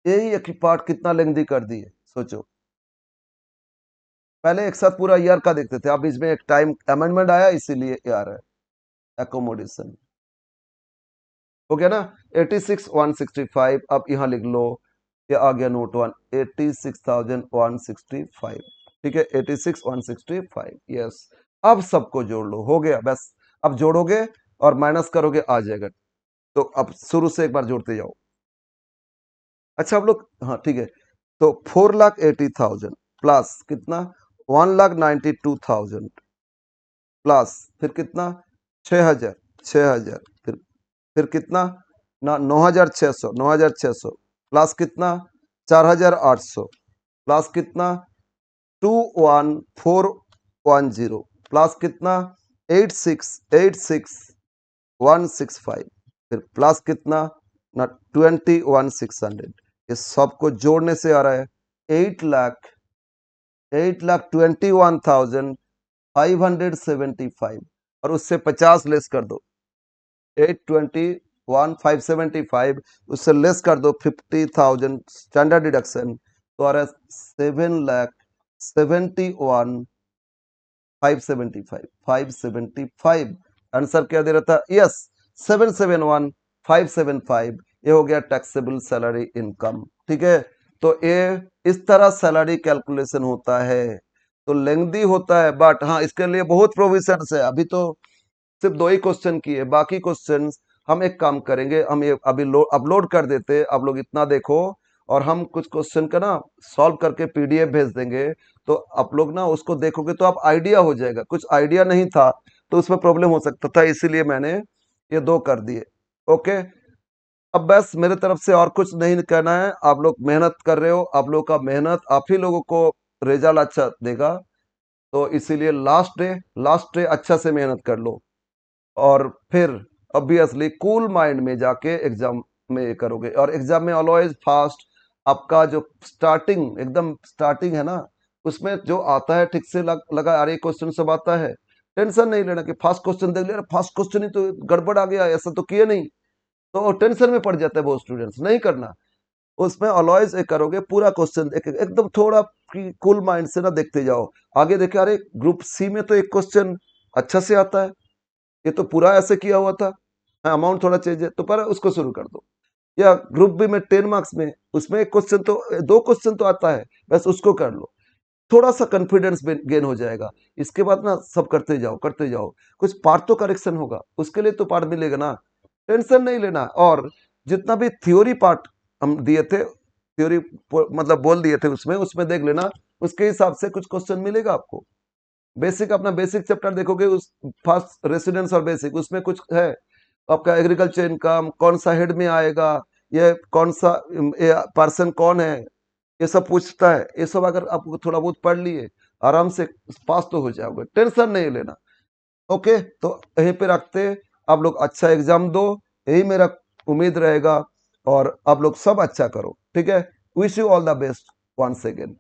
यही एक पार्ट कितना लेंथी कर दिए, सोचो। पहले एक साथ पूरा ईयर का देखते थे, अब इसमें एक टाइम अमेंडमेंट आया, इसीलिए ये आ रहा है एकोमोडेशन। हो गया ना, 86,165, अब यहाँ लिख लो, ये आ गया नोट 1, 86,165, ठीक है, 86,165, यस। अब सबको जोड़ लो, हो गया बस। अब जोड़ोगे और माइनस करोगे, आ जाएगा। तो अब शुरू से एक बार जोड़ते जाओ। अच्छा आप लोग, हाँ ठीक है, तो 4,80,000 प्लस कितना, 1,92,000 प्लस फिर कितना, 6,000, 6,000, फिर कितना ना, 9,600, 9,600 प्लस कितना, 4,800 प्लस कितना, 21,410 प्लस कितना, 86,165, फिर प्लस कितना ना, 21,600। ये सबको जोड़ने से आ रहा है 8,21,575, और उससे 50 लेस कर दो, 821,575, उससे लेस कर दो 50,000 स्टैंडर्ड डिडक्शन, तो आ रहा है 7,71,575, आंसर क्या दे रहा था, यस 771,575, ये हो गया टैक्सेबल सैलरी इनकम, ठीक है। तो ये इस तरह सैलरी कैलकुलेशन होता है, तो लेंथी होता है, बट हाँ इसके लिए बहुत प्रोविजन है। अभी तो सिर्फ 2 ही क्वेश्चन किए, बाकी क्वेश्चन हम एक काम करेंगे, हम ये अभी अपलोड कर देते, आप लोग इतना देखो, और हम कुछ क्वेश्चन का ना सॉल्व करके पीडीएफ भेज देंगे, तो आप लोग ना उसको देखोगे तो आप आइडिया हो जाएगा। कुछ आइडिया नहीं था तो उसमें प्रॉब्लम हो सकता था, इसीलिए मैंने ये 2 कर दिए। ओके, अब बस मेरे तरफ से और कुछ नहीं कहना है, आप लोग मेहनत कर रहे हो, आप लोग का मेहनत आप ही लोगों को रिजल्ट अच्छा देगा, तो इसीलिए लास्ट डे अच्छा से मेहनत कर लो, और फिर ऑब्वियसली कूल माइंड में जाके एग्जाम में ये करोगे। और एग्जाम में ऑलवेज फास्ट, आपका जो स्टार्टिंग एकदम स्टार्टिंग है ना, उसमें जो आता है ठीक से लगा, अरे क्वेश्चन सब आता है, टेंशन नहीं लेना कि फर्स्ट क्वेश्चन देख लिया, फर्स्ट क्वेश्चन ही तो गड़बड़ आ गया, ऐसा तो किए नहीं, तो टेंशन में पड़ जाता है वो स्टूडेंट्स, नहीं करना। उसमें ऑलवेज एक करोगे, पूरा क्वेश्चन एकदम थोड़ा कूल माइंड से ना देखते जाओ, आगे देखे अरे ग्रुप सी में तो एक क्वेश्चन अच्छा से आता है, ये तो पूरा ऐसे किया हुआ था, अमाउंट थोड़ा चेंज है, तो पर उसको शुरू कर दो। या ग्रुप बी में 10 मार्क्स में, उसमें एक क्वेश्चन तो 2 क्वेश्चन तो आता है, बस उसको कर लो, थोड़ा सा कॉन्फिडेंस गेन हो जाएगा। इसके बाद ना सब करते जाओ, कुछ पार्ट तो करेक्शन होगा, उसके लिए तो पार्ट मिलेगा ना, टेंशन नहीं लेना। और जितना भी थ्योरी पार्ट हम दिए थे, थ्योरी मतलब बोल दिए थे, उसमें उसमें देख लेना, उसके हिसाब से कुछ क्वेश्चन मिलेगा आपको। बेसिक अपना बेसिक चैप्टर देखोगे, उस फर्स्ट रेसिडेंस और बेसिक, उसमें कुछ है आपका एग्रीकल्चर इनकम कौन सा हेड में आएगा, ये कौन सा पर्सन कौन है, ये सब पूछता है। ये सब अगर आप थोड़ा बहुत पढ़ लिए, आराम से पास तो हो जाओगे, टेंशन नहीं लेना। ओके, तो यहीं पे रखते, आप लोग अच्छा एग्जाम दो, यही मेरा उम्मीद रहेगा, और आप लोग सब अच्छा करो, ठीक है। Wish you all the best once again.